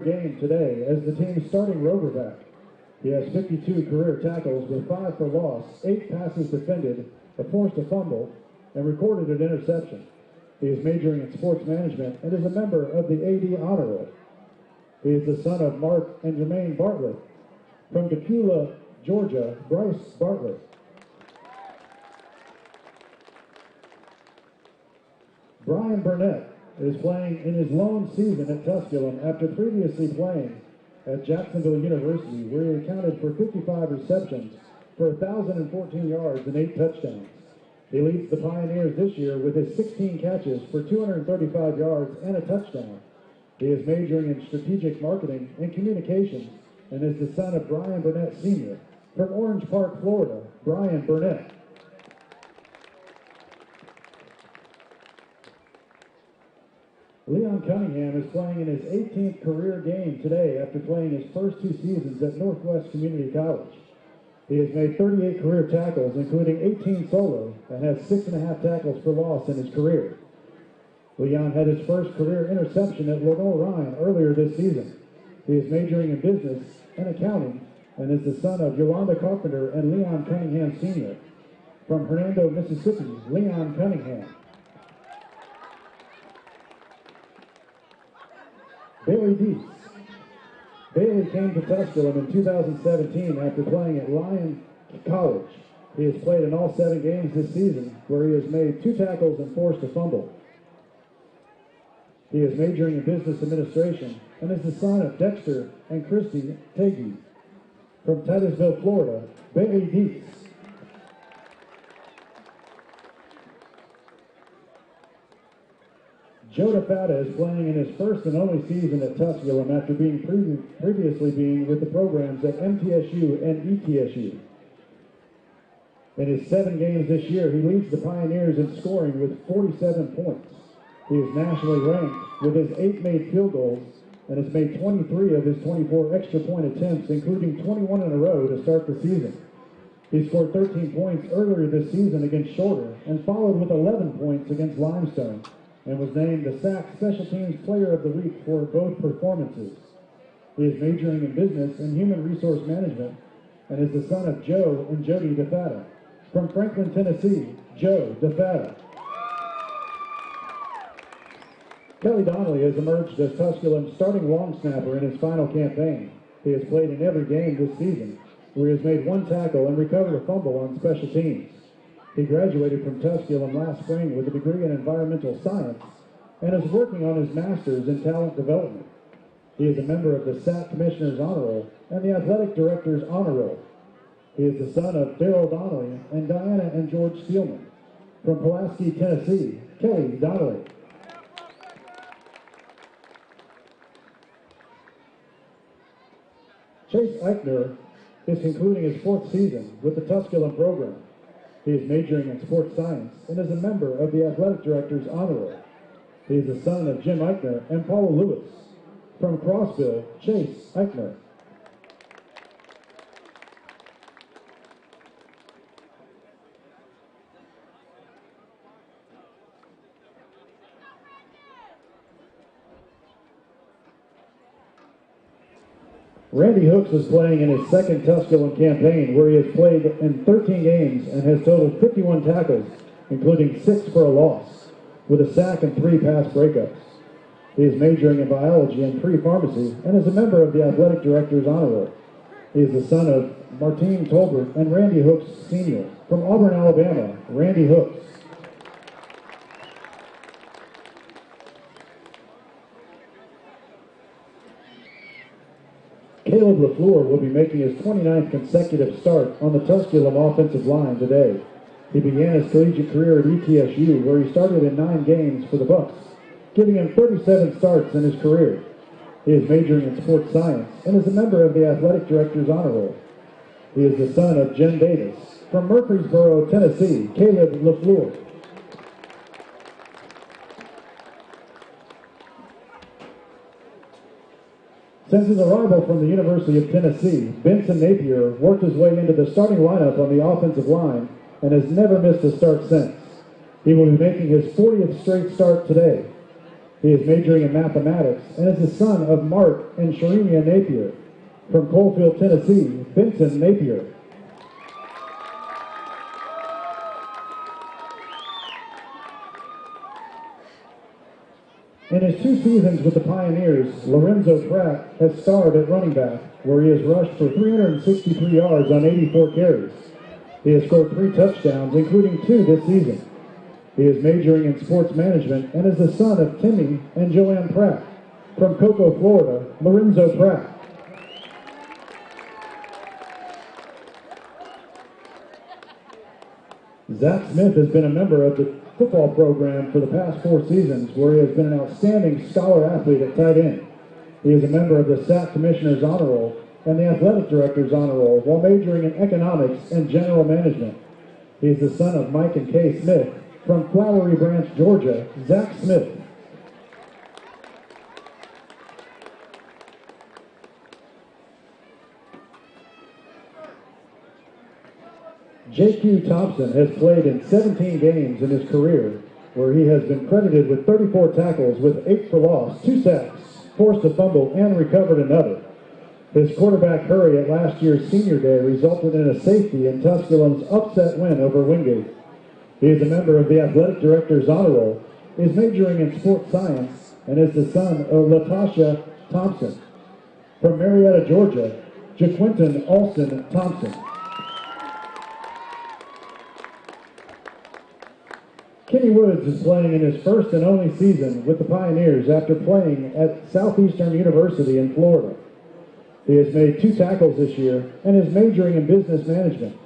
game today as the team's starting roverback. He has 52 career tackles with 5 for loss, 8 passes defended, a forced a fumble, and recorded an interception. He is majoring in sports management and is a member of the AD Honor Roll. He is the son of Mark and Jermaine Bartlett. From Decatur, Georgia, Bryce Bartlett. Brian Burnett is playing in his lone season at Tusculum after previously playing at Jacksonville University, where he accounted for 55 receptions for 1,014 yards and 8 touchdowns. He leads the Pioneers this year with his 16 catches for 235 yards and a touchdown. He is majoring in strategic marketing and communications and is the son of Brian Burnett Sr. From Orange Park, Florida, Brian Burnett. Leon Cunningham is playing in his 18th career game today after playing his first 2 seasons at Northwest Community College. He has made 38 career tackles, including 18 solo, and has 6.5 tackles for loss in his career. Leon had his first career interception at Lenore-Rhine earlier this season. He is majoring in business and accounting and is the son of Yolanda Carpenter and Leon Cunningham Sr. From Hernando, Mississippi, Leon Cunningham. Bailey Deese. Bailey came to Tusculum in 2017 after playing at Lyon College. He has played in all 7 games this season, where he has made 2 tackles and forced a fumble. He is majoring in business administration and is the son of Dexter and Christy Tagey. From Titusville, Florida, Bailey Deese. Joe DeFata is playing in his first and only season at Tusculum after being previously being with the programs at MTSU and ETSU. In his 7 games this year, he leads the Pioneers in scoring with 47 points. He is nationally ranked with his 8 made field goals and has made 23 of his 24 extra point attempts, including 21 in a row to start the season. He scored 13 points earlier this season against Shorter and followed with 11 points against Limestone, and was named the SAC Special Teams Player of the Week for both performances. He is majoring in business and human resource management and is the son of Joe and Jody DeFata. From Franklin, Tennessee, Joe DeFata. Kelly Donnelly has emerged as Tusculum's starting long snapper in his final campaign. He has played in every game this season, where he has made 1 tackle and recovered a fumble on special teams. He graduated from Tusculum last spring with a degree in environmental science and is working on his master's in talent development. He is a member of the SAC Commissioner's Honor Roll and the Athletic Director's Honor Roll. He is the son of Daryl Donnelly and Diana and George Steelman. From Pulaski, Tennessee, Kelly Donnelly. Chase Eichner is concluding his 4th season with the Tusculum program. He is majoring in sports science and is a member of the Athletic Director's Honor Roll. He is the son of Jim Eichner and Paula Lewis. From Crossville, Chase Eichner. Randy Hooks is playing in his 2nd Tusculum campaign, where he has played in 13 games and has totaled 51 tackles, including 6 for a loss, with a sack and 3 pass breakups. He is majoring in biology and pre-pharmacy and is a member of the Athletic Director's Honor Roll. He is the son of Martine Tolbert and Randy Hooks Sr. From Auburn, Alabama, Randy Hooks. Caleb LaFleur will be making his 29th consecutive start on the Tusculum offensive line today. He began his collegiate career at ETSU, where he started in 9 games for the Bucks, giving him 37 starts in his career. He is majoring in sports science and is a member of the Athletic Director's Honor Roll. He is the son of Jen Davis. From Murfreesboro, Tennessee, Caleb LaFleur. Since his arrival from the University of Tennessee, Benson Napier worked his way into the starting lineup on the offensive line and has never missed a start since. He will be making his 40th straight start today. He is majoring in mathematics and is the son of Mark and Sheremia Napier. From Coalfield, Tennessee, Benson Napier. In his 2 seasons with the Pioneers, Lorenzo Pratt has starred at running back, where he has rushed for 363 yards on 84 carries. He has scored 3 touchdowns, including 2 this season. He is majoring in sports management and is the son of Timmy and Joanne Pratt. From Cocoa, Florida, Lorenzo Pratt. Zach Smith has been a member of the football program for the past 4 seasons, where he has been an outstanding scholar athlete at tight end. He is a member of the SAC Commissioner's Honor Roll and the Athletic Director's Honor Roll while majoring in economics and general management. He is the son of Mike and Kay Smith. From Flowery Branch, Georgia, Zach Smith. J.Q. Thompson has played in 17 games in his career, where he has been credited with 34 tackles with 8 for loss, 2 sacks, forced a fumble, and recovered another. His quarterback hurry at last year's senior day resulted in a safety in Tusculum's upset win over Wingate. He is a member of the Athletic Director's Honor Roll, is majoring in sports science, and is the son of Latasha Thompson. From Marietta, Georgia, Jaquinton Alston Thompson. Kenny Woods is playing in his first and only season with the Pioneers after playing at Southeastern University in Florida. He has made 2 tackles this year and is majoring in business management.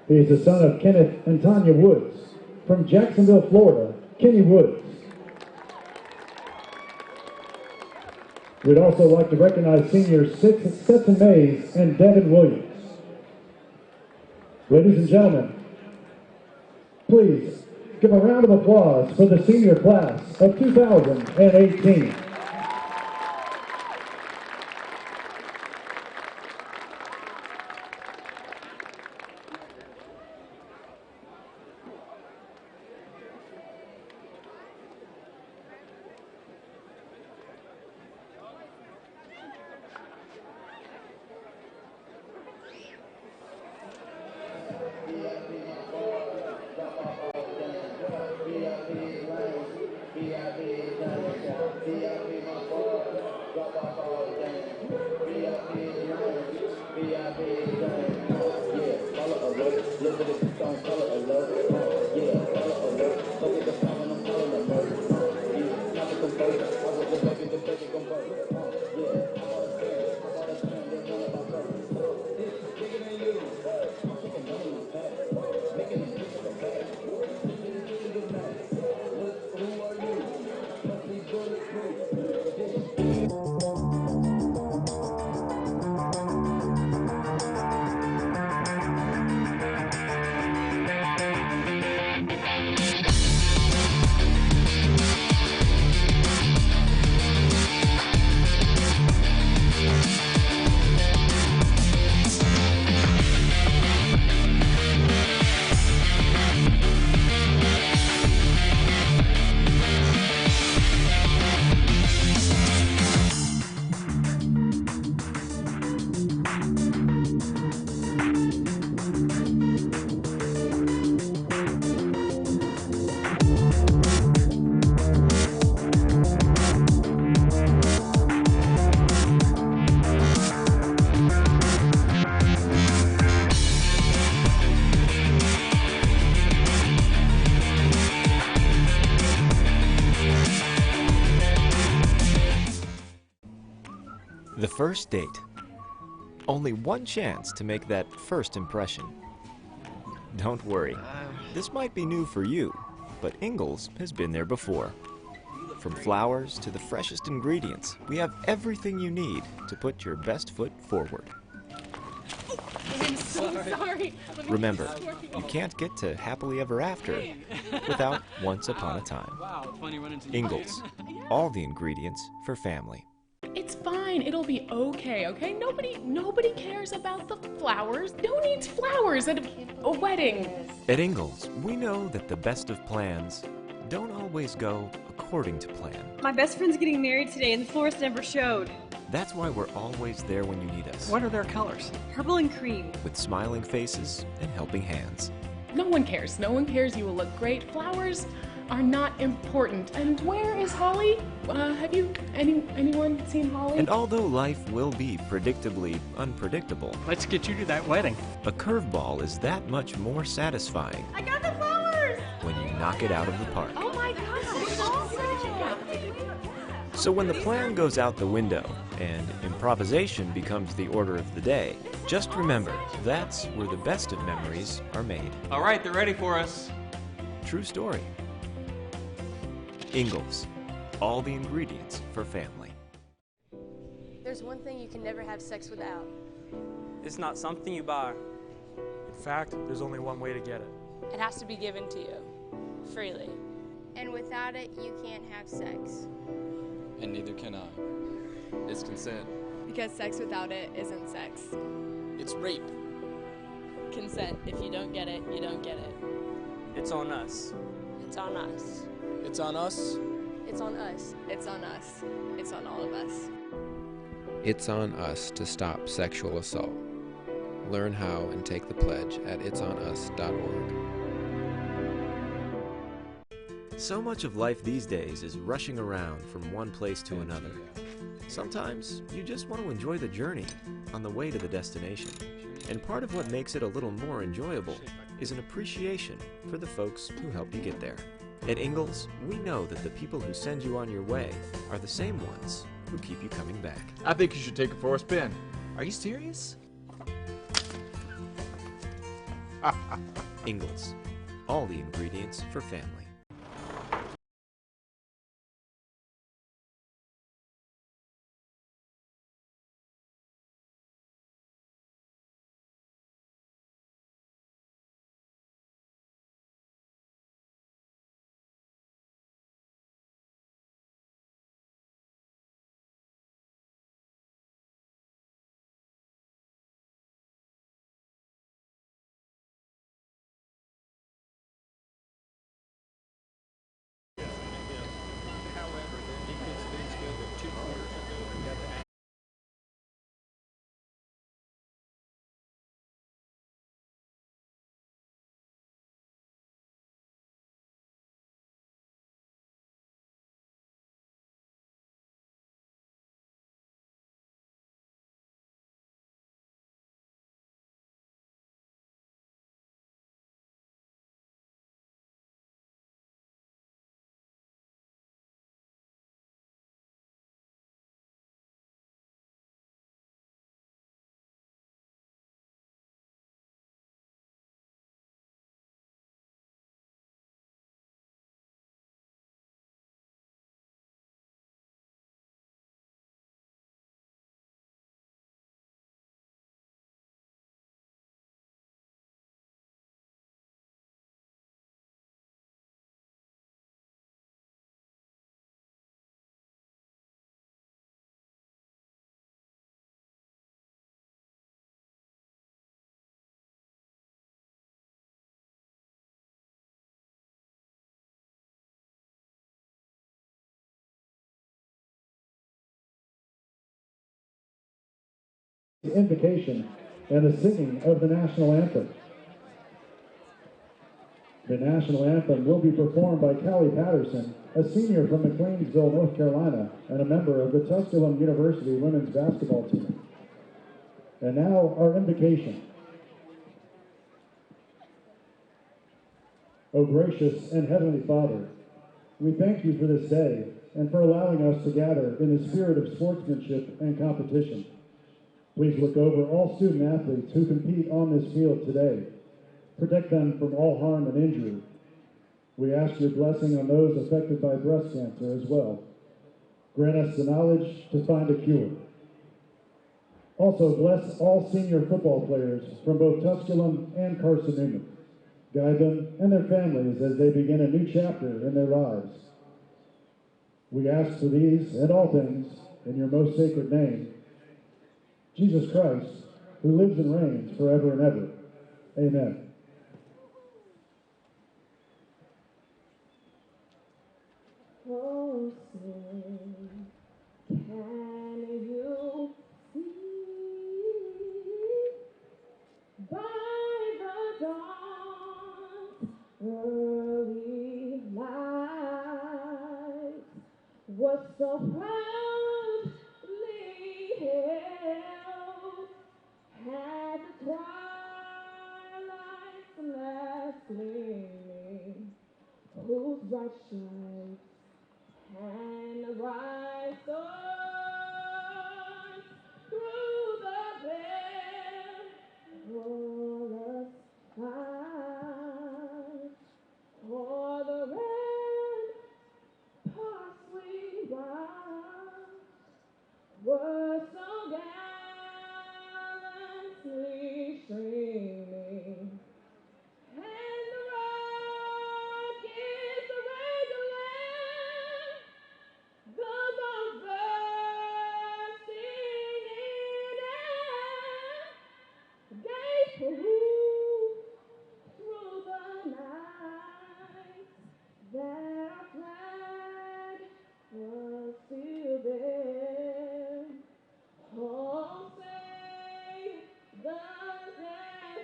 He is the son of Kenneth and Tanya Woods. From Jacksonville, Florida, Kenny Woods. We'd also like to recognize seniors Stetson Mays and Devin Williams. Ladies and gentlemen, please give a round of applause for the senior class of 2018. The first date. Only one chance to make that first impression. Don't worry, this might be new for you, but Ingalls has been there before. From flowers to the freshest ingredients, we have everything you need to put your best foot forward. I'm so sorry. Remember, you can't get to happily ever after without once upon a time. Ingalls, all the ingredients for family. It's fine. It'll be okay, okay? Nobody cares about the flowers. Who needs flowers at a wedding? At Ingalls, we know that the best of plans don't always go according to plan. My best friend's getting married today and the florist never showed. That's why we're always there when you need us. What are their colors? Purple and cream. With smiling faces and helping hands. No one cares. No one cares. You will look great. Flowers are not important. And where is Holly? Have you anyone seen Holly? And although life will be predictably unpredictable, Let's get you to that wedding. a curveball is that much more satisfying I got the flowers! when you knock it out of the park. Oh my gosh, awesome! So when the plan goes out the window and improvisation becomes the order of the day, just remember, that's where the best of memories are made. All right, they're ready for us. True story. Ingalls. All the ingredients for family. There's one thing you can never have sex without. It's not something you buy. In fact, there's only one way to get it. It has to be given to you, freely. And without it, you can't have sex. And neither can I. It's consent. Because sex without it isn't sex. It's rape. Consent. If you don't get it, you don't get it. It's on us. It's on us. It's on us. It's on us. It's on us. It's on all of us. It's on us to stop sexual assault. Learn how and take the pledge at itsonus.org. So much of life these days is rushing around from one place to another. Sometimes you just want to enjoy the journey on the way to the destination. And part of what makes it a little more enjoyable is an appreciation for the folks who help you get there. At Ingalls, we know that the people who send you on your way are the same ones who keep you coming back. I think you should take it for a spin. Are you serious? Ingalls. All the ingredients for family. The invocation and the singing of the national anthem. The national anthem will be performed by Callie Patterson, a senior from McLeansville, North Carolina, and a member of the Tusculum University women's basketball team. And now our invocation. O gracious and heavenly Father, we thank you for this day and for allowing us to gather in the spirit of sportsmanship and competition. Please look over all student athletes who compete on this field today. Protect them from all harm and injury. We ask your blessing on those affected by breast cancer as well. Grant us the knowledge to find a cure. Also, bless all senior football players from both Tusculum and Carson-Newman. Guide them and their families as they begin a new chapter in their lives. We ask for these and all things in your most sacred name, Jesus Christ, who lives and reigns forever and ever. Amen. Was so proudly held, had the twilight's last gleaming, whose bright stripes and the bright stars through the perilous fight, for the red parsley white was so gallantly streaming, and the rockets regular, the bombs bursting in air, gave proof through the night that our flag was still there. Oh, say the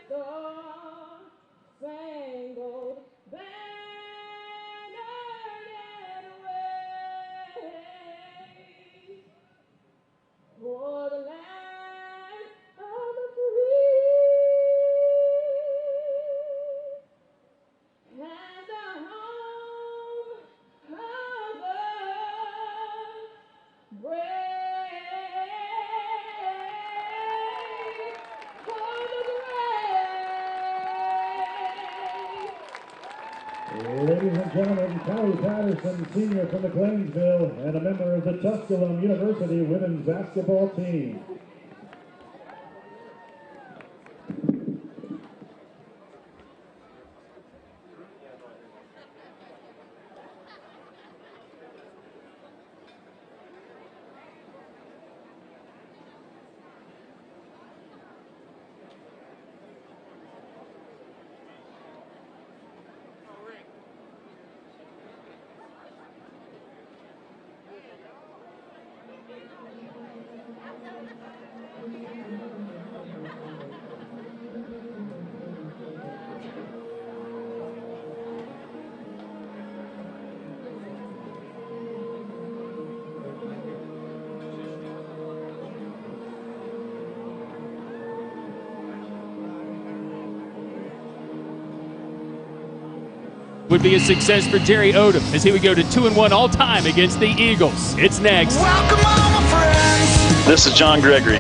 star-spangled banner yet waves for the land of the free and the home of the brave, for the brave. Ladies and gentlemen, Callie Patterson, senior from McLeansville and a member of the Tusculum University women's basketball team. Would be a success for Jerry Odom as he would go to 2-1 all time against the Eagles. It's next. Welcome all my friends. This is John Gregory.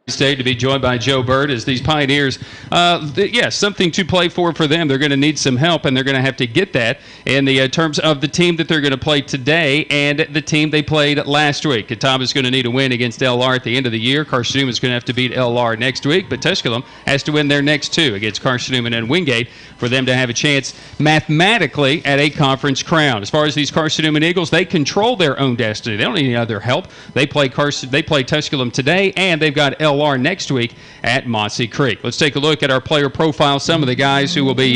Today to be joined by Joe Bird as these Pioneers, something to play for them. They're going to need some help, and they're going to have to get that in the terms of the team that they're going to play today and the team they played last week. Catawba is going to need a win against LR at the end of the year. Carson-Newman is going to have to beat LR next week, but Tusculum has to win their next two against Carson-Newman and Wingate for them to have a chance mathematically at a conference crown. As far as these Carson-Newman Eagles, they control their own destiny. They don't need any other help. They play Tusculum today, and they've got LR next week at Mossy Creek. Let's take a look at our player profile. Some of the guys who will be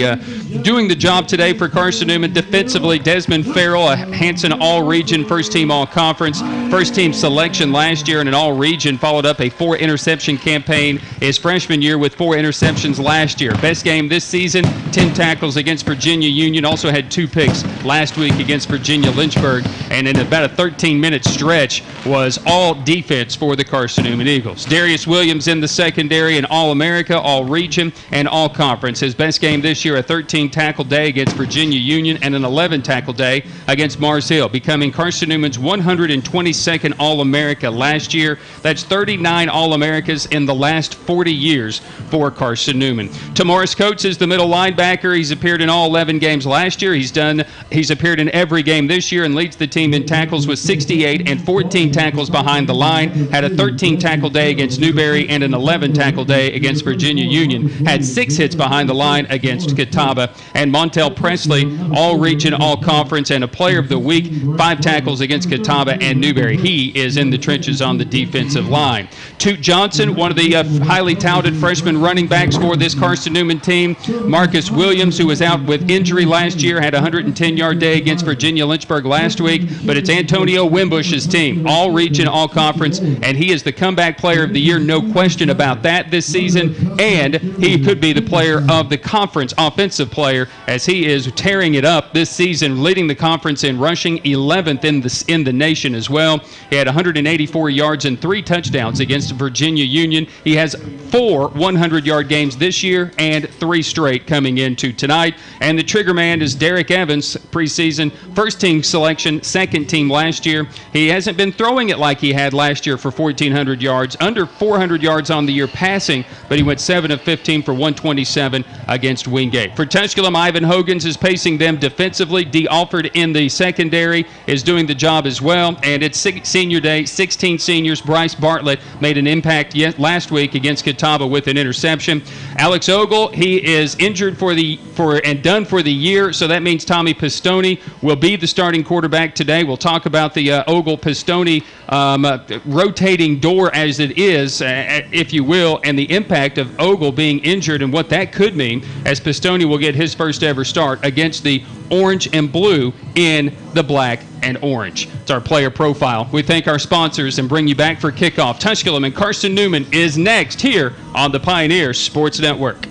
doing the job today for Carson-Newman. Defensively, Desmond Farrell, a Hanson All-Region, first-team All-Conference, first-team selection last year in an All-Region, followed up a 4-interception campaign his freshman year with 4 interceptions last year. Best game this season, 10 tackles against Virginia Union. Also had 2 picks last week against Virginia Lynchburg, and in about a 13-minute stretch was all defense for the Carson-Newman Eagles. Darius Williams Williams in the secondary, an All-America, All-Region, and All-Conference. His best game this year, a 13-tackle day against Virginia Union and an 11-tackle day against Mars Hill, becoming Carson-Newman's 122nd All-America last year. That's 39 All-Americas in the last 40 years for Carson-Newman. Tamaris Coates is the middle linebacker. He's appeared in all 11 games last year. He's appeared in every game this year and leads the team in tackles with 68 and 14 tackles behind the line. Had a 13-tackle day against Newberry and an 11-tackle day against Virginia Union. Had 6 hits behind the line against Catawba. And Montel Presley, all-region, all-conference, and a player of the week, 5 tackles against Catawba and Newberry. He is in the trenches on the defensive line. Toot Johnson, one of the highly touted freshman running backs for this Carson-Newman team. Marcus Williams, who was out with injury last year, had a 110-yard day against Virginia Lynchburg last week. But it's Antonio Wimbush's team, all-region, all-conference, and he is the comeback player of the year, no question about that this season. And he could be the player of the conference, offensive player, as he is tearing it up this season, leading the conference in rushing, 11th in the nation as well. He had 184 yards and 3 touchdowns against Virginia Union. He has 4 100-yard games this year and 3 straight coming into tonight. And the trigger man is Derek Evans, preseason first-team selection, second team last year. He hasn't been throwing it like he had last year for 1,400 yards, under 400 yards on the year passing, but he went 7 of 15 for 127 against Wingate. For Tusculum, Ivan Hogans is pacing them defensively. D. Alford in the secondary is doing the job as well. And it's senior day, 16 seniors. Bryce Bartlett made an impact last week against Catawba with an interception. Alex Ogle, he is injured and done for the year, so that means Tommy Pistone will be the starting quarterback today. We'll talk about the Ogle-Pistone rotating door as it is, if you will, and the impact of Ogle being injured and what that could mean as Pistone will get his first ever start against the orange and blue in the black and orange. It's our player profile. We thank our sponsors and bring you back for kickoff. Tusculum and Carson-Newman is next here on the Pioneer Sports Network.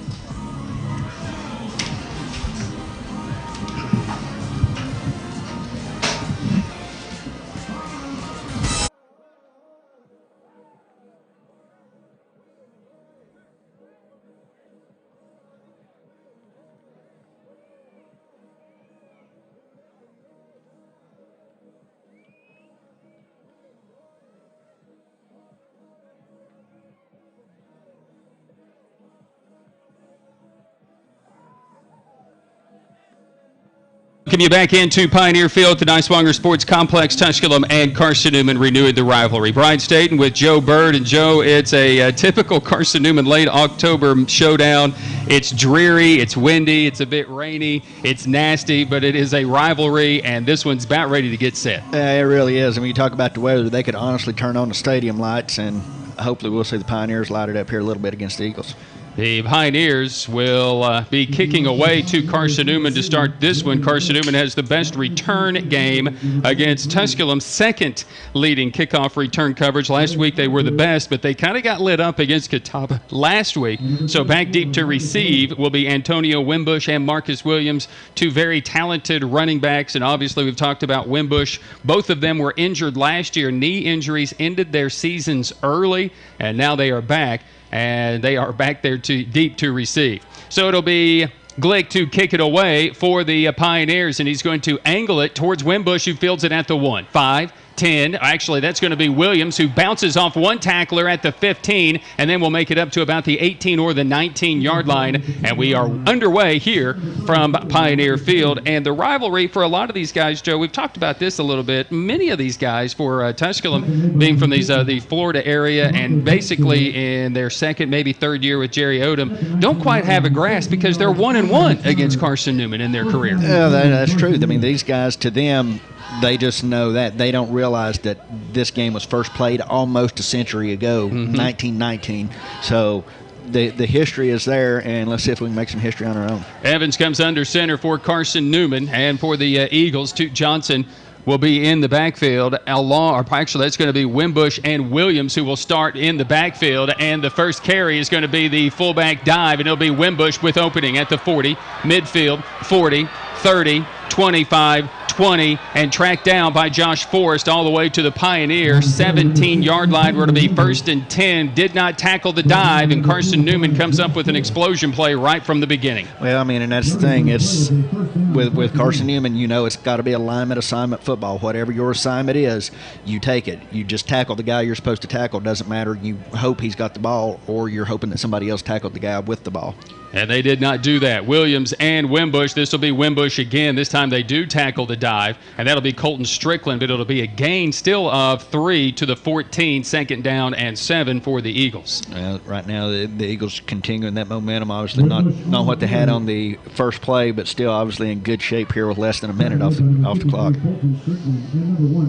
Welcome you back into Pioneer Field, the Niswonger Sports Complex. Tusculum and Carson-Newman renewing the rivalry. Brian Staten with Joe Bird. And Joe, it's a typical Carson-Newman late October showdown. It's dreary, it's windy, it's a bit rainy, it's nasty, but it is a rivalry, and this one's about ready to get set. Yeah, it really is. I mean, you talk about the weather, they could honestly turn on the stadium lights, and hopefully we'll see the Pioneers light it up here a little bit against the Eagles. The Pioneers will be kicking away to Carson-Newman to start this one. Carson-Newman has the best return game against Tusculum's second leading kickoff return coverage. Last week they were the best, but they kind of got lit up against Catawba last week. So back deep to receive will be Antonio Wimbush and Marcus Williams, 2 very talented running backs. And obviously we've talked about Wimbush. Both of them were injured last year. Knee injuries ended their seasons early, and now they are back. And they are back there deep to receive. So it'll be Glick to kick it away for the Pioneers, and he's going to angle it towards Wimbush, who fields it at the 1. 5, 10. Actually, that's going to be Williams, who bounces off one tackler at the 15, and then we'll make it up to about the 18 or the 19-yard line. And we are underway here from Pioneer Field. And the rivalry for a lot of these guys, Joe, we've talked about this a little bit. Many of these guys for Tusculum being from the Florida area and basically in their second, maybe third year with Jerry Odom, don't quite have a grasp because they're 1-1 against Carson-Newman in their career. Yeah, that's true. I mean, these guys, to them, they just know that. They don't realize that this game was first played almost a century ago, 1919. So the history is there, and let's see if we can make some history on our own. Evans comes under center for Carson-Newman, and for the Eagles, Toot Johnson will be in the backfield. Actually, that's going to be Wimbush and Williams who will start in the backfield, and the first carry is going to be the fullback dive, and it'll be Wimbush with opening at the 40, midfield, 40, 30, 25, 20, and tracked down by Josh Forrest all the way to the Pioneer 17-yard line where it'll be 1st and 10. Did not tackle the dive, and Carson-Newman comes up with an explosion play right from the beginning. Well, I mean, and that's the thing. It's with Carson-Newman, you know, it's got to be alignment assignment football. Whatever your assignment is, you take it. You just tackle the guy you're supposed to tackle. Doesn't matter. You hope he's got the ball, or you're hoping that somebody else tackled the guy with the ball. And they did not do that. Williams and Wimbush. This will be Wimbush again. This time they do tackle the dive, and that'll be Colton Strickland, but it'll be a gain still of 3 to the 14, 2nd down and 7 for the Eagles. Right now, the Eagles continuing that momentum. Obviously, not what they had on the first play, but still obviously in good shape here with less than a minute off the clock.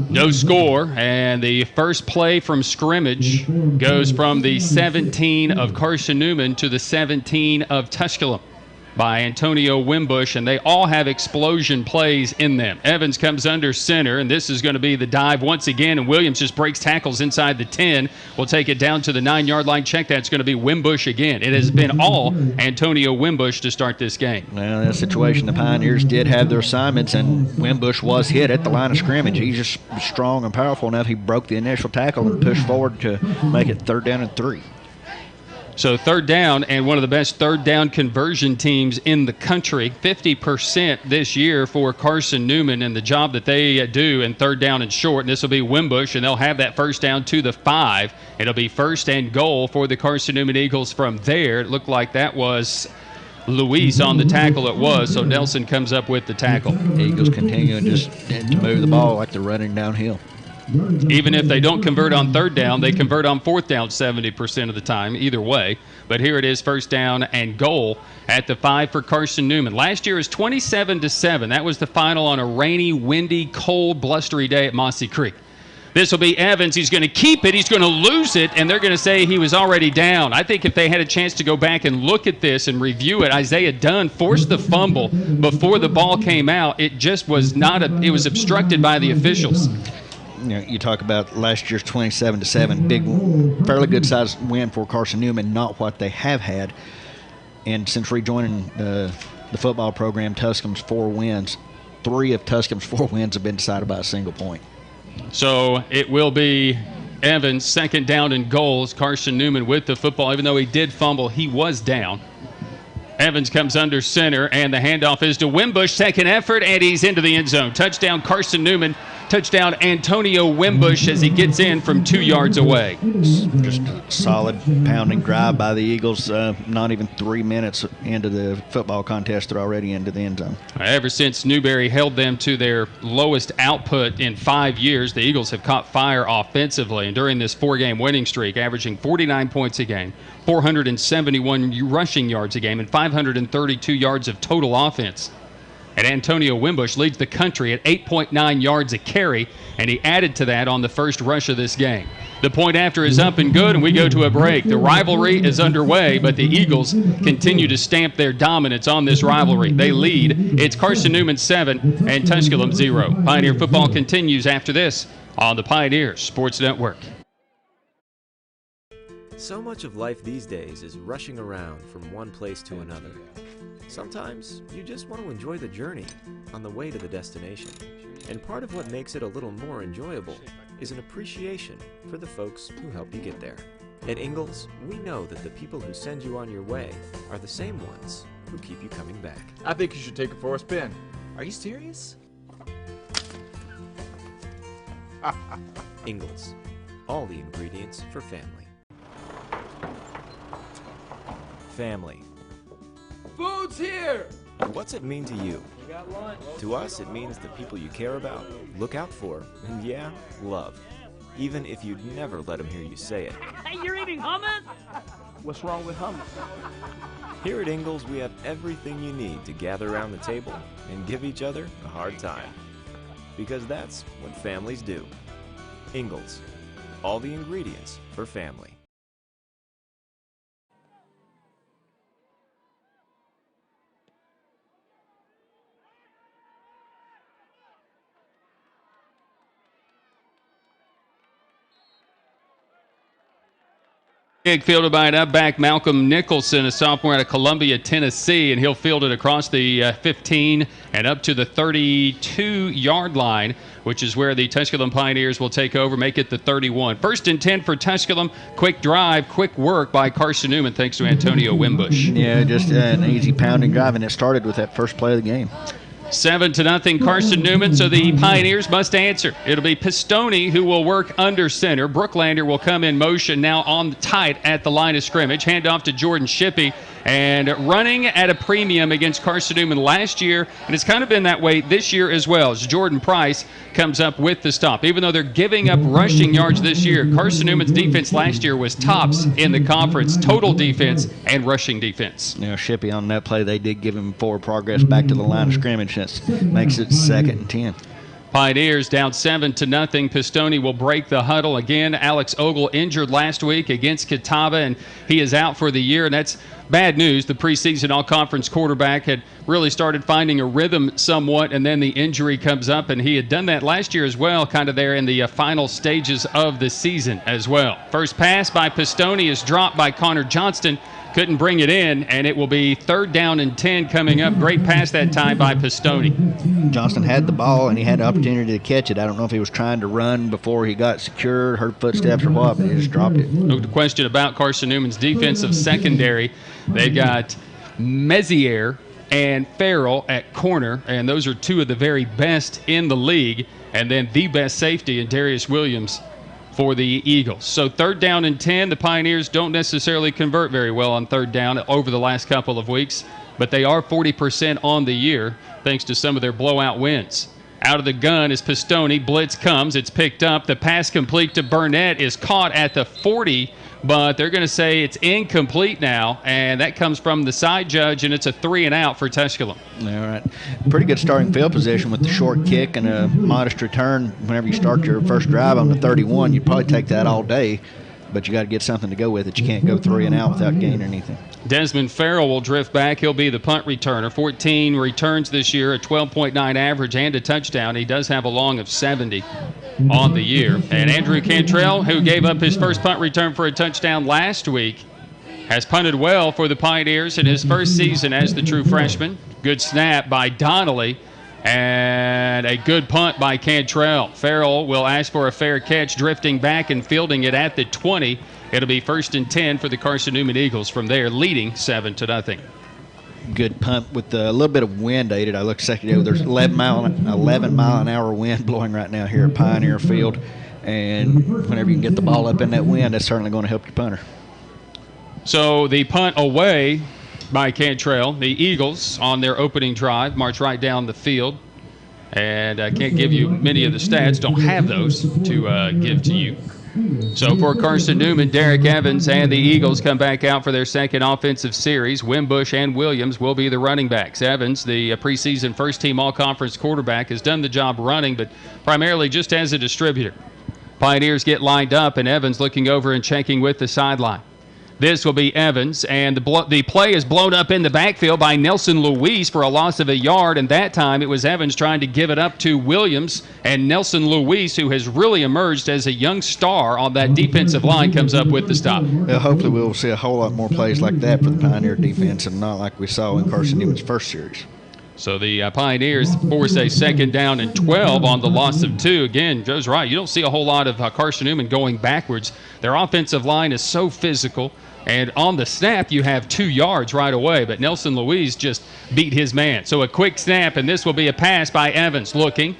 No score, and the first play from scrimmage goes from the 17 of Carson-Newman to the 17 of Tusculum by Antonio Wimbush, and they all have explosion plays in them. Evans comes under center, and this is going to be the dive once again, and Williams just breaks tackles inside the 10. We'll take it down to the 9-yard line. Check that's going to be Wimbush again. It has been all Antonio Wimbush to start this game. Well, in that situation, the Pioneers did have their assignments, and Wimbush was hit at the line of scrimmage. He's just strong and powerful enough. He broke the initial tackle and pushed forward to make it 3rd down and 3. So 3rd down, and one of the best 3rd down conversion teams in the country. 50% this year for Carson-Newman and the job that they do in 3rd down and short. And this will be Wimbush, and they'll have that 1st down to the 5. It'll be 1st and goal for the Carson-Newman Eagles from there. It looked like that was Luis on the tackle. It was, so Nelson comes up with the tackle. The Eagles continuing just to move the ball like they're running downhill. Even if they don't convert on 3rd down, they convert on 4th down 70% of the time, either way. But here it is, 1st down and goal at the 5 for Carson-Newman. Last year was 27-7. That was the final on a rainy, windy, cold, blustery day at Mossy Creek. This will be Evans. He's going to keep it. He's going to lose it, and they're going to say he was already down. I think if they had a chance to go back and look at this and review it, Isaiah Dunn forced the fumble before the ball came out. It just was not it was obstructed by the officials. You know, you talk about last year's 27-7, big, fairly good sized win for Carson-Newman, not what they have had. And since rejoining the football program, Tusculum's 4 wins. 3 of Tusculum's 4 wins have been decided by a single point. So it will be Evans, 2nd down and goals. Carson-Newman with the football. Even though he did fumble, he was down. Evans comes under center, and the handoff is to Wimbush. 2nd effort, and he's into the end zone. Touchdown, Carson-Newman. Touchdown, Antonio Wimbush, as he gets in from 2 yards away. Just a solid pounding drive by the Eagles. Not even 3 minutes into the football contest, they're already into the end zone. Ever since Newberry held them to their lowest output in 5 years, the Eagles have caught fire offensively. And during this 4-game winning streak, averaging 49 points a game, 471 rushing yards a game, and 532 yards of total offense. And Antonio Wimbush leads the country at 8.9 yards a carry, and he added to that on the first rush of this game. The point after is up and good, and we go to a break. The rivalry is underway, but the Eagles continue to stamp their dominance on this rivalry. They lead. It's Carson-Newman 7 and Tusculum 0. Pioneer football continues after this on the Pioneer Sports Network. So much of life these days is rushing around from one place to another. Sometimes you just want to enjoy the journey on the way to the destination. And part of what makes it a little more enjoyable is an appreciation for the folks who help you get there. At Ingalls, we know that the people who send you on your way are the same ones who keep you coming back. I think you should take it for a spin. Are you serious? Ingalls, all the ingredients for family. Family. Food's here! What's it mean to you? We got lunch. To us, it means the people you care about, look out for, and yeah, love. Even if you'd never let them hear you say it. Hey, you're eating hummus? What's wrong with hummus? Here at Ingalls, we have everything you need to gather around the table and give each other a hard time. Because that's what families do. Ingalls, all the ingredients for family. Fielded by an up-back Malcolm Nicholson, a sophomore out of Columbia, Tennessee, and he'll field it across the 15 and up to the 32-yard line, which is where the Tusculum Pioneers will take over, make it the 31. 1st and 10 for Tusculum. Quick drive, quick work by Carson-Newman, thanks to Antonio Wimbush. Yeah, just an easy pounding drive, and it started with that first play of the game. 7-0 Carson-Newman, so the Pioneers must answer. It'll be Pistone who will work under center. Brooklander will come in motion now on tight at the line of scrimmage. Hand off to Jordan Shippey. And running at a premium against Carson-Newman last year, and it's kind of been that way this year as well, as Jordan Price comes up with the stop. Even though they're giving up rushing yards this year, Carson-Newman's defense last year was tops in the conference, total defense and rushing defense. You know, Shippey on that play, they did give him forward progress back to the line of scrimmage. That makes it 2nd and 10. Pioneers down 7-0. Pistone will break the huddle again. Alex Ogle injured last week against Catawba, and he is out for the year, and that's bad news. The preseason all-conference quarterback had really started finding a rhythm somewhat, and then the injury comes up, and he had done that last year as well, kind of there in the final stages of the season as well. First pass by Pistone is dropped by Connor Johnston. Couldn't bring it in, and it will be 3rd down and 10 coming up. Great pass that time by Pistone. Johnston had the ball, and he had the opportunity to catch it. I don't know if he was trying to run before he got secured, heard footsteps or what, but he just dropped it. No question about Carson-Newman's defensive secondary. They've got Mezier and Farrell at corner, and those are two of the very best in the league. And then the best safety in Darius Williams for the Eagles. So 3rd down and 10. The Pioneers don't necessarily convert very well on 3rd down over the last couple of weeks, but they are 40% on the year thanks to some of their blowout wins. Out of the gun is Pistone. Blitz comes. It's picked up. The pass complete to Burnett is caught at the 40, but they're going to say it's incomplete now, and that comes from the side judge, and it's a 3 and out for Tusculum. All right. Pretty good starting field position with the short kick and a modest return. Whenever you start your first drive on the 31, you'd probably take that all day, but you got to get something to go with it. You can't go 3 and out without gaining anything. Desmond Farrell will drift back. He'll be the punt returner. 14 returns this year, a 12.9 average and a touchdown. He does have a long of 70 on the year. And Andrew Cantrell, who gave up his first punt return for a touchdown last week, has punted well for the Pioneers in his first season as the true freshman. Good snap by Donnelly. And a good punt by Cantrell. Farrell will ask for a fair catch, drifting back and fielding it at the 20. It'll be 1st and 10 for the Carson-Newman Eagles from there, leading 7-0. Good punt with a little bit of wind aided. I looked a second ago. There's 11 mile an hour wind blowing right now here at Pioneer Field. And whenever you can get the ball up in that wind, that's certainly going to help your punter. So the punt away by Cantrell. The Eagles, on their opening drive, march right down the field. And I can't give you many of the stats. Don't have those to give to you. So for Carson-Newman, Derek Evans and the Eagles come back out for their second offensive series. Wimbush and Williams will be the running backs. Evans, the preseason first-team all-conference quarterback, has done the job running, but primarily just as a distributor. Pioneers get lined up, and Evans looking over and checking with the sideline. This will be Evans, and the play is blown up in the backfield by Nelson Luis for a loss of a yard, and that time it was Evans trying to give it up to Williams, and Nelson Luis, who has really emerged as a young star on that defensive line, comes up with the stop. Well, hopefully we'll see a whole lot more plays like that for the Pioneer defense and not like we saw in Carson-Newman's first series. So the Pioneers force a 2nd down and 12 on the loss of 2. Again, Joe's right. You don't see a whole lot of Carson-Newman going backwards. Their offensive line is so physical. And on the snap, you have 2 yards right away. But Nelson Luis just beat his man. So a quick snap, and this will be a pass by Evans. Looking.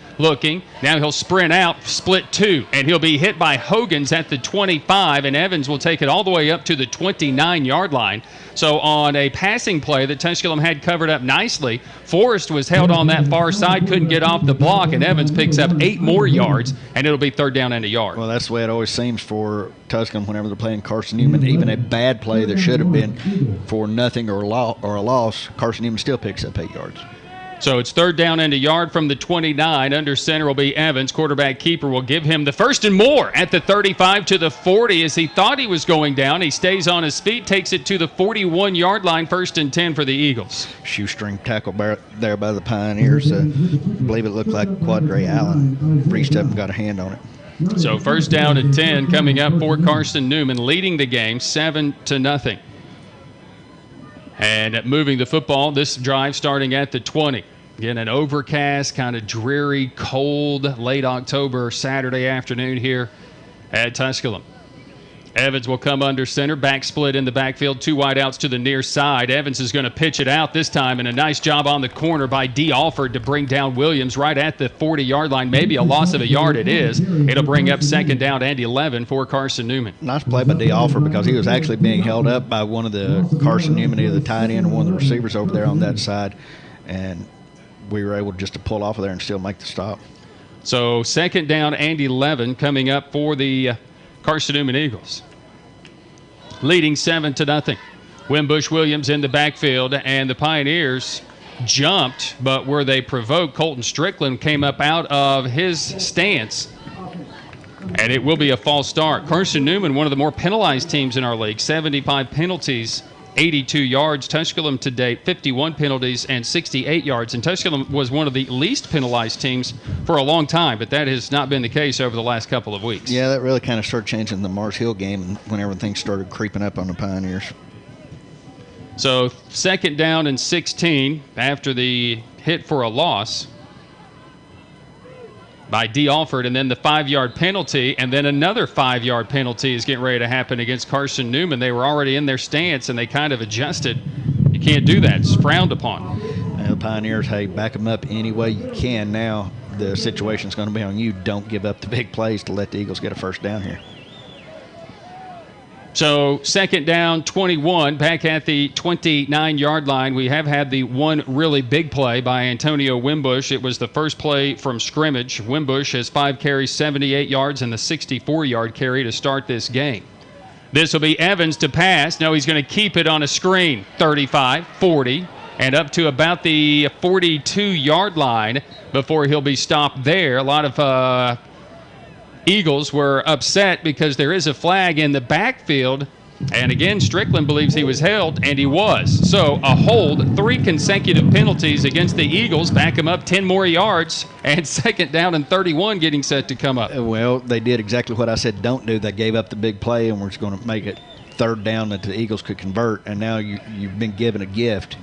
Now he'll sprint out, split 2. And he'll be hit by Hogan's at the 25. And Evans will take it all the way up to the 29-yard line. So on a passing play that Tusculum had covered up nicely, Forrest was held on that far side, couldn't get off the block, and Evans picks up 8 more yards, and it'll be 3rd down and a yard. Well, that's the way it always seems for Tusculum whenever they're playing Carson-Newman. Even a bad play that should have been for nothing or a loss, Carson-Newman still picks up 8 yards. So it's 3rd down and a yard from the 29. Under center will be Evans. Quarterback keeper will give him the 1st and more at the 35 to the 40 as he thought he was going down. He stays on his feet, takes it to the 41-yard line, 1st and 10 for the Eagles. Shoestring tackle there by the Pioneers. I believe it looked like Quadre Allen reached up and got a hand on it. So first down and 10 coming up for Carson-Newman, leading the game 7-0. And moving the football, this drive starting at the 20. Again, an overcast, kind of dreary, cold, late October Saturday afternoon here at Tusculum. Evans will come under center, back split in the backfield, 2 wideouts to the near side. Evans is going to pitch it out this time, and a nice job on the corner by D. Alford to bring down Williams right at the 40-yard line. Maybe a loss of a yard it is. It'll bring up second down and 11 for Carson-Newman. Nice play by D. Alford because he was actually being held up by one of the Carson-Newman, either the tight end or one of the receivers over there on that side, and we were able just to pull off of there and still make the stop. So second down and 11 coming up for the Carson-Newman Eagles, leading 7-0. Wimbush Williams in the backfield, and the Pioneers jumped, but were they provoked? Colton Strickland came up out of his stance, and it will be a false start. Carson-Newman, one of the more penalized teams in our league, 75 penalties, 82 yards. Tusculum to date, 51 penalties and 68 yards. And Tusculum was one of the least penalized teams for a long time, but that has not been the case over the last couple of weeks. Yeah, that really kind of started changing the Mars Hill game when everything started creeping up on the Pioneers. So second down and 16 after the hit for a loss by D. Alford, and then the 5-yard penalty, and then another 5-yard penalty is getting ready to happen against Carson-Newman. They were already in their stance, and they kind of adjusted. You can't do that. It's frowned upon. The Pioneers, hey, back them up any way you can now. The situation's going to be on you. Don't give up the big plays to let the Eagles get a first down here. So second down, 21, back at the 29-yard line. We have had the one really big play by Antonio Wimbush. It was the first play from scrimmage. Wimbush has 5 carries, 78 yards, and the 64-yard carry to start this game. This will be Evans to pass. No, he's going to keep it on a screen. 35, 40, and up to about the 42-yard line before he'll be stopped there. A lot of Eagles were upset because there is a flag in the backfield, and again Strickland believes he was held, and he was. So a hold, 3 consecutive penalties against the Eagles, back him up 10 more yards, and second down and 31 getting set to come up. Well, they did exactly what I said don't do. They gave up the big play and we're just going to make it third down that the Eagles could convert, and now you've been given a gift.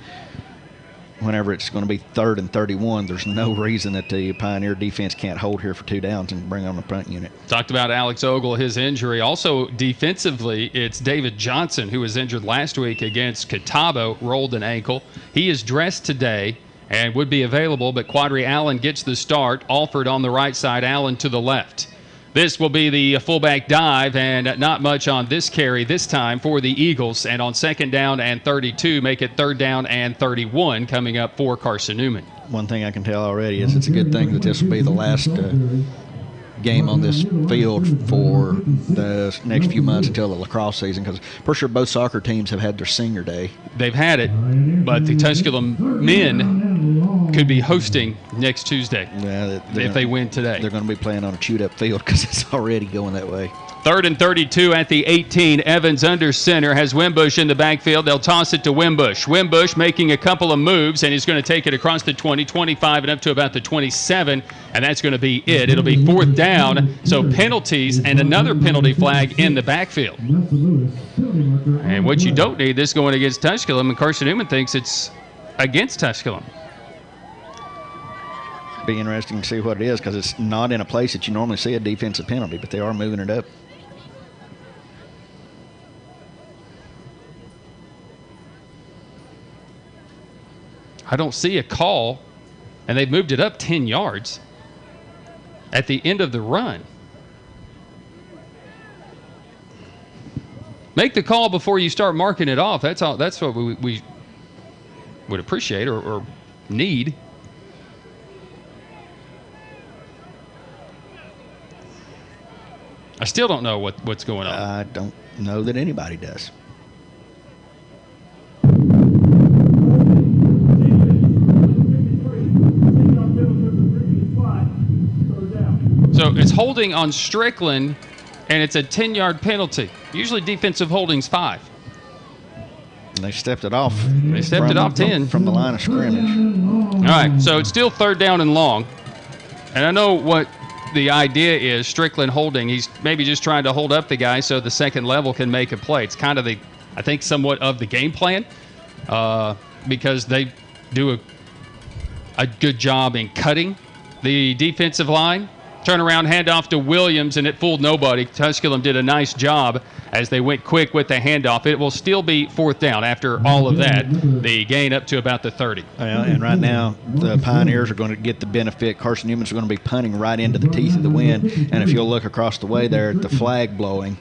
Whenever it's going to be 3rd and 31, there's no reason that the Pioneer defense can't hold here for 2 downs and bring on the punt unit. Talked about Alex Ogle, his injury. Also defensively, it's David Johnson, who was injured last week against Catawba, rolled an ankle. He is dressed today and would be available, but Quadri Allen gets the start. Alford on the right side, Allen to the left. This will be the fullback dive, and not much on this carry this time for the Eagles. And on second down and 32, make it third down and 31 coming up for Carson-Newman. One thing I can tell already is it's a good thing that this will be the last game on this field for the next few months until the lacrosse season, because for sure both soccer teams have had their senior day. They've had it, but the Tusculum men could be hosting next Tuesday if they win today. They're going to be playing on a chewed-up field because it's already going that way. 3rd and 32 at the 18. Evans under center, has Wimbush in the backfield. They'll toss it to Wimbush. Wimbush making a couple of moves, and he's going to take it across the 20, 25, and up to about the 27, and that's going to be it. It'll be 4th down, so penalties and another penalty flag in the backfield. And what you don't need, this going against Tusculum, and Carson-Newman thinks it's against Tusculum. Be interesting to see what it is, because it's not in a place that you normally see a defensive penalty, but they are moving it up. I don't see a call, and they've moved it up 10 yards at the end of the run. Make the call before you start marking it off. That's all. That's what we would appreciate or need. I still don't know what's going on. I don't know that anybody does. So it's holding on Strickland, and it's a 10-yard penalty. Usually defensive holding's 5. And they stepped it off. They stepped it off 10. From the line of scrimmage. All right, so it's still 3rd down and long. And I know what the idea is Strickland holding. He's maybe just trying to hold up the guy so the second level can make a play. It's kind of I think, somewhat of the game plan because they do a good job in cutting the defensive line. Turnaround handoff to Williams, and it fooled nobody. Tusculum did a nice job as they went quick with the handoff. It will still be 4th down after all of that. The gain up to about the 30. And right now, the Pioneers are going to get the benefit. Carson-Newman's going to be punting right into the teeth of the wind. And if you'll look across the way there at the flag blowing,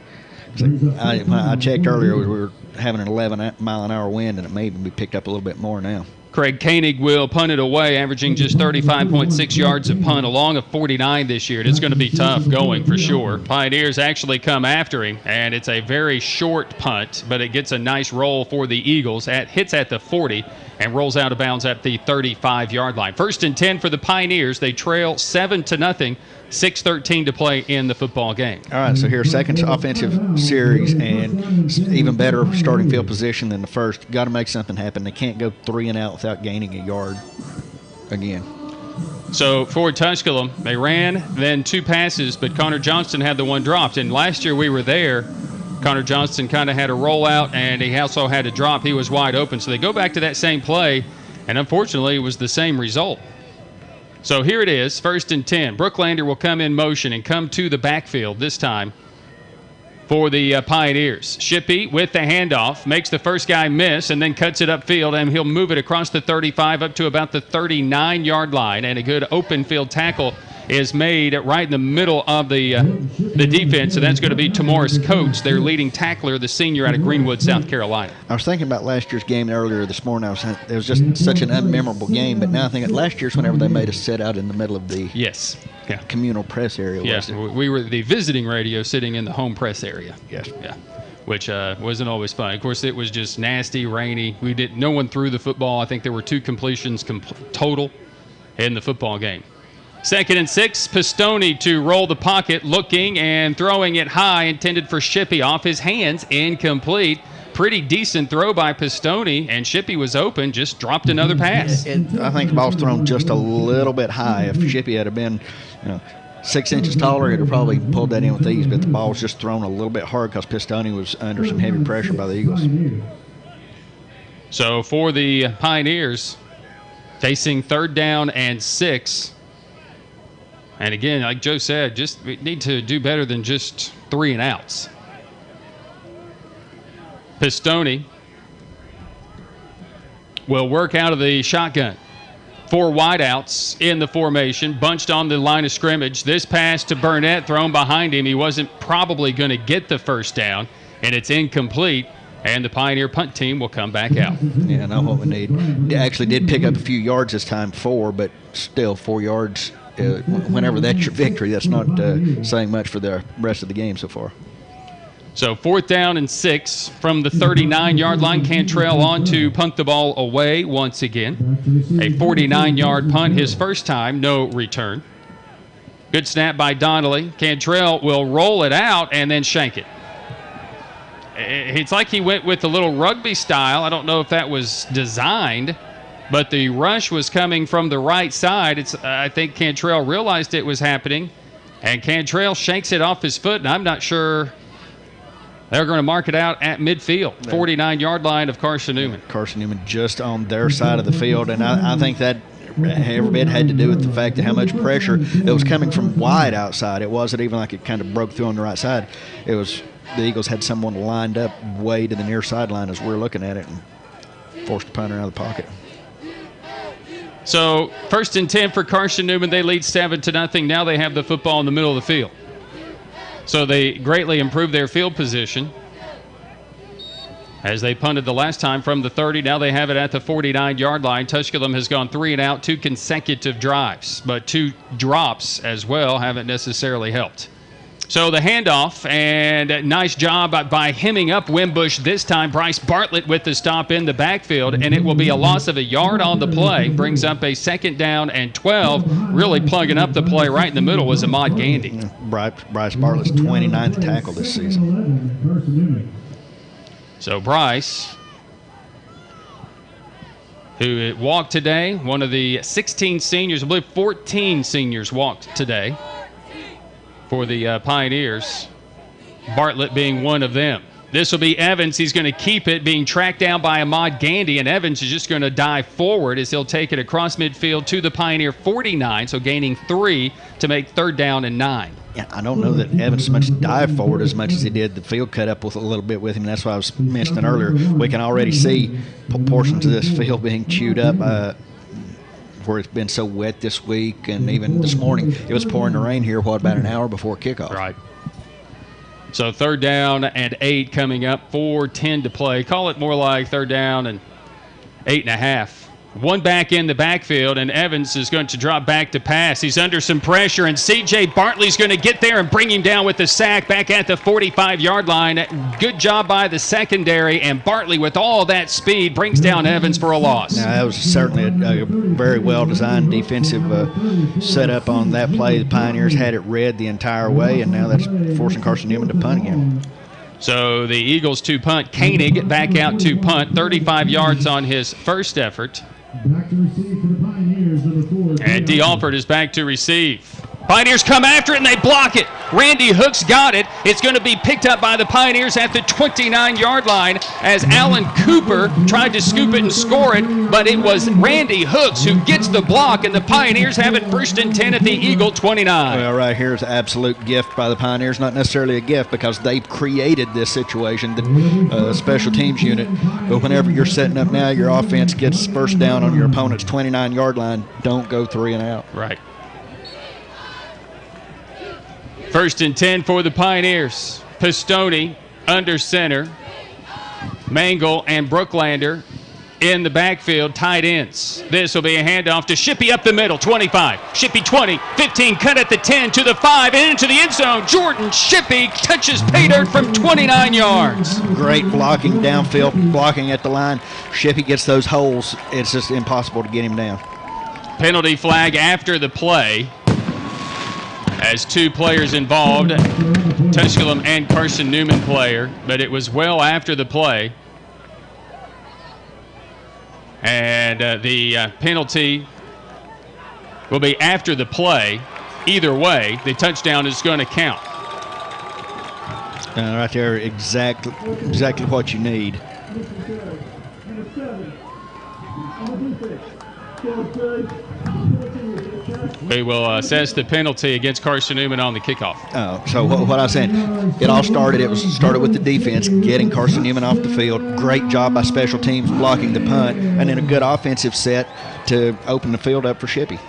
I checked earlier, we were having an 11-mile-an-hour wind, and it may even be picked up a little bit more now. Craig Koenig will punt it away, averaging just 35.6 yards a punt, along a 49 this year. And it's going to be tough going for sure. Pioneers actually come after him, and it's a very short punt, but it gets a nice roll for the Eagles. Hits at the 40 and rolls out of bounds at the 35-yard line. 1st and 10 for the Pioneers. They trail 7-0. 6:13 to play in the football game. All right, so here's second offensive series and even better starting field position than the first. Got to make something happen. They can't go 3 and out without gaining a yard again. So for Tusculum, they ran, then 2 passes, but Connor Johnston had the one dropped. And last year we were there. Connor Johnston kind of had a rollout, and he also had a drop. He was wide open. So they go back to that same play, and unfortunately it was the same result. So here it is, 1st and 10. Brooklander will come in motion and come to the backfield this time for the Pioneers. Shippey with the handoff, makes the first guy miss, and then cuts it upfield, and he'll move it across the 35 up to about the 39-yard line, and a good open field tackle is made right in the middle of the defense, so that's going to be Tamoris Coates, their leading tackler, the senior out of Greenwood, South Carolina. I was thinking about last year's game earlier this morning. It was just such an unmemorable game, but now I think last year's whenever they made us sit out in the middle of the communal press area. Yes, we were the visiting radio sitting in the home press area. Yes. Yeah. Which wasn't always fun. Of course, it was just nasty, rainy. No one threw the football. I think there were 2 completions total in the football game. 2nd and 6, Pistone to roll the pocket, looking and throwing it high, intended for Shippey, off his hands, incomplete. Pretty decent throw by Pistone, and Shippey was open, just dropped another pass. I think the ball's thrown just a little bit high. If Shippey had been 6 inches taller, he'd have probably pulled that in with ease, but the ball was just thrown a little bit hard because Pistone was under some heavy pressure by the Eagles. So for the Pioneers, facing 3rd down and 6. And again, like Joe said, we need to do better than just 3 and outs. Pistone will work out of the shotgun. 4 wideouts in the formation, bunched on the line of scrimmage. This pass to Burnett, thrown behind him. He wasn't probably going to get the 1st down, and it's incomplete. And the Pioneer punt team will come back out. Yeah, not what we need. They actually did pick up a few yards this time, 4, but still 4 yards. Whenever that's your victory, that's not saying much for the rest of the game so far. So 4th down and 6 from the 39-yard line. Cantrell on to punt the ball away once again. A 49-yard punt, his first time, no return. Good snap by Donnelly. Cantrell will roll it out and then shank it. It's like he went with a little rugby style. I don't know if that was designed, but the rush was coming from the right side. I think Cantrell realized it was happening, and Cantrell shanks it off his foot, and I'm not sure they're going to mark it out at midfield, 49-yard line of Carson-Newman. Carson-Newman just on their side of the field, and I think that every bit had to do with the fact that how much pressure it was coming from wide outside. It wasn't even like it kind of broke through on the right side. It was the Eagles had someone lined up way to the near sideline as we're looking at it and forced the punter out of the pocket. So 1st and 10 for Carson-Newman. They lead 7-0. Now they have the football in the middle of the field. So they greatly improved their field position as they punted the last time from the 30. Now they have it at the 49-yard line. Tusculum has gone 3 and out, 2 consecutive drives, but 2 drops as well haven't necessarily helped. So the handoff, and a nice job by hemming up Wimbush this time. Bryce Bartlett with the stop in the backfield, and it will be a loss of a yard on the play. Brings up a 2nd down and 12. Really plugging up the play right in the middle was Ahmad Gandy. Bryce Bartlett's 29th tackle this season. So Bryce, who walked today, one of the 16 seniors, I believe 14 seniors walked today. for the Pioneers, Bartlett being one of them. This will be Evans. He's going to keep it, being tracked down by Ahmad Gandy, and Evans is just going to dive forward as he'll take it across midfield to the Pioneer 49, so gaining 3 to make 3rd down and 9. Yeah, I don't know that Evans so much dive forward as much as he did the field cut up with a little bit with him. That's what I was mentioning earlier. We can already see portions of this field being chewed up where it's been so wet this week, and even this morning it was pouring the rain here, about an hour before kickoff. Right. So 3rd down and 8 coming up, 4:10 to play. Call it more like 3rd down and 8.5. One back in the backfield, and Evans is going to drop back to pass. He's under some pressure, and C.J. Bartley's going to get there and bring him down with the sack back at the 45-yard line. Good job by the secondary, and Bartley, with all that speed, brings down Evans for a loss. Now, that was certainly a very well-designed defensive setup on that play. The Pioneers had it read the entire way, and now that's forcing Carson-Newman to punt again. So the Eagles to punt. Koenig back out to punt, 35 yards on his first effort. Back to receive for the Pioneers, number 4. And D. Alford is back to receive. Pioneers come after it, and they block it. Randy Hooks got it. It's going to be picked up by the Pioneers at the 29-yard line as Alan Cooper tried to scoop it and score it, but it was Randy Hooks who gets the block, and the Pioneers have it 1st and 10 at the Eagle 29. Well, right here is an absolute gift by the Pioneers. Not necessarily a gift because they created this situation, the special teams unit. But whenever you're setting up now, your offense gets 1st down on your opponent's 29-yard line. Don't go 3 and out. Right. 1st and 10 for the Pioneers. Pistone under center. Mangle and Brooklander in the backfield, tight ends. This will be a handoff to Shippey up the middle, 25. Shippey 20, 15, cut at the 10 to the 5 and into the end zone. Jordan Shippey touches pay dirt from 29 yards. Great blocking downfield, blocking at the line. Shippey gets those holes. It's just impossible to get him down. Penalty flag after the play. As 2 players involved, Tusculum and Carson-Newman player, but it was well after the play. And the penalty will be after the play. Either way, the touchdown is going to count. Right there, exactly what you need. We will assess the penalty against Carson-Newman on the kickoff. Oh, so what I was saying, it all started with the defense, getting Carson-Newman off the field. Great job by special teams blocking the punt, and then a good offensive set to open the field up for Shippey.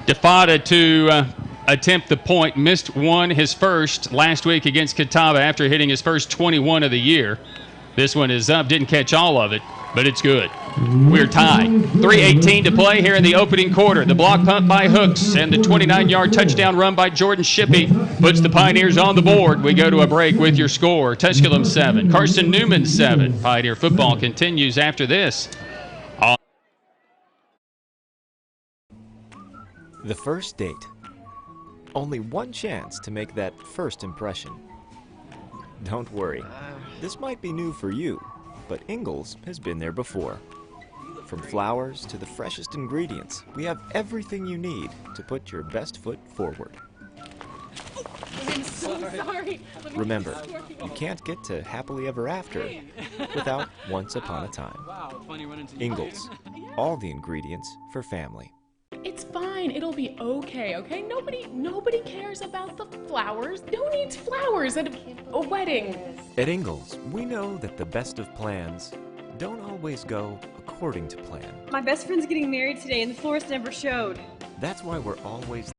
DeFada to attempt the point, missed one, his first last week against Catawba after hitting his first 21 of the year. This one is up, didn't catch all of it, but it's good. We're tied. 3:18 to play here in the opening quarter. The block punt by Hooks and the 29-yard touchdown run by Jordan Shippey puts the Pioneers on the board. We go to a break with your score. Tusculum 7, Carson-Newman 7. Pioneer football continues after this. The first date. Only one chance to make that first impression. Don't worry, this might be new for you, but Ingalls has been there before. From flowers to the freshest ingredients, we have everything you need to put your best foot forward. I'm so sorry. Remember, you can't get to happily ever after without once upon a time. Ingalls, all the ingredients for family. It's fine. It'll be okay, okay? Nobody cares about the flowers. Who needs flowers at a wedding? At Ingalls, we know that the best of plans don't always go according to plan. My best friend's getting married today and the florist never showed. That's why we're always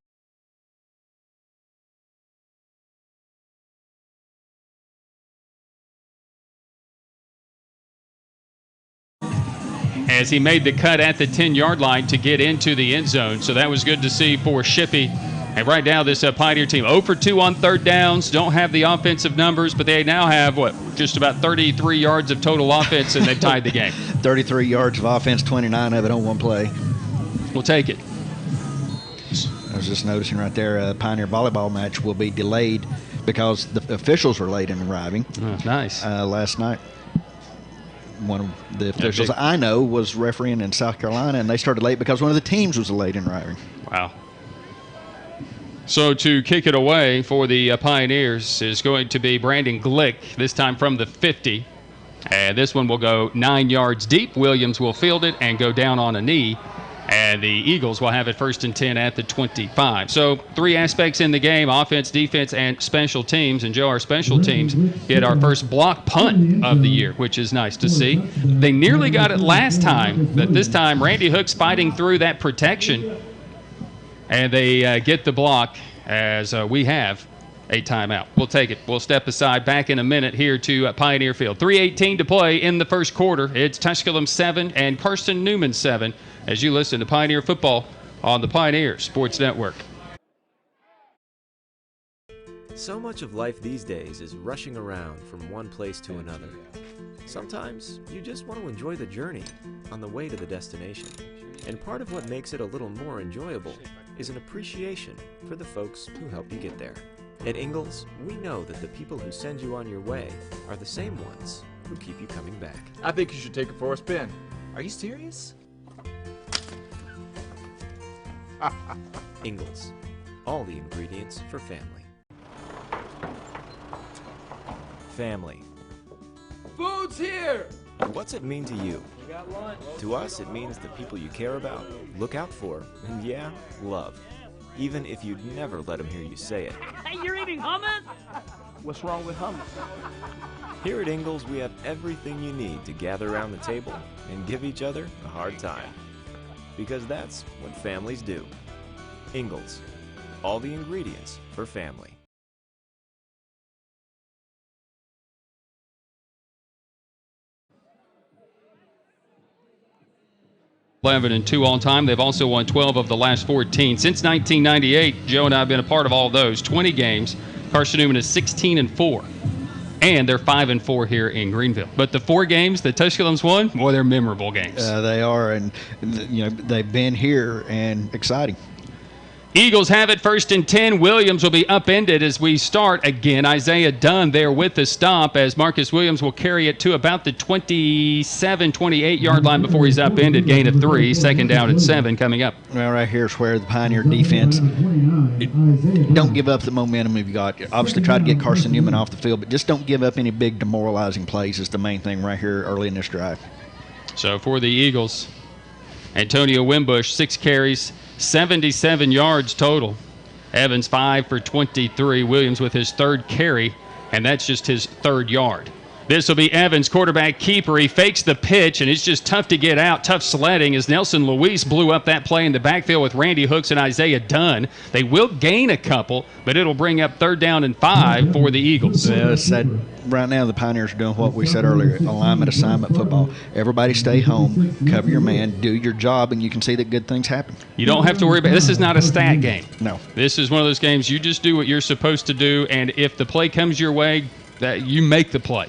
as he made the cut at the 10-yard line to get into the end zone. So that was good to see for Shippey. And right now, this Pioneer team 0 for 2 on third downs. Don't have the offensive numbers, but they now have, just about 33 yards of total offense, and they've tied the game. 33 yards of offense, 29 of it on one play. We'll take it. I was just noticing right there, a Pioneer volleyball match will be delayed because the officials were late in arriving. Oh, nice. Last night. One of the officials I know was refereeing in South Carolina, and they started late because one of the teams was late in arriving. Wow. So to kick it away for the Pioneers is going to be Brandon Glick, this time from the 50. And this one will go 9 yards deep. Williams will field it and go down on a knee. And the Eagles will have it 1st and 10 at the 25. So 3 aspects in the game: offense, defense, and special teams. And Joe, our special teams get our first block punt of the year, which is nice to see. They nearly got it last time, but this time Randy Hook's fighting through that protection. And they get the block as we have a timeout. We'll take it. We'll step aside. Back in a minute here to Pioneer Field. 3:18 to play in the first quarter. It's Tusculum 7 and Carson-Newman 7 as you listen to Pioneer Football on the Pioneer Sports Network. So much of life these days is rushing around from one place to another. Sometimes you just want to enjoy the journey on the way to the destination. And part of what makes it a little more enjoyable is an appreciation for the folks who help you get there. At Ingalls, we know that the people who send you on your way are the same ones who keep you coming back. I think you should take it for a spin. Are you serious? Ingalls, all the ingredients for family. Family. Food's here! What's it mean to you? We got lunch. To us, it means the people you care about, look out for, and yeah, love. Even if you'd never let them hear you say it. Hey, you're eating hummus? What's wrong with hummus? Here at Ingalls, we have everything you need to gather around the table and give each other a hard time. Because that's what families do. Ingalls, all the ingredients for family. 11-2 all time. They've also won 12 of the last 14. Since 1998, Joe and I have been a part of all those. 20 games. Carson-Newman is 16-4. And they're 5-4 here in Greenville. But the 4 games that Tusculum's won, boy, they're memorable games. They are, and they've been here and exciting. Eagles have it 1st and 10. Williams will be upended as we start again. Isaiah Dunn there with the stop as Marcus Williams will carry it to about the 27, 28-yard line before he's upended. Gain of 3. 2nd down and 7 coming up. Well, right here is where the Pioneer defense, don't give up the momentum you've got. Obviously try to get Carson-Newman off the field, but just don't give up any big demoralizing plays is the main thing right here early in this drive. So for the Eagles, Antonio Wimbush, 6 carries, 77 yards total. Evans 5 for 23. Williams with his 3rd carry, and that's just his 3rd yard. This will be Evans, quarterback keeper. He fakes the pitch, and it's just tough to get out. Tough sledding as Nelson Luis blew up that play in the backfield with Randy Hooks and Isaiah Dunn. They will gain a couple, but it'll bring up 3rd down and 5 for the Eagles. Yeah, said right now the Pioneers are doing what we said earlier, alignment assignment football. Everybody stay home, cover your man, do your job, and you can see that good things happen. You don't have to worry about it. This is not a stat game. No. This is one of those games you just do what you're supposed to do, and if the play comes your way, that you make the play.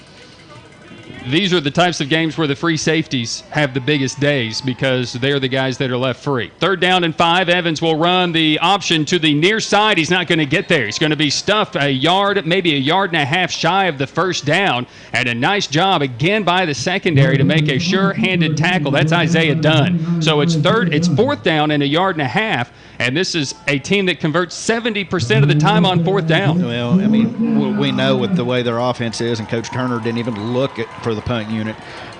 These are the types of games where the free safeties have the biggest days because they're the guys that are left free. 3rd down and 5. Evans will run the option to the near side. He's not going to get there. He's going to be stuffed a yard, maybe a yard and a half shy of the 1st down. And a nice job again by the secondary to make a sure-handed tackle. That's Isaiah Dunn. So it's 4th down and a yard and a half. And this is a team that converts 70% of the time on 4th down. Well, I mean, we know with the way their offense is, and Coach Turner didn't even look for the punt unit.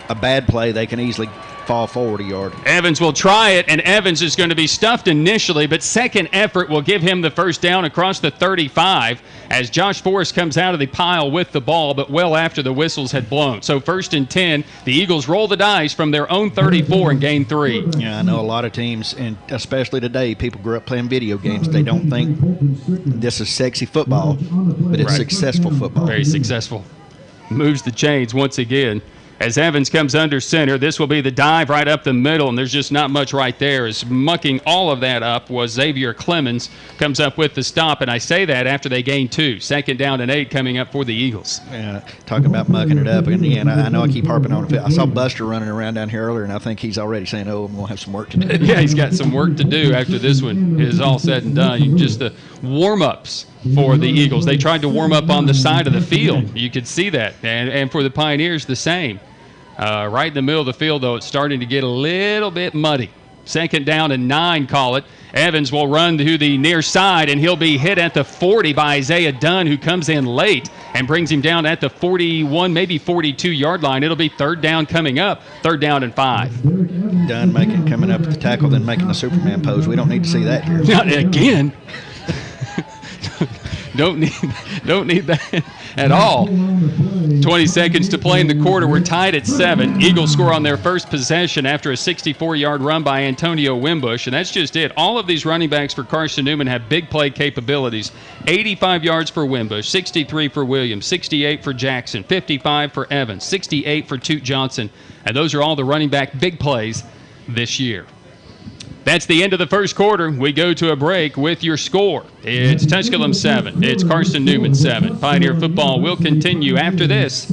A bad play, they can easily fall forward a yard. Evans will try it, and Evans is going to be stuffed initially, but second effort will give him the 1st down across the 35 as Josh Forrest comes out of the pile with the ball, but well after the whistles had blown. So 1st and 10, the Eagles roll the dice from their own 34 and gain 3. Yeah, I know a lot of teams, and especially today, people grew up playing video games. They don't think this is sexy football, but it's successful football. Very successful. Moves the chains once again. As Evans comes under center, this will be the dive right up the middle, and there's just not much right there. As mucking all of that up was Xavier Clemens, comes up with the stop, and I say that after they gain 2. 2nd down and 8 coming up for the Eagles. Yeah, talking about mucking it up, and I know I keep harping on it. I saw Buster running around down here earlier, and I think he's already saying, oh, I'm going to have some work to do. Yeah, he's got some work to do after this one is all said and done. Just the warm-ups for the Eagles. They tried to warm up on the side of the field. You could see that. And for the Pioneers, the same. Right in the middle of the field, though, it's starting to get a little bit muddy. 2nd down and 9, call it. Evans will run to the near side, and he'll be hit at the 40 by Isaiah Dunn, who comes in late and brings him down at the 41, maybe 42-yard line. It'll be third down coming up, 3rd down and 5. Dunn coming up at the tackle, then making the Superman pose. We don't need to see that here. Not again. Don't need that at all. 20 seconds to play in the quarter. We're tied at 7. Eagles score on their first possession after a 64-yard run by Antonio Wimbush, and that's just it. All of these running backs for Carson-Newman have big play capabilities. 85 yards for Wimbush, 63 for Williams, 68 for Jackson, 55 for Evans, 68 for Toot Johnson, and those are all the running back big plays this year. That's the end of the first quarter. We go to a break with your score. It's Tusculum 7. It's Carson-Newman 7. Pioneer football will continue after this.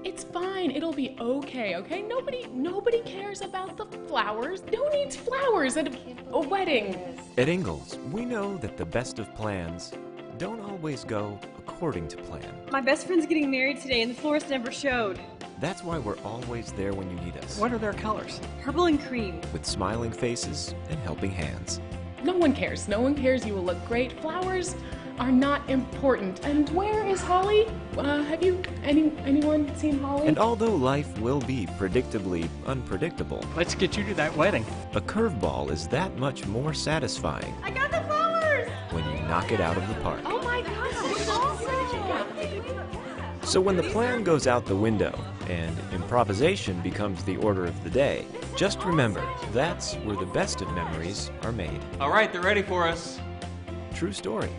It's fine. It'll be okay, okay? Nobody cares about the flowers. Who needs flowers at a wedding? At Ingalls, we know that the best of plans don't always go according to plan. My best friend's getting married today and the florist never showed. That's why we're always there when you need us. What are their colors? Purple and cream. With smiling faces and helping hands. No one cares. No one cares. You will look great. Flowers are not important. And where is Holly? Have you anyone seen Holly? And although life will be predictably unpredictable, Let's get you to that wedding. a curveball is that much more satisfying I got the flowers! when you knock it out of the park. Oh my gosh, it's awesome! So when the plan goes out the window and improvisation becomes the order of the day, just remember, that's where the best of memories are made. All right, they're ready for us. True story.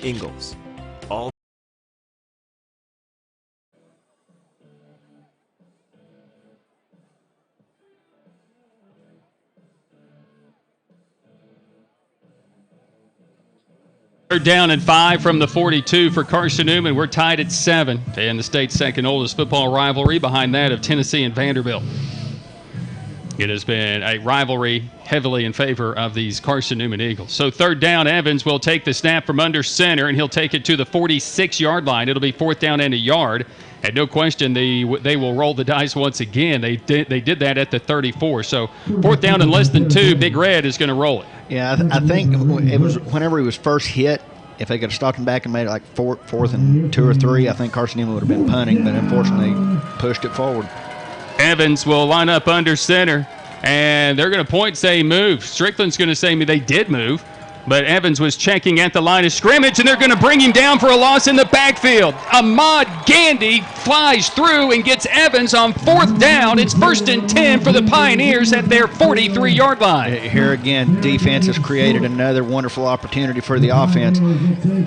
Ingalls. All Third down and 5 from the 42 for Carson-Newman. We're tied at 7, and the state's second oldest football rivalry behind that of Tennessee and Vanderbilt. It has been a rivalry heavily in favor of these Carson-Newman Eagles. So third down, Evans will take the snap from under center, and he'll take it to the 46-yard line. It'll be 4th down and a yard. And no question, they will roll the dice once again. They did that at the 34. So 4th down and less than 2, Big Red is going to roll it. Yeah, I think it was whenever he was first hit, if they could have stopped him back and made it like 4th and 2 or 3, I think Carson-Newman would have been punting, but unfortunately pushed it forward. Evans will line up under center, and they're going to point, say move. Strickland's going to say they did move, but Evans was checking at the line of scrimmage, and they're going to bring him down for a loss in the backfield. Ahmad Gandy flies through and gets Evans on 4th down. It's 1st and 10 for the Pioneers at their 43-yard line. Here again, defense has created another wonderful opportunity for the offense.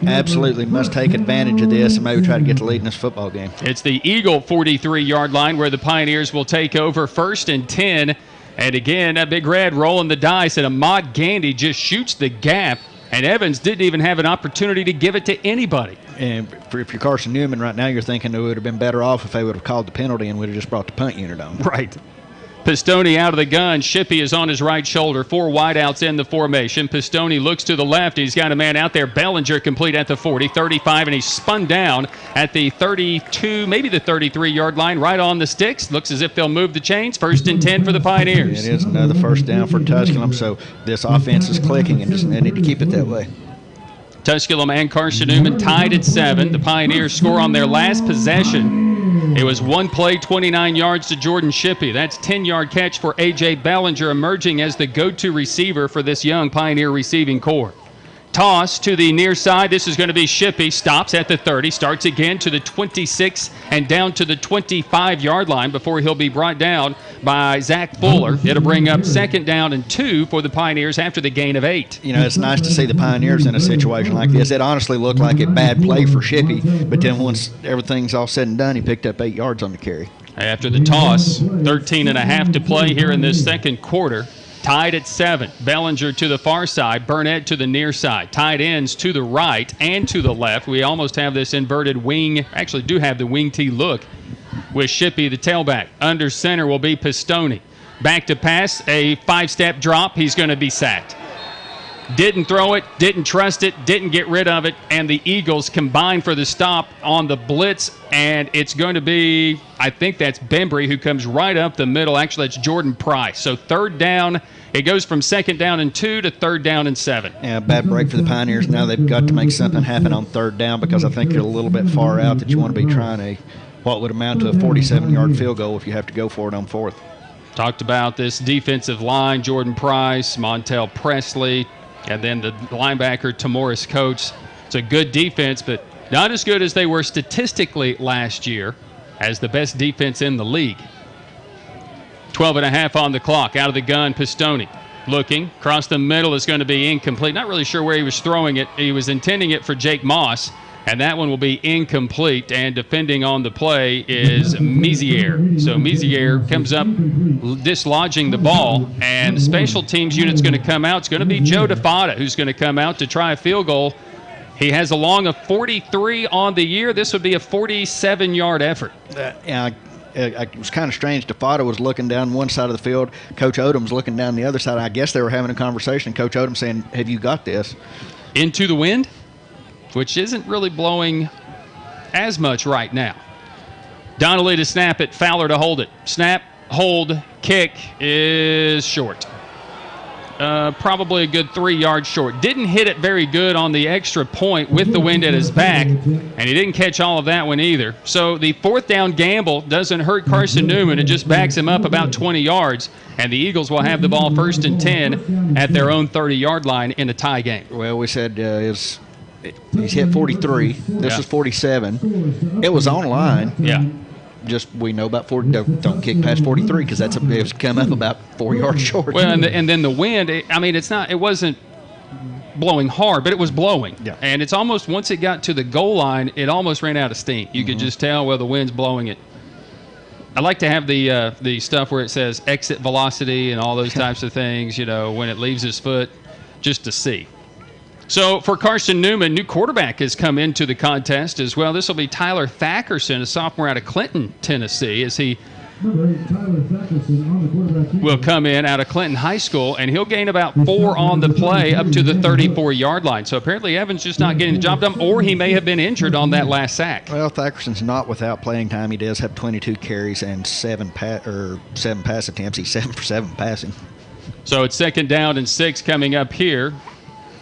Absolutely must take advantage of this and maybe try to get the lead in this football game. It's the Eagle 43-yard line where the Pioneers will take over 1st and 10. And again, that Big Red rolling the dice, and Ahmad Gandy just shoots the gap, and Evans didn't even have an opportunity to give it to anybody. And if you're Carson-Newman right now, you're thinking they would have been better off if they would have called the penalty and would have just brought the punt unit on. Right. Pistone out of the gun. Shippey is on his right shoulder. 4 wideouts in the formation. Pistone looks to the left. He's got a man out there. Bellinger complete at the 40, 35, and he's spun down at the 32, maybe the 33-yard line, right on the sticks. Looks as if they'll move the chains. 1st and 10 for the Pioneers. It is another 1st down for Tusculum, so this offense is clicking, and they need to keep it that way. Tusculum and Carson-Newman tied at 7. The Pioneers score on their last possession. It was one play, 29 yards to Jordan Shippey. That's 10-yard catch for A.J. Bellinger, emerging as the go-to receiver for this young Pioneer receiving corps. Toss to the near side. This is going to be Shippey. Stops at the 30. Starts again to the 26 and down to the 25-yard line before he'll be brought down by Zach Fuller. It'll bring up 2nd down and 2 for the Pioneers after the gain of 8. You know, it's nice to see the Pioneers in a situation like this. It honestly looked like a bad play for Shippey, but then once everything's all said and done, he picked up 8 yards on the carry. After the toss, 13 and a half to play here in this second quarter. Tied at 7. Bellinger to the far side. Burnett to the near side. Tight ends to the right and to the left. We almost have this inverted wing. Actually do have the wing T look with Shippey, the tailback. Under center will be Pistone. Back to pass. A 5-step drop. He's going to be sacked. Didn't throw it, didn't trust it, didn't get rid of it, and the Eagles combined for the stop on the blitz, and it's going to be, I think that's Bembry who comes right up the middle. Actually, that's Jordan Price. So third down, it goes from second down and 2 to third down and 7. Yeah, bad break for the Pioneers. Now they've got to make something happen on third down because I think you're a little bit far out that you want to be trying what would amount to a 47-yard field goal if you have to go for it on fourth. Talked about this defensive line, Jordan Price, Montel Presley, and then the linebacker, Tamoris Coates. It's a good defense, but not as good as they were statistically last year as the best defense in the league. 12.5 on the clock. Out of the gun, Pistone. Looking. Across the middle is going to be incomplete. Not really sure where he was throwing it. He was intending it for Jake Moss, and that one will be incomplete. And defending on the play is Mizier. So Mizier comes up dislodging the ball, and the special teams unit's going to come out. It's going to be Joe DeFada who's going to come out to try a field goal. He has a long of 43 on the year. This would be a 47-yard effort. It was kind of strange. DeFada was looking down one side of the field. Coach Odom's looking down the other side. I guess they were having a conversation. Coach Odom saying, have you got this? Into the wind, which isn't really blowing as much right now. Donnelly to snap it. Fowler to hold it. Snap, hold, kick is short. Probably a good 3 yards short. Didn't hit it very good on the extra point with the wind at his back, and he didn't catch all of that one either. So the fourth down gamble doesn't hurt Carson-Newman. It just backs him up about 20 yards, and the Eagles will have the ball 1st and 10 at their own 30-yard line in a tie game. Well, we said he's hit 43. This is 47. It was on line. Yeah. Just we know about 40. Don't kick past 43 because it was come up about 4 yards short. Well, and then the wind. It wasn't blowing hard, but it was blowing. Yeah. And it's almost once it got to the goal line, it almost ran out of steam. You could just tell the wind's blowing it. I like to have the stuff where it says exit velocity and all those types of things. When it leaves his foot, just to see. So for Carson-Newman, new quarterback has come into the contest as well. This will be Tyler Thackerson, a sophomore out of Clinton, Tennessee, as he will come in out of Clinton High School, and he'll gain about 4 on the play up to the 34-yard line. So apparently Evans just not getting the job done, or he may have been injured on that last sack. Well, Thackerson's not without playing time. He does have 22 carries and 7 pass attempts. He's 7 for 7 passing. So it's 2nd down and 6 coming up here.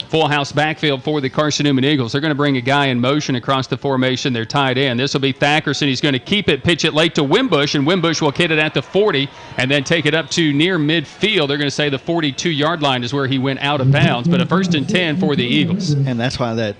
Full house backfield for the Carson-Newman Eagles. They're going to bring a guy in motion across the formation. They're tied in. This will be Thackerson. He's going to keep it, pitch it late to Wimbush, and Wimbush will hit it at the 40 and then take it up to near midfield. They're going to say the 42-yard line is where he went out of bounds, but a 1st and 10 for the Eagles. And that's why that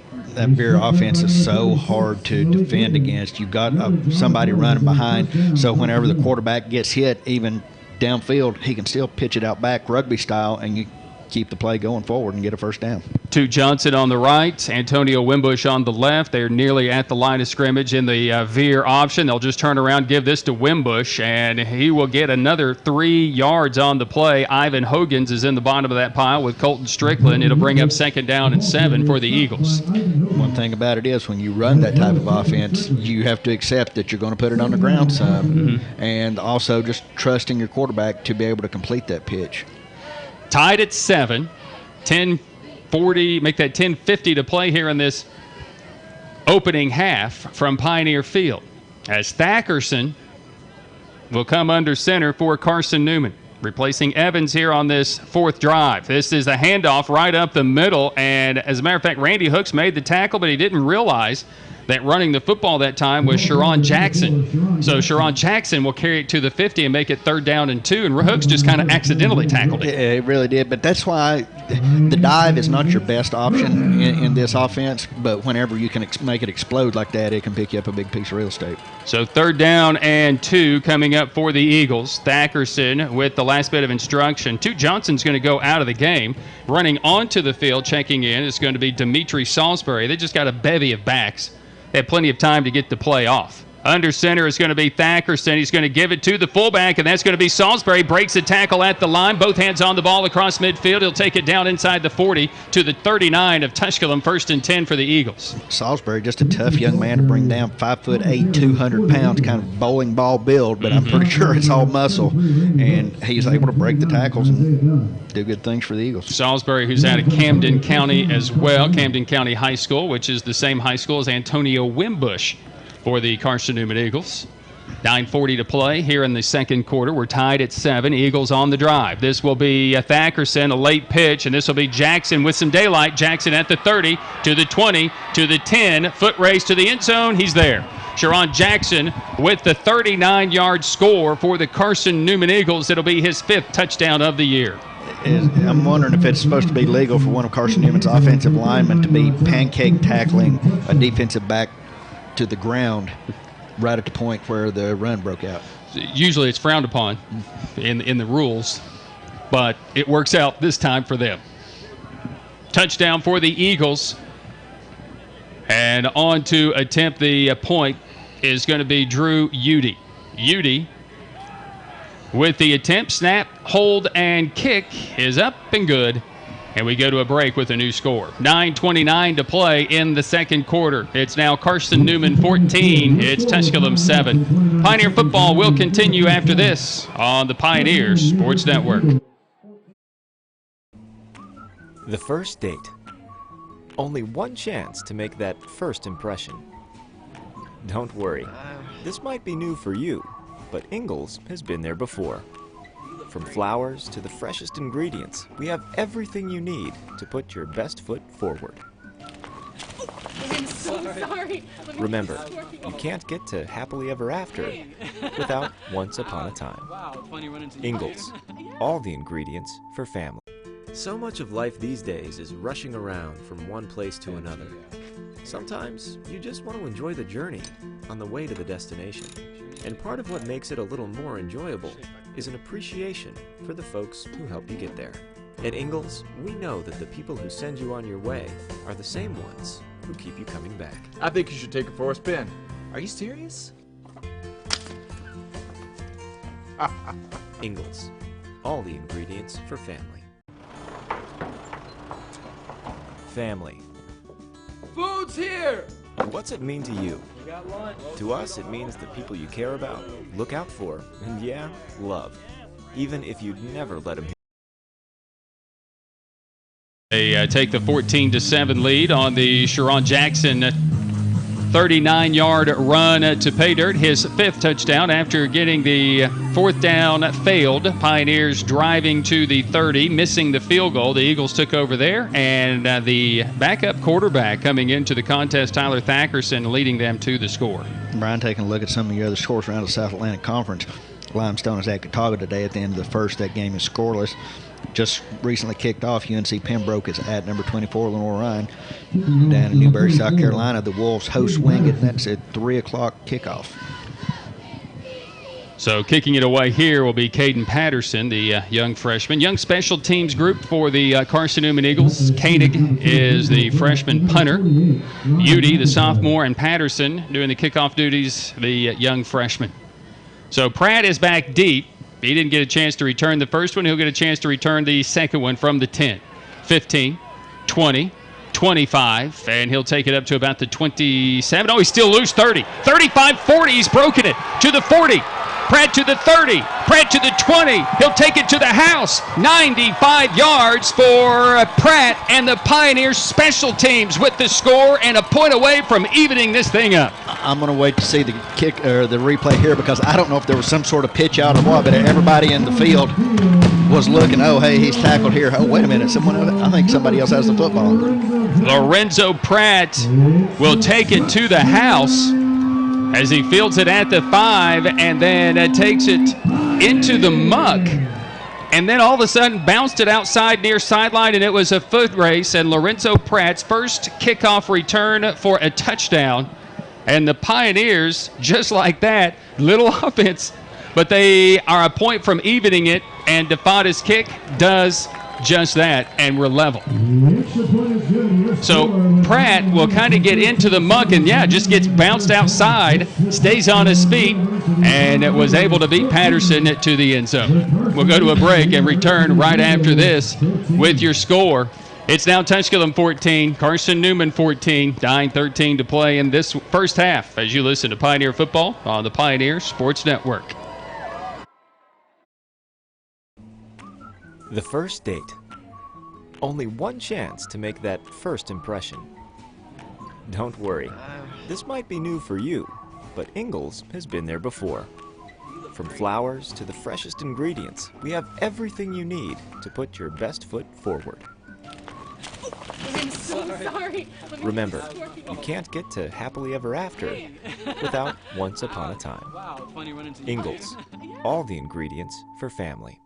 Bear offense is so hard to defend against. You've got somebody running behind, so whenever the quarterback gets hit, even downfield, he can still pitch it out back rugby style, and you keep the play going forward and get a 1st down. To Johnson on the right, Antonio Wimbush on the left. They're nearly at the line of scrimmage in the veer option. They'll just turn around, give this to Wimbush, and he will get another 3 yards on the play. Ivan Hogans is in the bottom of that pile with Colton Strickland. It'll bring up 2nd down and 7 for the Eagles. One thing about it is when you run that type of offense, you have to accept that you're going to put it on the ground some, and also just trusting your quarterback to be able to complete that pitch. Tied at 7, 10:40, make that 10:50 to play here in this opening half from Pioneer Field. As Thackerson will come under center for Carson-Newman, replacing Evans here on this 4th drive. This is a handoff right up the middle, and as a matter of fact, Randy Hooks made the tackle, but he didn't realize that running the football that time was Sharon Jackson. So Sharon Jackson will carry it to the 50 and make it 3rd down and 2, and Hooks just kind of accidentally tackled it. Yeah, it really did, but that's why the dive is not your best option in this offense, but whenever you can make it explode like that, it can pick you up a big piece of real estate. So 3rd down and 2 coming up for the Eagles. Thackerson with the last bit of instruction. Johnson's going to go out of the game. Running onto the field, checking in, is going to be Dimitri Salisbury. They just got a bevy of backs. They had plenty of time to get the play off. Under center is going to be Thackerson. He's going to give it to the fullback, and that's going to be Salisbury. Breaks a tackle at the line. Both hands on the ball across midfield. He'll take it down inside the 40 to the 39 of Tusculum. 1st and 10 for the Eagles. Salisbury, just a tough young man to bring down. 5'8", 200 pounds, kind of bowling ball build, but I'm pretty sure it's all muscle. And he's able to break the tackles and do good things for the Eagles. Salisbury, who's out of Camden County as well, Camden County High School, which is the same high school as Antonio Wimbush for the Carson-Newman Eagles. 9:40 to play here in the second quarter. We're tied at 7. Eagles on the drive. This will be Thackerson, a late pitch, and this will be Jackson with some daylight. Jackson at the 30, to the 20, to the 10. Foot race to the end zone. He's there. Sharon Jackson with the 39-yard score for the Carson-Newman Eagles. It'll be his 5th touchdown of the year. I'm wondering if it's supposed to be legal for one of Carson-Newman's offensive linemen to be pancake tackling a defensive back to the ground right at the point where the run broke out. Usually it's frowned upon in the rules, but it works out this time for them. Touchdown for the Eagles. And on to attempt the point is going to be Drew Udy. Udy with the attempt, snap, hold, and kick is up and good. And we go to a break with a new score. 9:29 to play in the second quarter. It's now Carson-Newman 14. It's Tusculum 7. Pioneer football will continue after this on the Pioneer Sports Network. The first date. Only one chance to make that first impression. Don't worry. This might be new for you, but Ingalls has been there before. From flowers to the freshest ingredients, we have everything you need to put your best foot forward. I'm so sorry. Remember, you can't get to happily ever after without once upon a time. Ingalls, all the ingredients for family. So much of life these days is rushing around from one place to another. Sometimes you just want to enjoy the journey on the way to the destination. And part of what makes it a little more enjoyable is an appreciation for the folks who help you get there. At Ingalls, we know that the people who send you on your way are the same ones who keep you coming back. I think you should take it for a spin. Are you serious? Ingalls, all the ingredients for family. Family. Food's here! What's it mean to you? You got lunch. To us, it means the people you care about, look out for, and yeah, love. Even if you'd never let them. They take the 14-7 lead on the Sharon Jackson 39-yard run to pay dirt, his 5th touchdown after getting the 4th down failed. Pioneers driving to the 30, missing the field goal. The Eagles took over there, and the backup quarterback coming into the contest, Tyler Thackerson, leading them to the score. Brian, taking a look at some of the other scores around the South Atlantic Conference. Limestone is at Catawba today at the end of the first. That game is scoreless. Just recently kicked off. UNC Pembroke is at number 24, Lenore Ryan. Down in Newberry, South Carolina, the Wolves host Wingate, and that's at 3 o'clock kickoff. So kicking it away here will be Caden Patterson, the young freshman. Young special teams group for the Carson-Newman Eagles. Koenig is the freshman punter. Udy, the sophomore, and Patterson doing the kickoff duties, the young freshman. So Pratt is back deep. He didn't get a chance to return the first one. He'll get a chance to return the second one from the 10, 15, 20, 25, and he'll take it up to about the 27. Oh, he's still loose, 30, 35, 40. He's broken it to the 40. Pratt to the 30, Pratt to the 20. He'll take it to the house. 95 yards for Pratt, and the Pioneers special teams with the score and a point away from evening this thing up. I'm going to wait to see the kick or the replay here because I don't know if there was some sort of pitch out or what, but everybody in the field was looking, oh, hey, he's tackled here. Oh, wait a minute, I think somebody else has the football. Lorenzo Pratt will take it to the house as he fields it at the 5 and then takes it into the muck. And then all of a sudden bounced it outside near sideline, and it was a foot race. And Lorenzo Pratt's first kickoff return for a touchdown. And the Pioneers, just like that, little offense, but they are a point from evening it. And DeFada's kick does just that, and we're level. So Pratt will kind of get into the muck and, yeah, just gets bounced outside, stays on his feet, and was able to beat Patterson to the end zone. We'll go to a break and return right after this with your score. It's now Tusculum 14, Carson-Newman 14, 9:13 to play in this first half as you listen to Pioneer Football on the Pioneer Sports Network. The first date. Only one chance to make that first impression. Don't worry, this might be new for you, but Ingalls has been there before. From flowers to the freshest ingredients, we have everything you need to put your best foot forward. I'm so sorry. Remember, you can't get to happily ever after without once upon a time. Ingalls, all the ingredients for family.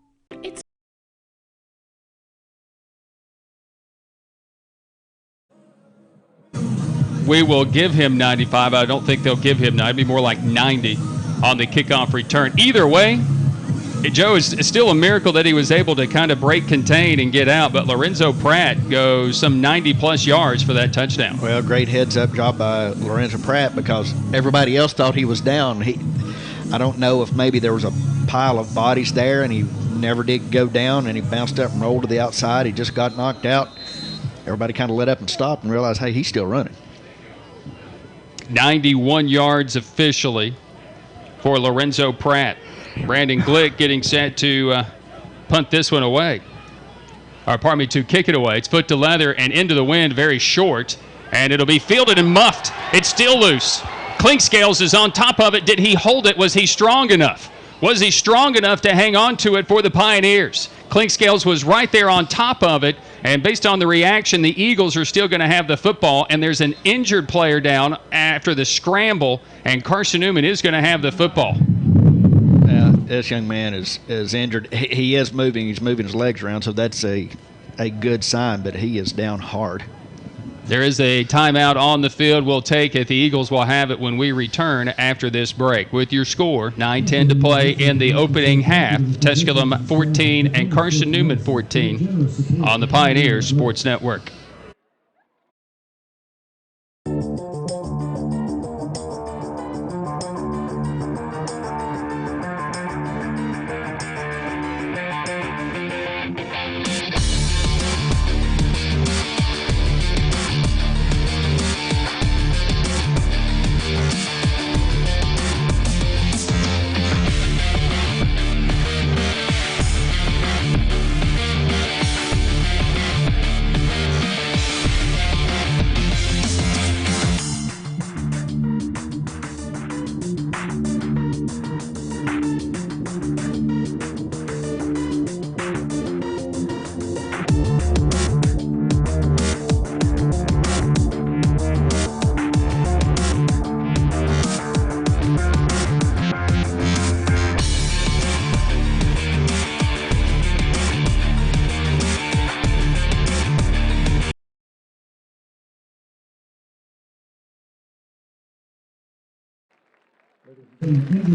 We will give him 95. I don't think they'll give him 90. It'd be more like 90 on the kickoff return. Either way, Joe, it's still a miracle that he was able to kind of break, contain, and get out. But Lorenzo Pratt goes some 90-plus yards for that touchdown. Well, great heads-up job by Lorenzo Pratt because everybody else thought he was down. I don't know if maybe there was a pile of bodies there and he never did go down and he bounced up and rolled to the outside. He just got knocked out. Everybody kind of let up and stopped and realized, hey, he's still running. 91 yards officially for Lorenzo Pratt. Brandon Glick getting set to punt this one away. Or pardon me, to kick it away. It's foot to leather and into the wind, very short. And it'll be fielded and muffed. It's still loose. Clinkscales is on top of it. Did he hold it? Was he strong enough? Was he strong enough to hang on to it for the Pioneers? Clinkscales was right there on top of it. And based on the reaction, the Eagles are still going to have the football. And there's an injured player down after the scramble. And Carson-Newman is going to have the football. This young man is injured. He is moving. He's moving his legs around, so that's a good sign, but he is down hard. There is a timeout on the field. We'll take it. The Eagles will have it when we return after this break. With your score, 9:10 to play in the opening half. Tusculum 14 and Carson-Newman 14 on the Pioneer Sports Network.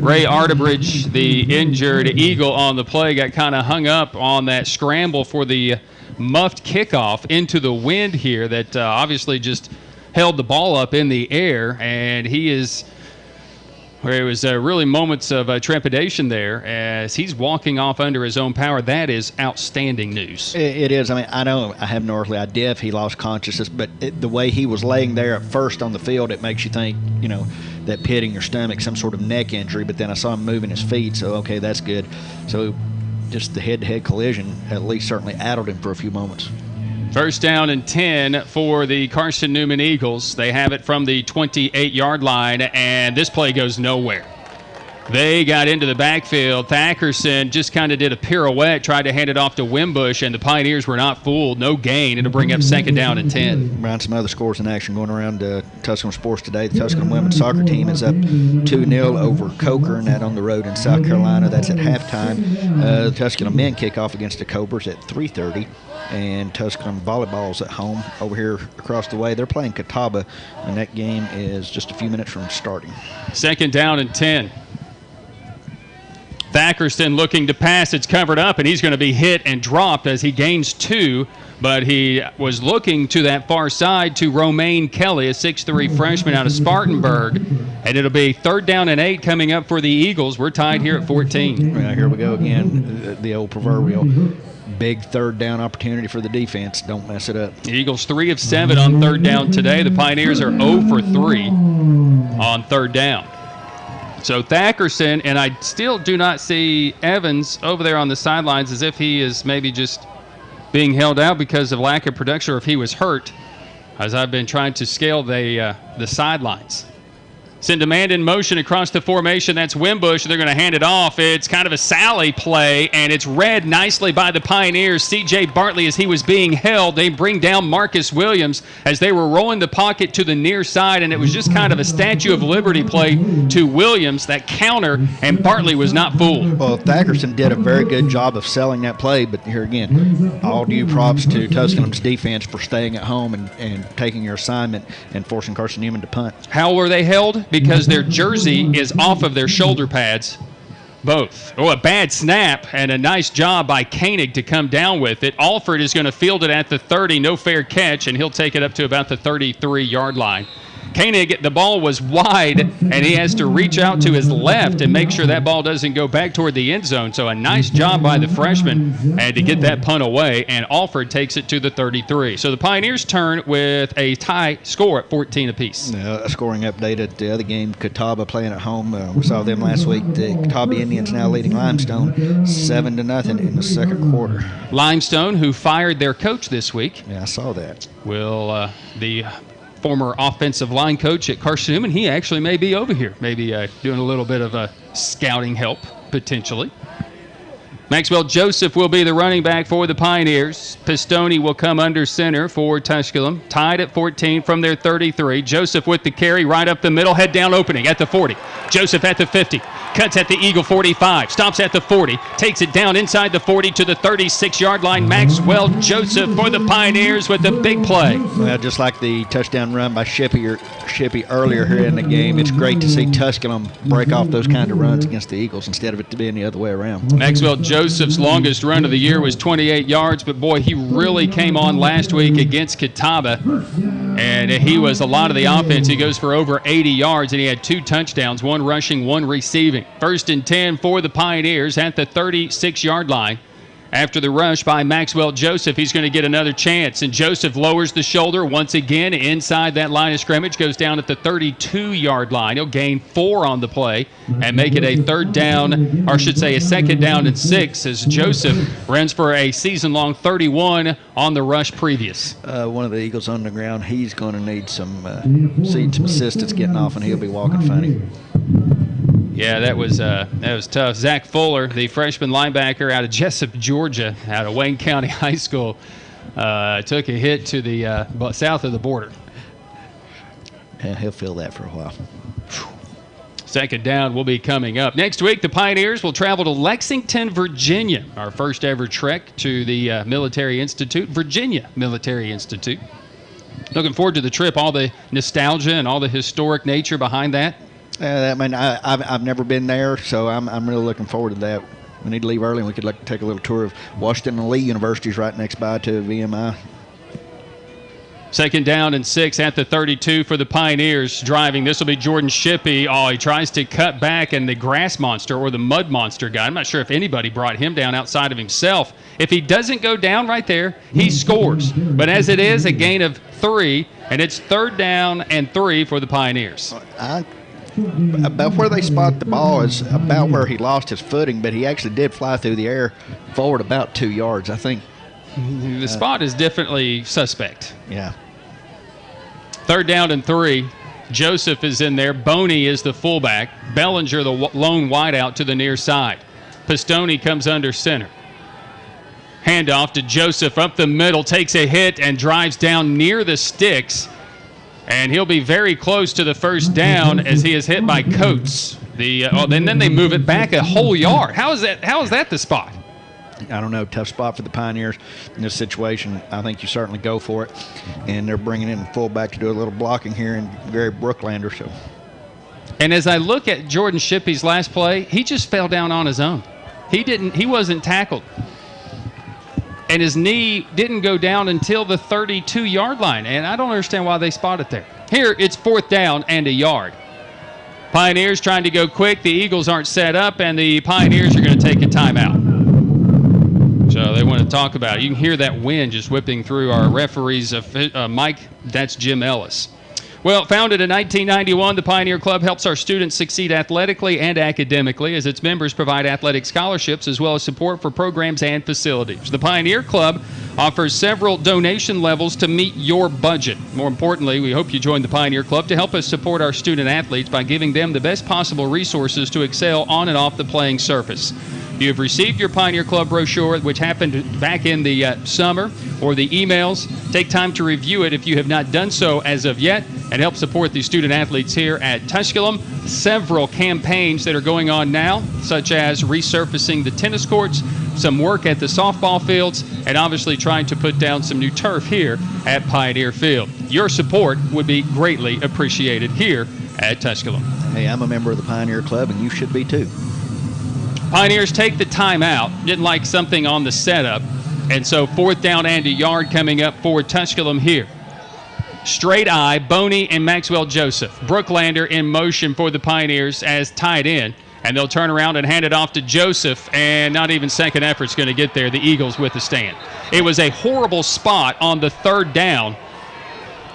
Ray Arterbridge, the injured Eagle on the play, got kind of hung up on that scramble for the muffed kickoff into the wind here that obviously just held the ball up in the air, and he is where it was really moments of trepidation there as he's walking off under his own power. That is outstanding news. It is. I mean, I have no earthly idea if he lost consciousness, but the way he was laying there at first on the field, it makes you think, that pit in your stomach, some sort of neck injury, but then I saw him moving his feet, so okay, that's good. So just the head-to-head collision at least certainly addled him for a few moments. First down and 10 for the Carson-Newman Eagles. They have it from the 28-yard line, and this play goes nowhere. They got into the backfield. Thackerson just kind of did a pirouette, tried to hand it off to Wimbush, and the Pioneers were not fooled. No gain. It'll bring up second down and 10. Brian, some other scores in action going around Tusculum Sports today. The Tusculum women's soccer team is up 2-0 over Coker, and that on the road in South Carolina. That's at halftime. The Tusculum men kick off against the Cobras at 3:30. And Tusculum volleyball's at home over here across the way. They're playing Catawba, and that game is just a few minutes from starting. Second down and 10. Thackerson looking to pass. It's covered up, and he's going to be hit and dropped as he gains 2. But he was looking to that far side to Romaine Kelly, a 6'3 freshman out of Spartanburg. And it'll be 3rd down and 8 coming up for the Eagles. We're tied here at 14. Well, here we go again, the old proverbial big 3rd down opportunity for the defense. Don't mess it up. The Eagles 3 of 7 on 3rd down today. The Pioneers are 0 for 3 on 3rd down. So Thackerson, and I still do not see Evans over there on the sidelines, as if he is maybe just being held out because of lack of production or if he was hurt, as I've been trying to scale the sidelines. Send demand in motion across the formation. That's Wimbush. They're going to hand it off. It's kind of a Sally play, and it's read nicely by the Pioneers. C.J. Bartley, as he was being held, they bring down Marcus Williams as they were rolling the pocket to the near side, and it was just kind of a Statue of Liberty play to Williams, that counter, and Bartley was not fooled. Well, Thackerson did a very good job of selling that play, but here again, all due props to Tusculum's defense for staying at home and taking your assignment and forcing Carson-Newman to punt. How were they held? Because their jersey is off of their shoulder pads, both. Oh, a bad snap and a nice job by Koenig to come down with it. Alford is going to field it at the 30, no fair catch, and he'll take it up to about the 33-yard line. Koenig, the ball was wide, and he has to reach out to his left and make sure that ball doesn't go back toward the end zone. So a nice job by the freshman and to get that punt away, and Alford takes it to the 33. So the Pioneers turn with a tie score at 14 apiece. A scoring update at the other game, Catawba playing at home. We saw them last week. The Catawba Indians now leading Limestone 7-0 in the second quarter. Limestone, who fired their coach this week. Yeah, I saw that. Will the former offensive line coach at Carson-Newman, he actually may be over here, maybe doing a little bit of a scouting help, potentially. Maxwell Joseph will be the running back for the Pioneers. Pistone will come under center for Tusculum. Tied at 14 from their 33. Joseph with the carry right up the middle, head down opening at the 40. Joseph at the 50. Cuts at the Eagle 45. Stops at the 40. Takes it down inside the 40 to the 36-yard line. Maxwell Joseph for the Pioneers with the big play. Well, just like the touchdown run by Shippey earlier here in the game, it's great to see Tusculum break off those kind of runs against the Eagles instead of it being the other way around. Maxwell Joseph's longest run of the year was 28 yards, but boy, he really came on last week against Catawba, and he was a lot of the offense. He goes for over 80 yards, and he had 2 touchdowns, 1 rushing, 1 receiving. 1st and 10 for the Pioneers at the 36-yard line. After the rush by Maxwell Joseph, he's going to get another chance, and Joseph lowers the shoulder once again inside that line of scrimmage, goes down at the 32-yard line. He'll gain 4 on the play and make it a 3rd down, or I should say a 2nd down and 6, as Joseph runs for a season-long 31 on the rush previous. One of the Eagles on the ground, he's going to need some assistance getting off, and he'll be walking funny. Yeah, that was tough. Zach Fuller, the freshman linebacker out of Jessup, Georgia, out of Wayne County High School, took a hit to the south of the border. Yeah, he'll feel that for a while. 2nd down will be coming up. Next week, the Pioneers will travel to Lexington, Virginia, our first ever trek to the Military Institute, Virginia Military Institute. Looking forward to the trip, all the nostalgia and all the historic nature behind that. I've never been there, so I'm really looking forward to that. We need to leave early, and we could take a little tour of Washington and Lee Universities right next by to VMI. 2nd down and 6 at the 32 for the Pioneers. Driving, this will be Jordan Shippey. Oh, he tries to cut back, and the grass monster or the mud monster guy, I'm not sure if anybody brought him down outside of himself. If he doesn't go down right there, he scores. But as it is, a gain of 3, and it's 3rd down and 3 for the Pioneers. About where they spot the ball is about where he lost his footing, but he actually did fly through the air forward about 2 yards, I think. The spot is definitely suspect. Yeah. 3rd down and 3. Joseph is in there. Boney is the fullback. Bellinger, the lone wideout, to the near side. Pistone comes under center. Handoff to Joseph up the middle, takes a hit and drives down near the sticks. And he'll be very close to the 1st down as he is hit by Coates. And then they move it back a whole yard. How is that the spot? I don't know. Tough spot for the Pioneers in this situation. I think you certainly go for it. And they're bringing in a fullback to do a little blocking here, and Gary Brooklander. So And as I look at Jordan Shippey's last play, he just fell down on his own. He wasn't tackled. And his knee didn't go down until the 32-yard line. And I don't understand why they spot it there. Here, it's 4th down and a yard. Pioneers trying to go quick. The Eagles aren't set up, and the Pioneers are going to take a timeout. So they want to talk about it. You can hear that wind just whipping through our referee's mic. That's Jim Ellis. Well, founded in 1991, the Pioneer Club helps our students succeed athletically and academically as its members provide athletic scholarships as well as support for programs and facilities. The Pioneer Club offers several donation levels to meet your budget. More importantly, we hope you join the Pioneer Club to help us support our student athletes by giving them the best possible resources to excel on and off the playing surface. You have received your Pioneer Club brochure, which happened back in the summer, or the emails. Take time to review it if you have not done so as of yet, and help support the student athletes here at Tusculum. Several campaigns that are going on now, such as resurfacing the tennis courts, some work at the softball fields, and obviously trying to put down some new turf here at Pioneer Field. Your support would be greatly appreciated here at Tusculum. Hey, I'm a member of the Pioneer Club, and you should be too. Pioneers take the timeout. Didn't like something on the setup. And so 4th down and a yard coming up for Tusculum here. Straight eye, Boney and Maxwell Joseph. Brooklander in motion for the Pioneers as tight end. And they'll turn around and hand it off to Joseph. And not even second effort's going to get there. The Eagles with the stand. It was a horrible spot on the 3rd down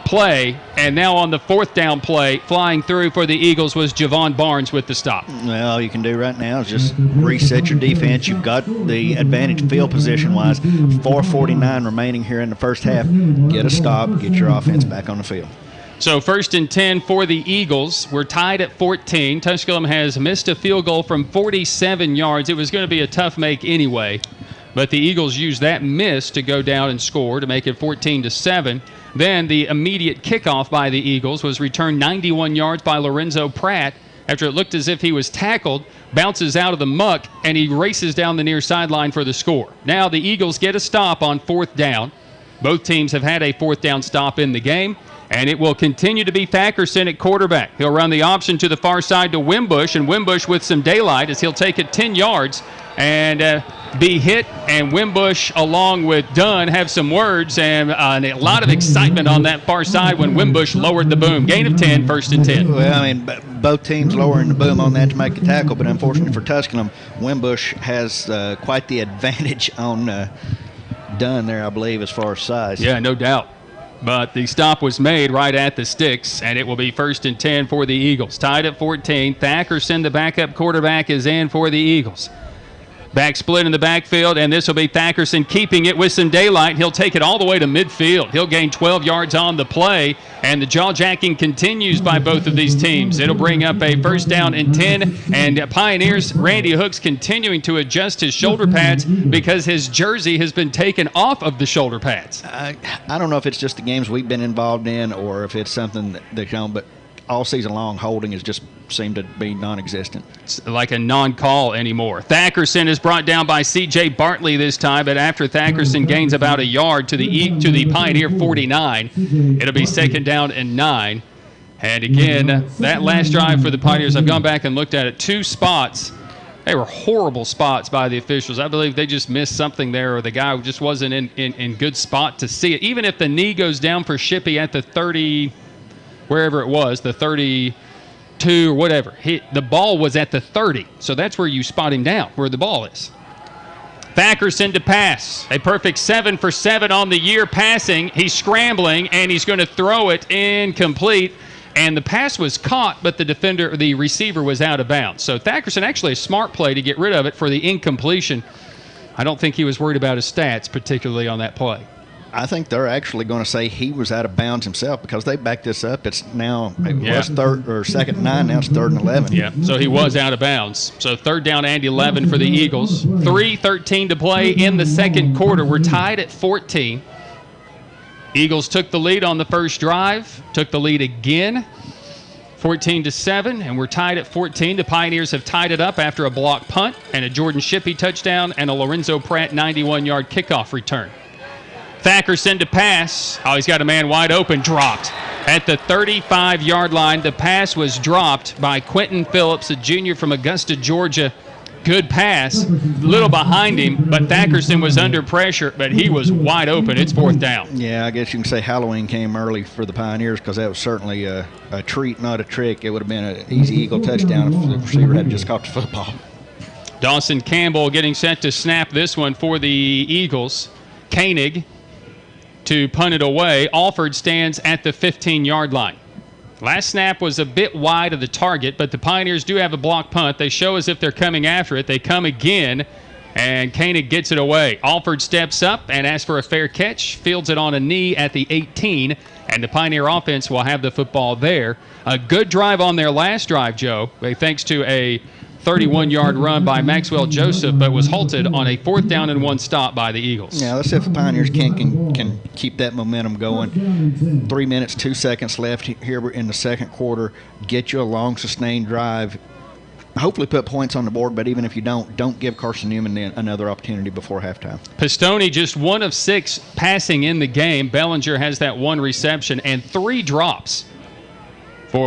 play, and now on the 4th down play, flying through for the Eagles was Javon Barnes with the stop. Well, all you can do right now is just reset your defense. You've got the advantage field position-wise. 4:49 remaining here in the first half. Get a stop, get your offense back on the field. So 1st and 10 for the Eagles. We're tied at 14. Tusculum has missed a field goal from 47 yards. It was going to be a tough make anyway, but the Eagles used that miss to go down and score to make it 14-7. Then the immediate kickoff by the Eagles was returned 91 yards by Lorenzo Pratt after it looked as if he was tackled, bounces out of the muck, and he races down the near sideline for the score. Now the Eagles get a stop on 4th down. Both teams have had a 4th down stop in the game, and it will continue to be Thackerson at quarterback. He'll run the option to the far side to Wimbush, and Wimbush with some daylight as he'll take it 10 yards and be hit, and Wimbush along with Dunn have some words and a lot of excitement on that far side when Wimbush lowered the boom. Gain of 10, 1st and 10. Well, I mean, both teams lowering the boom on that to make the tackle, but unfortunately for Tusculum, Wimbush has quite the advantage on Dunn there, I believe, as far as size. Yeah, no doubt. But the stop was made right at the sticks, and it will be 1st and 10 for the Eagles. Tied at 14. Thackerson, the backup quarterback, is in for the Eagles. Back split in the backfield, and this will be Thackerson keeping it with some daylight. He'll take it all the way to midfield. He'll gain 12 yards on the play, and the jaw-jacking continues by both of these teams. It'll bring up a 1st down and 10, and Pioneers, Randy Hooks continuing to adjust his shoulder pads because his jersey has been taken off of the shoulder pads. I don't know if it's just the games we've been involved in or if it's something that come, but all season long, holding has just seemed to be non-existent. It's like a non-call anymore. Thackerson is brought down by C.J. Bartley this time, but after Thackerson gains about a yard to the Pioneer 49, it'll be 2nd down and 9. And again, that last drive for the Pioneers, I've gone back and looked at it, 2 spots. They were horrible spots by the officials. I believe they just missed something there, or the guy just wasn't in good spot to see it. Even if the knee goes down for Shippey at the 30, wherever it was, the 32 or whatever. The ball was at the 30, so that's where you spot him down, where the ball is. Thackerson to pass. A perfect 7 for 7 on the year passing. He's scrambling, and he's going to throw it incomplete. And the pass was caught, but the receiver was out of bounds. So Thackerson, actually a smart play to get rid of it for the incompletion. I don't think he was worried about his stats, particularly on that play. I think they're actually going to say he was out of bounds himself because they backed this up. It's now was 3rd or 2nd and 9. Now it's 3rd and 11. Yeah, so he was out of bounds. So 3rd down and 11 for the Eagles. 3:13 to play in the 2nd quarter. We're tied at 14. Eagles took the lead on the first drive, took the lead again, 14-7, and we're tied at 14. The Pioneers have tied it up after a block punt and a Jordan Shippey touchdown and a Lorenzo Pratt 91-yard kickoff return. Thackerson to pass. Oh, he's got a man wide open, dropped. at the 35-yard line. The pass was dropped by Quentin Phillips, a junior from Augusta, Georgia. Good pass, a little behind him, but Thackerson was under pressure, but he was wide open. It's 4th down. Yeah, I guess you can say Halloween came early for the Pioneers because that was certainly a treat, not a trick. It would have been an easy Eagle touchdown if the receiver had just caught the football. Dawson Campbell getting set to snap this one for the Eagles. Koenig to punt it away. Alford stands at the 15-yard line. Last snap was a bit wide of the target, but the Pioneers do have a block punt. They show as if they're coming after it. They come again, and Koenig gets it away. Alford steps up and asks for a fair catch, fields it on a knee at the 18, and the Pioneer offense will have the football there. A good drive on their last drive, Joe, thanks to a 31-yard run by Maxwell Joseph, but was halted on a 4th down and 1 stop by the Eagles. Yeah, let's see if the Pioneers can keep that momentum going. 3 minutes, 2 seconds left here in the second quarter. Get you a long, sustained drive. Hopefully put points on the board, but even if you don't give Carson-Newman another opportunity before halftime. Pistone just 1 of 6 passing in the game. Bellinger has that 1 reception and 3 drops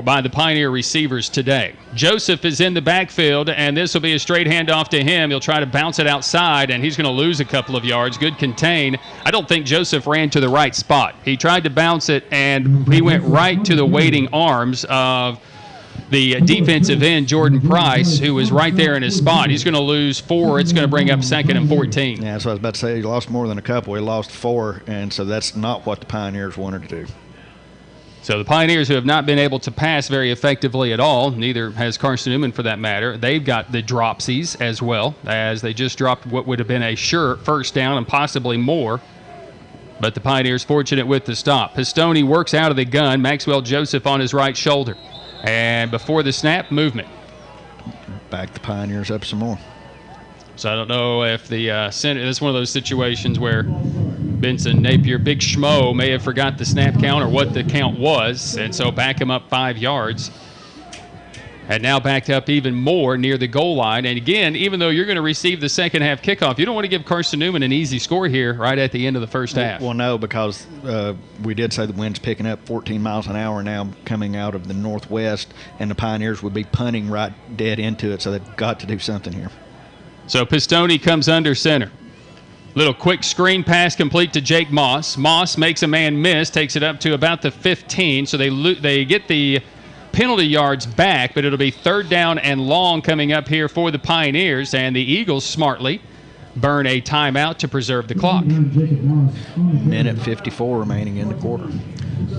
by the Pioneer receivers today. Joseph is in the backfield, and this will be a straight handoff to him. He'll try to bounce it outside, and he's going to lose a couple of yards. Good contain. I don't think Joseph ran to the right spot. He tried to bounce it, and he went right to the waiting arms of the defensive end, Jordan Price, who was right there in his spot. He's going to lose 4. It's going to bring up 2nd and 14. Yeah, so I was about to say he lost more than a couple. He lost 4, and so that's not what the Pioneers wanted to do. So the Pioneers, who have not been able to pass very effectively at all, neither has Carson-Newman for that matter, they've got the dropsies as well, as they just dropped what would have been a sure 1st down and possibly more. But the Pioneers fortunate with the stop. Pistone works out of the gun. Maxwell Joseph on his right shoulder. And before the snap, movement. Back the Pioneers up some more. So I don't know if the center, that's one of those situations where Benson Napier, big schmo, may have forgot the snap count or what the count was, and so back him up 5 yards. And now backed up even more near the goal line. And again, even though you're going to receive the second half kickoff, you don't want to give Carson-Newman an easy score here right at the end of the first half. Well, no, because we did say the wind's picking up 14 miles an hour now coming out of the northwest, and the Pioneers would be punting right dead into it, so they've got to do something here. So Pistone comes under center. Little quick screen pass complete to Jake Moss. Moss makes a man miss, takes it up to about the 15, so they get the penalty yards back, but it'll be 3rd down and long coming up here for the Pioneers, and the Eagles smartly burn a timeout to preserve the clock. Minute 54 remaining in the quarter.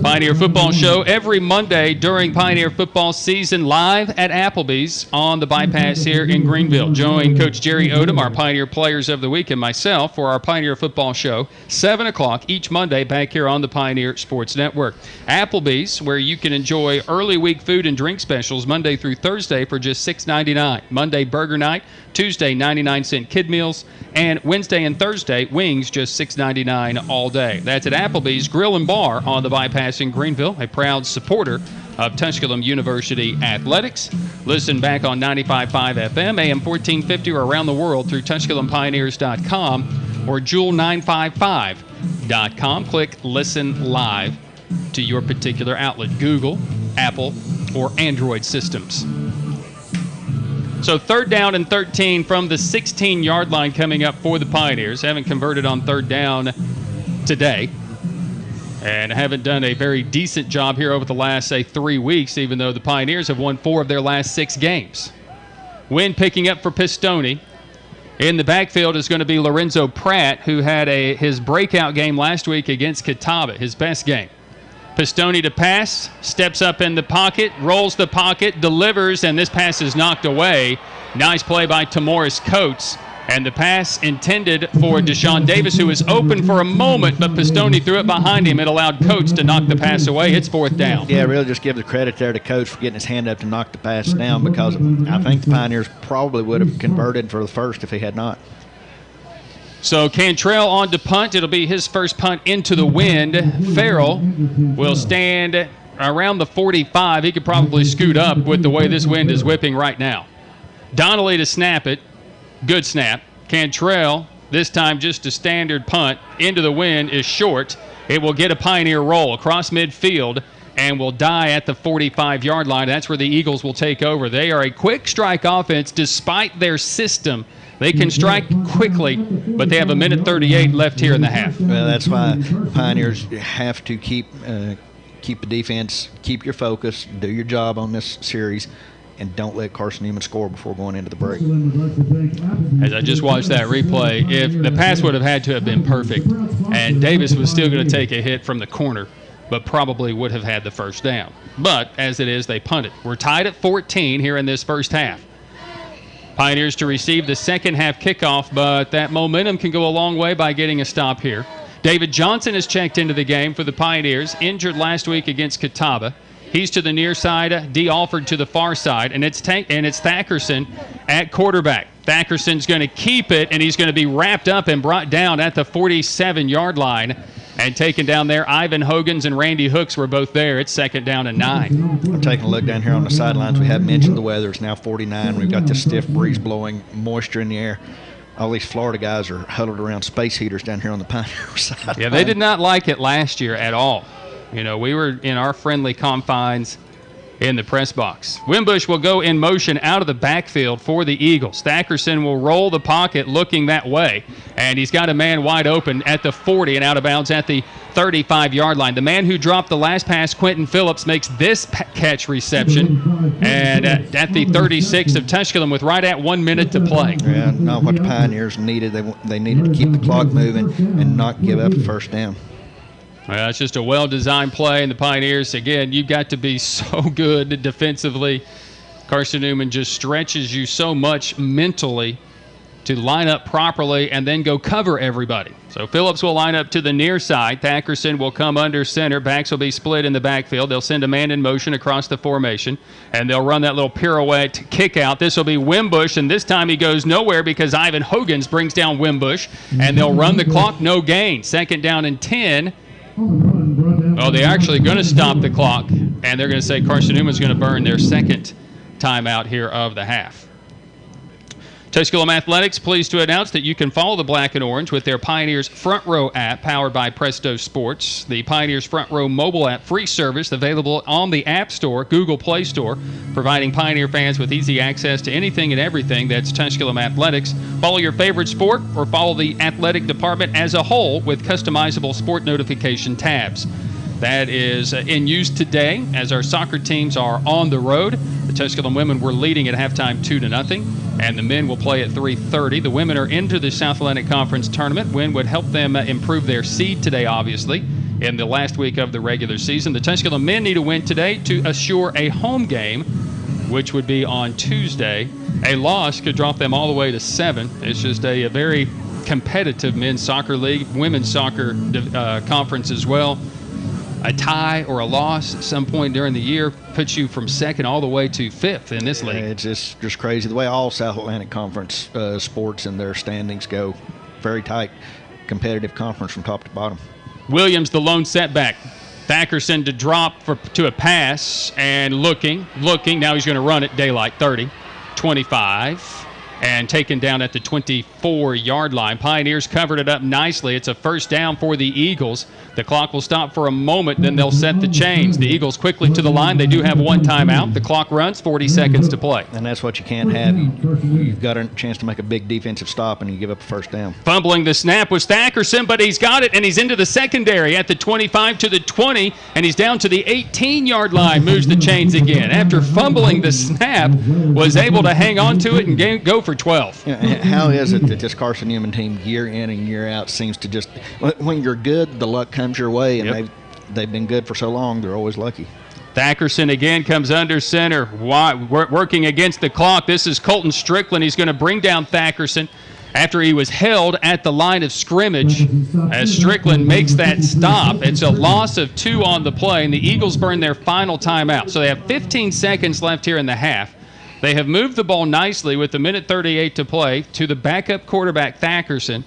Pioneer Football Show every Monday during Pioneer football season, live at Applebee's on the bypass here in Greenville. Join Coach Jerry Odom, our Pioneer Players of the Week, and myself for our Pioneer Football Show, 7 o'clock each Monday back here on the Pioneer Sports Network. Applebee's, where you can enjoy early week food and drink specials Monday through Thursday for just $6.99. Monday, burger night. Tuesday, 99-cent kid meals. And Wednesday and Thursday, wings just $6.99 all day. That's at Applebee's Grill and Bar on the bypass in Greenville, a proud supporter of Tusculum University Athletics. Listen back on 95.5 FM, AM 1450, or around the world through TusculumPioneers.com or Jewel955.com. Click Listen Live to your particular outlet, Google, Apple, or Android systems. So 3rd down and 13 from the 16-yard line coming up for the Pioneers. Haven't converted on 3rd down today, and haven't done a very decent job here over the last, say, 3 weeks, even though the Pioneers have won 4 of their last 6 games. Win picking up for Pistone. In the backfield is going to be Lorenzo Pratt, who had his breakout game last week against Catawba, his best game. Pistone to pass, steps up in the pocket, rolls the pocket, delivers, and this pass is knocked away. Nice play by Tamoris Coates. And the pass intended for Deshaun Davis, who was open for a moment, but Pistone threw it behind him. It allowed Coates to knock the pass away. It's 4th down. Yeah, really just give the credit there to Coach for getting his hand up to knock the pass down, because I think the Pioneers probably would have converted for the first if he had not. So Cantrell on to punt. It'll be his first punt into the wind. Farrell will stand around the 45. He could probably scoot up with the way this wind is whipping right now. Donnelly to snap it. Good snap. Cantrell, this time just a standard punt. Into the wind is short. It will get a Pioneer roll across midfield. and will die at the 45-yard line. That's where the Eagles will take over. They are a quick strike offense despite their system. They can strike quickly, but they have 1:38 left here in the half. Well, that's why Pioneers have to keep the defense, keep your focus, do your job on this series, and don't let Carson-Newman score before going into the break. As I just watched that replay, if the pass would have had to have been perfect, and Davis was still going to take a hit from the corner, but probably would have had the first down. But as it is, they punted. We're tied at 14 here in this first half. Pioneers to receive the second half kickoff, but that momentum can go a long way by getting a stop here. David Johnson has checked into the game for the Pioneers, injured last week against Catawba. He's to the near side, D. Alford to the far side, and it's Thackerson at quarterback. Thackerson's going to keep it, and he's going to be wrapped up and brought down at the 47-yard line and taken down there. Ivan Hogan's and Randy Hooks were both there. It's 2nd down and 9. I'm taking a look down here on the sidelines. We haven't mentioned the weather. It's now 49. We've got this stiff breeze blowing, moisture in the air. All these Florida guys are huddled around space heaters down here on the Pioneer side. Yeah, they did not like it last year at all. You know, we were in our friendly confines in the press box. Wimbush will go in motion out of the backfield for the Eagles. Thackerson will roll the pocket looking that way, and he's got a man wide open at the 40 and out of bounds at the 35-yard line. The man who dropped the last pass, Quentin Phillips, makes this catch reception, and at the 36 of Tusculum with right at 1 minute to play. Yeah, not what the Pioneers needed. They needed to keep the clock moving and not give up the first down. Well, it's just a well-designed play, and the Pioneers, again, you've got to be so good defensively. Carson-Newman just stretches you so much mentally to line up properly and then go cover everybody. So Phillips will line up to the near side. Thackerson will come under center. Backs will be split in the backfield. They'll send a man in motion across the formation, and they'll run that little pirouette kick out. This will be Wimbush, and this time he goes nowhere because Ivan Hogan's brings down Wimbush, and they'll run the clock, no gain. 2nd down and 10. Oh, they're actually going to stop the clock, and they're going to say Carson-Newman's going to burn their second timeout here of the half. Tusculum Athletics pleased to announce that you can follow the Black and Orange with their Pioneers Front Row app powered by Presto Sports. The Pioneers Front Row mobile app free service available on the App Store, Google Play Store, providing Pioneer fans with easy access to anything and everything that's Tusculum Athletics. Follow your favorite sport or follow the athletic department as a whole with customizable sport notification tabs. That is in use today as our soccer teams are on the road. The Tusculum women were leading at halftime 2-0, and the men will play at 3:30. The women are into the South Atlantic Conference tournament. Win would help them improve their seed today, obviously, in the last week of the regular season. The Tusculum men need a win today to assure a home game, which would be on Tuesday. A loss could drop them all the way to 7. It's just a very competitive men's soccer league, women's soccer conference as well. A tie or a loss at some point during the year puts you from 2nd all the way to 5th in this league. It's just crazy the way all South Atlantic Conference sports and their standings go. Very tight, competitive conference from top to bottom. Williams, the lone setback. Thackerson to drop to a pass and looking. Now he's going to run it. Daylight 30, 25. And taken down at the 24-yard line. Pioneers covered it up nicely. It's a first down for the Eagles. The clock will stop for a moment, then they'll set the chains. The Eagles quickly to the line. They do have one timeout. The clock runs, 40 seconds to play. And that's what you can't have. You've got a chance to make a big defensive stop, and you give up a first down. Fumbling the snap was Thackerson, but he's got it, and he's into the secondary at the 25 to the 20, and he's down to the 18-yard line, moves the chains again. After fumbling the snap, was able to hang on to it and go for 12. How is it that this Carson-Newman team year in and year out seems to just, when you're good, the luck comes your way, and they've been good for so long, they're always lucky. Thackerson again comes under center, working against the clock. This is Colton Strickland. He's going to bring down Thackerson after he was held at the line of scrimmage. As Strickland makes that stop, it's a loss of 2 on the play, and the Eagles burn their final timeout. So they have 15 seconds left here in the half. They have moved the ball nicely with 1:38 to play to the backup quarterback, Thackerson.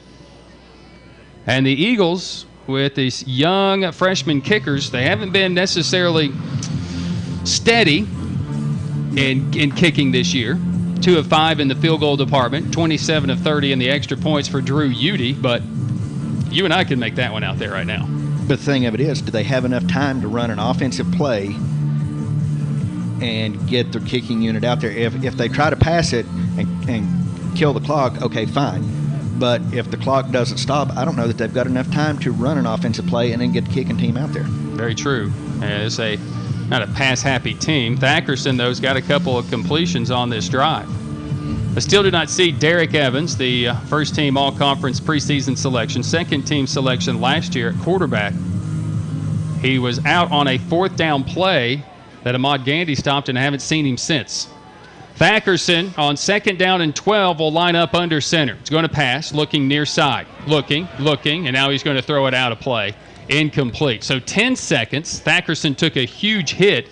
And the Eagles, with these young freshman kickers, they haven't been necessarily steady in kicking this year. 2 of 5 in the field goal department, 27 of 30 in the extra points for Drew Udy, but you and I can make that one out there right now. the thing of it is, do they have enough time to run an offensive play and get their kicking unit out there? If they try to pass it and kill the clock, okay, fine. But if the clock doesn't stop, I don't know that they've got enough time to run an offensive play and then get the kicking team out there. Very true. It's not a pass-happy team. Thackerson, though, has got a couple of completions on this drive. I still do not see Derek Evans, the first-team all-conference preseason selection, second-team selection last year at quarterback. He was out on a fourth-down play that Ahmad Gandy stopped, and I haven't seen him since. Thackerson on 2nd down and 12 will line up under center. He's going to pass, looking near side, looking, and now he's going to throw it out of play. Incomplete. So 10 seconds. Thackerson took a huge hit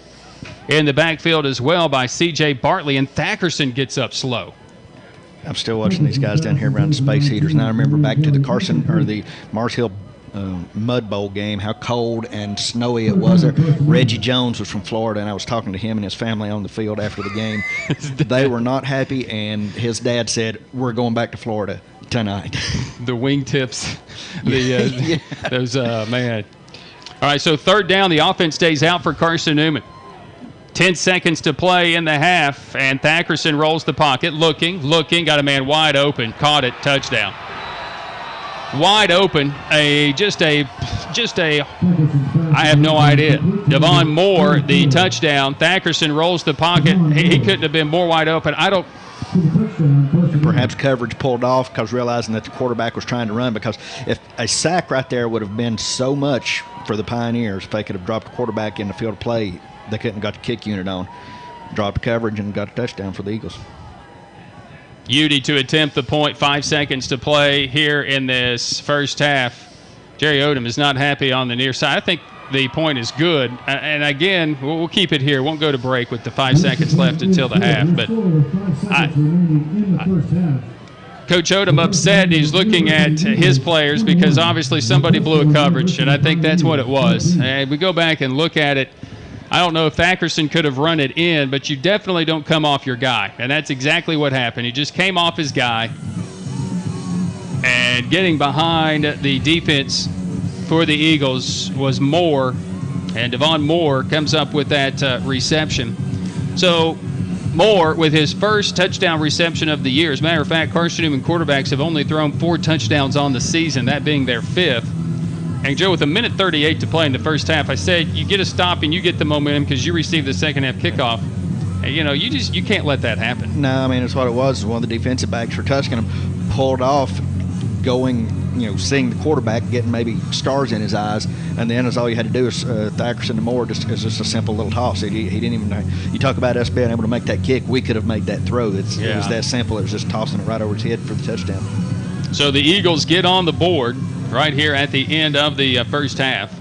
in the backfield as well by C.J. Bartley, and Thackerson gets up slow. I'm still watching these guys down here around the space heaters, and I remember back to the Mars Hill Mud Bowl game, how cold and snowy it was there. Reggie Jones was from Florida, and I was talking to him and his family on the field after the game. They were not happy, and his dad said, "We're going back to Florida tonight." The wingtips, those man. All right, so 3rd down, the offense stays out for Carson-Newman. 10 seconds to play in the half, and Thackerson rolls the pocket, looking, got a man wide open, caught it, touchdown. Wide open, I have no idea. Devon Moore, the touchdown. Thackerson rolls the pocket. He couldn't have been more wide open. Perhaps coverage pulled off because realizing that the quarterback was trying to run, because if a sack right there would have been so much for the Pioneers, if they could have dropped the quarterback in the field of play, they couldn't have got the kick unit on. Dropped coverage and got a touchdown for the Eagles. Udy to attempt the point, 5 seconds to play here in this first half. Jerry Odom is not happy on the near side. I think the point is good. And again, we'll keep it here. Won't go to break with the 5 seconds left until the half. But Coach Odom upset. He's looking at his players because obviously somebody blew a coverage, and I think that's what it was. And we go back and look at it. I don't know if Thackerson could have run it in, but you definitely don't come off your guy. And that's exactly what happened. He just came off his guy. And getting behind the defense for the Eagles was Moore. And Devon Moore comes up with that reception. So Moore with his first touchdown reception of the year. As a matter of fact, Carson-Newman quarterbacks have only thrown 4 touchdowns on the season, that being their 5th. And, Joe, with 1:38 to play in the first half, I said you get a stop and you get the momentum because you receive the second half kickoff. And, you can't let that happen. No, I mean, that's what it was. One of the defensive backs for Tusculum pulled off going, seeing the quarterback, getting maybe stars in his eyes, and then all you had to do is Thackerson to Moore is just a simple little toss. He didn't even know. You talk about us being able to make that kick, we could have made that throw. It was that simple. It was just tossing it right over his head for the touchdown. So the Eagles get on the board right here at the end of the first half.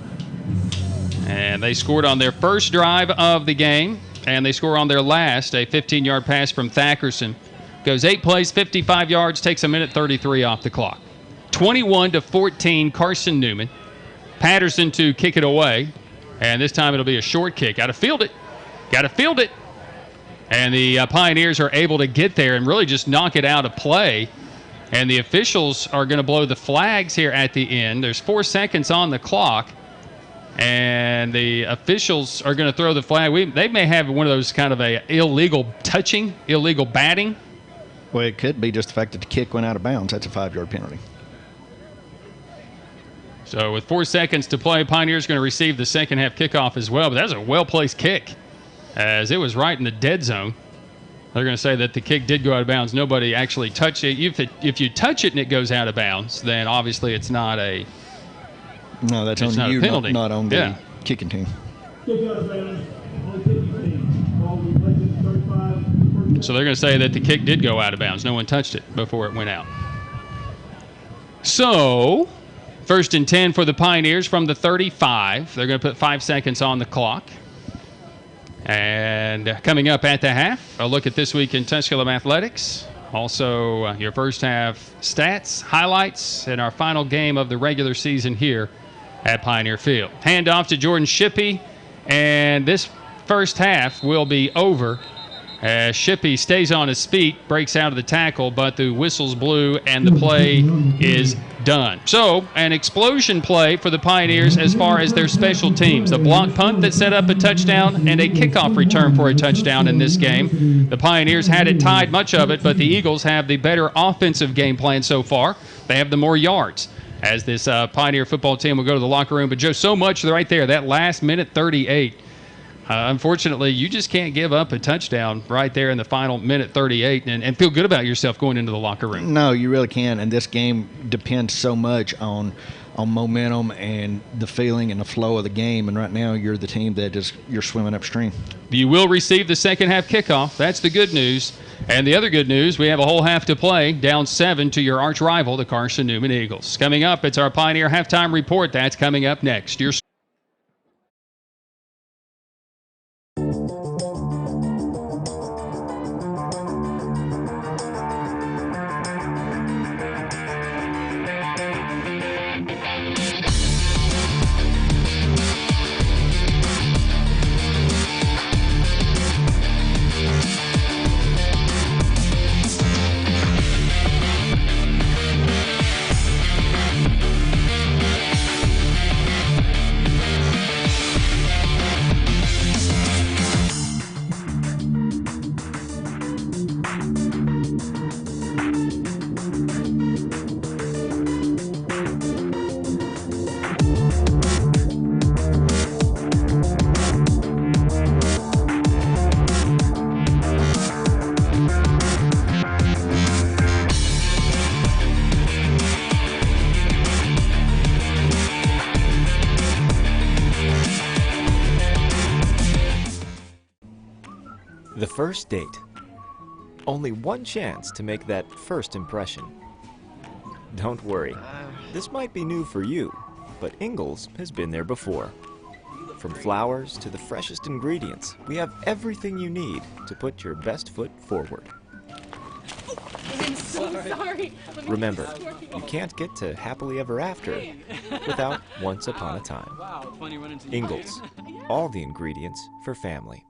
And they scored on their first drive of the game, and they score on their last, a 15-yard pass from Thackerson. Goes 8 plays, 55 yards, takes 1:33 off the clock. 21-14, Carson-Newman. Patterson to kick it away, and this time it'll be a short kick. Got to field it. And the Pioneers are able to get there and really just knock it out of play. And the officials are going to blow the flags here at the end. There's 4 seconds on the clock. And the officials are going to throw the flag. They may have one of those kind of a illegal touching, illegal batting. Well, it could be just the fact that the kick went out of bounds. That's a 5-yard penalty. So with 4 seconds to play, Pioneers going to receive the second half kickoff as well. But that was a well-placed kick as it was right in the dead zone. They're going to say that the kick did go out of bounds. Nobody actually touched it. If you touch it and it goes out of bounds, then obviously it's not a no. That's on you, not on the kicking team. So they're going to say that the kick did go out of bounds. No one touched it before it went out. So 1st and 10 for the Pioneers from the 35. They're going to put 5 seconds on the clock. And coming up at the half, a look at this week in Tusculum athletics. Also, your first half stats, highlights, and our final game of the regular season here at Pioneer Field. Handoff to Jordan Shippey, and this first half will be over as Shippey stays on his feet, breaks out of the tackle, but the whistle's blew, and the play is done. So, an explosion play for the Pioneers as far as their special teams. A block punt that set up a touchdown and a kickoff return for a touchdown in this game. The Pioneers had it tied, much of it, but the Eagles have the better offensive game plan so far. They have the more yards as this Pioneer football team will go to the locker room. But, Joe, so much right there, that last minute 38. Unfortunately, you just can't give up a touchdown right there in the final minute 38 and feel good about yourself going into the locker room. No, you really can't. And this game depends so much on momentum and the feeling and the flow of the game. And right now, you're the team that you're swimming upstream. You will receive the second half kickoff. That's the good news. And the other good news, we have a whole half to play, down 7 to your arch rival, the Carson-Newman Eagles. Coming up, it's our Pioneer halftime report. That's coming up next. The first date. Only one chance to make that first impression. Don't worry, this might be new for you, but Ingalls has been there before. From flowers to the freshest ingredients, we have everything you need to put your best foot forward. I'm so sorry. Remember, you can't get to happily ever after without once upon a time. Ingalls, all the ingredients for family.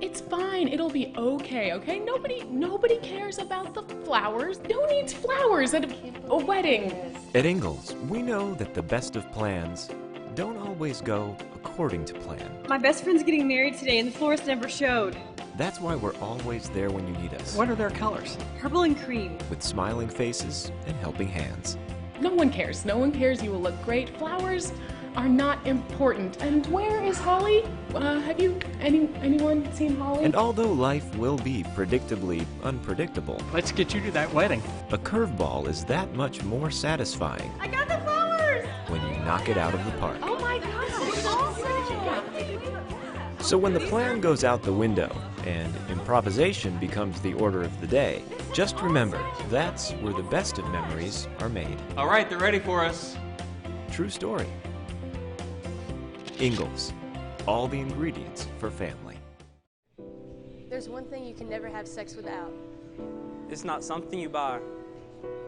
It's fine. It'll be okay, okay? Nobody cares about the flowers. Who needs flowers at a wedding? At Ingalls, we know that the best of plans don't always go according to plan. My best friend's getting married today and the florist never showed. That's why we're always there when you need us. What are their colors? Purple and cream. With smiling faces and helping hands. No one cares. No one cares. You will look great. Flowers are not important. And where is Holly? Have you anyone seen Holly? And although life will be predictably unpredictable, let's get you to that wedding. A curveball is that much more satisfying. I got the flowers! When you knock it out of the park. Oh my gosh, that's awesome! So when the plan goes out the window and improvisation becomes the order of the day, just remember, that's where the best of memories are made. All right, they're ready for us. True story. Ingalls, all the ingredients for family. There's one thing you can never have sex without. It's not something you buy.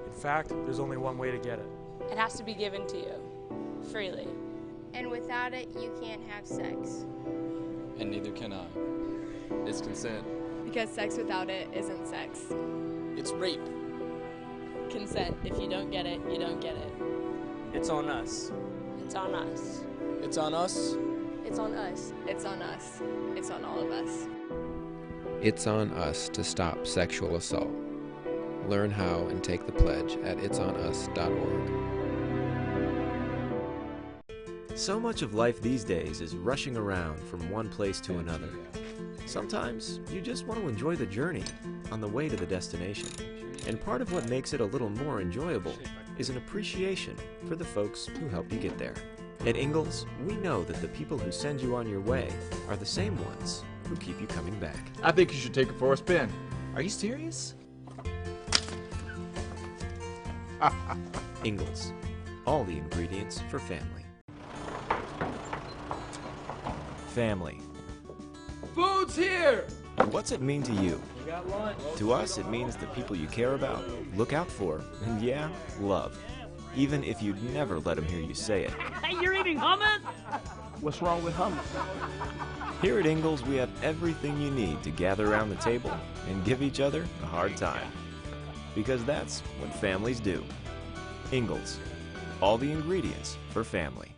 In fact, there's only one way to get it. It has to be given to you, freely. And without it, you can't have sex. And neither can I. It's consent. Because sex without it isn't sex. It's rape. Consent. If you don't get it, you don't get it. It's on us. It's on us. It's on us. It's on us. It's on us. It's on all of us. It's on us to stop sexual assault. Learn how and take the pledge at itsonus.org. So much of life these days is rushing around from one place to another. Sometimes you just want to enjoy the journey on the way to the destination. And part of what makes it a little more enjoyable is an appreciation for the folks who help you get there. At Ingalls, we know that the people who send you on your way are the same ones who keep you coming back. I think you should take it for a spin. Are you serious? Ingalls, all the ingredients for family. Family. Food's here! What's it mean to you? We got lunch. To us, it means the people you care about, look out for, and yeah, love. Even if you'd never let them hear you say it. Hey, you're eating hummus? What's wrong with hummus? Here at Ingalls, we have everything you need to gather around the table and give each other a hard time. Because that's what families do. Ingalls, all the ingredients for family.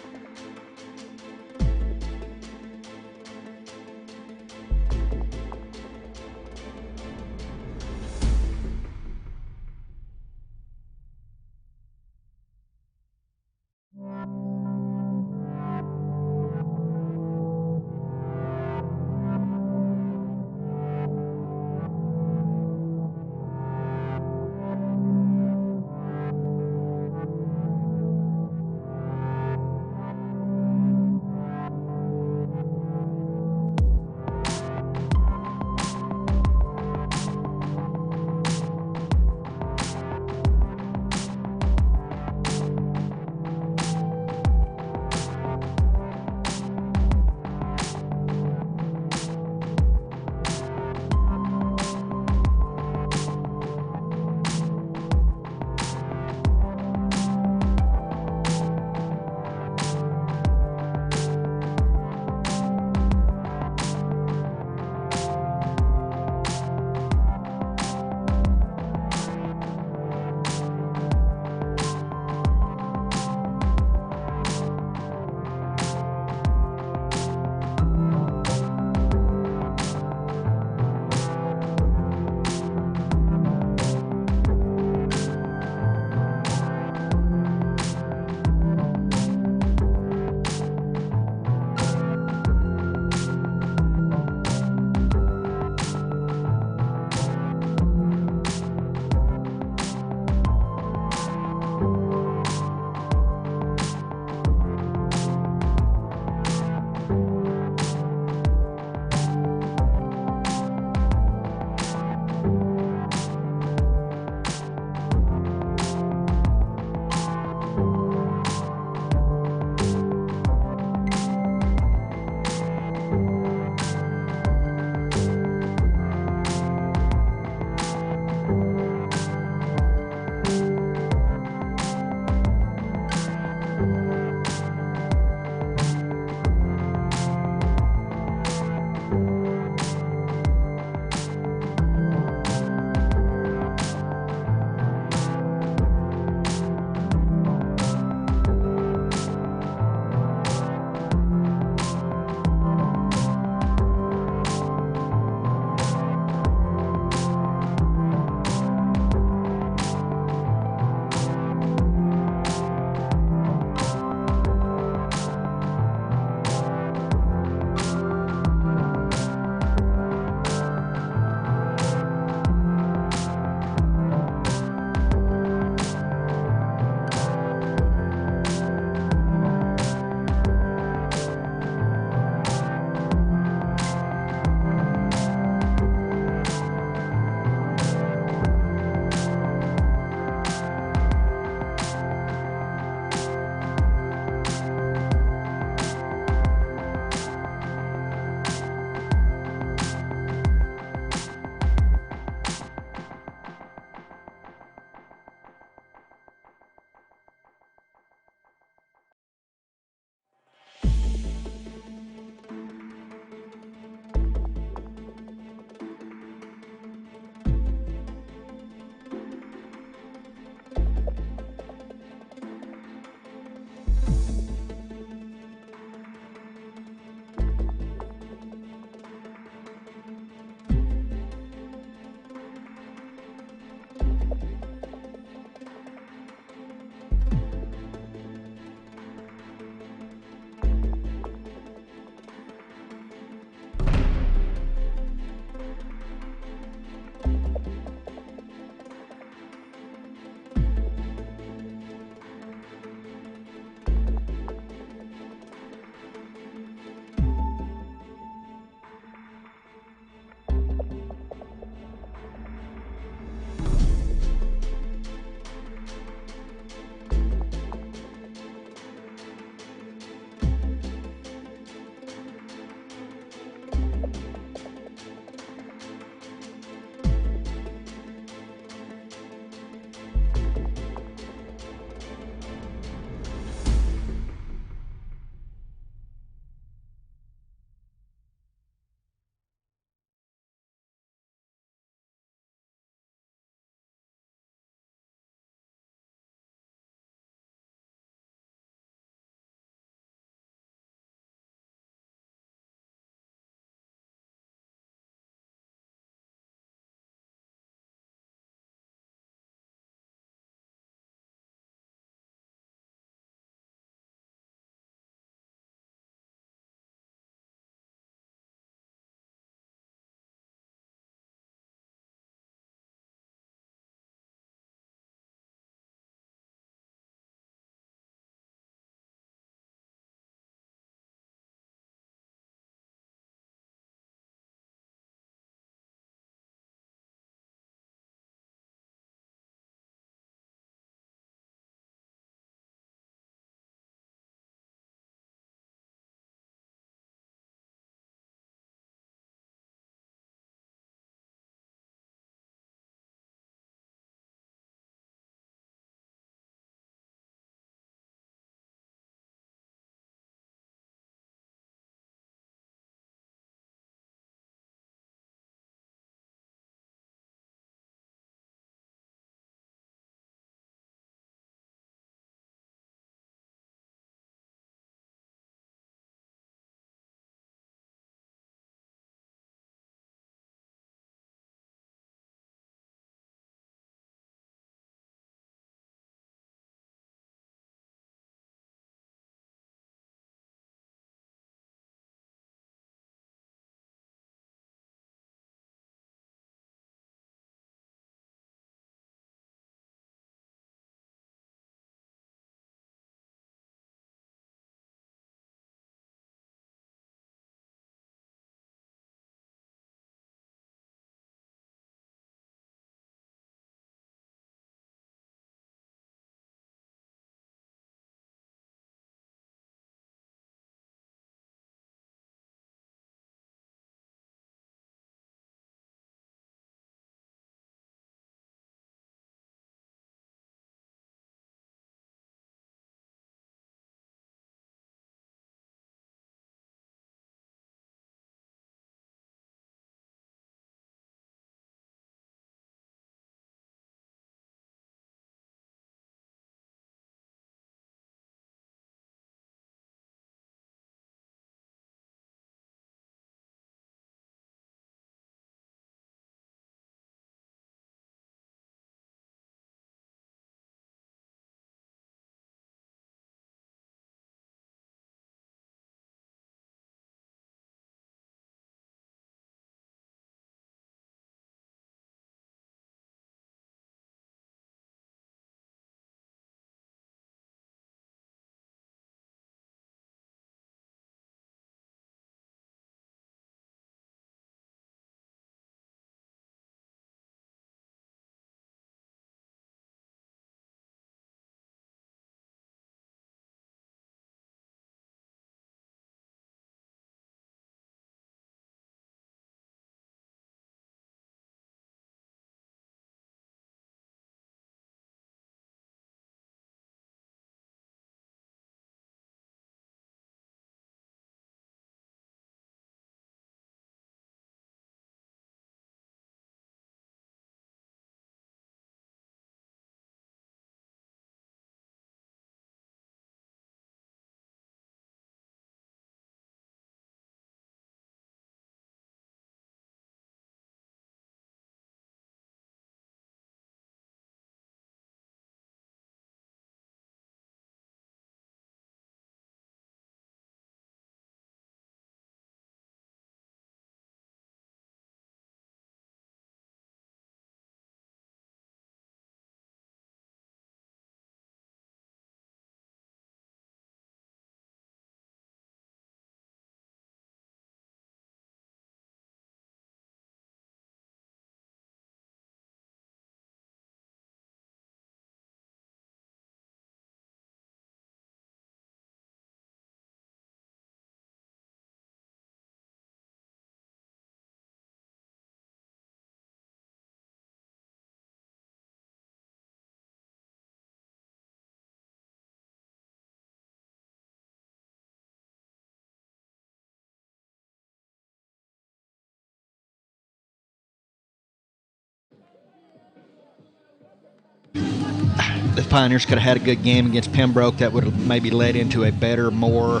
the Pioneers could have had a good game against Pembroke. That would have maybe led into a better, more,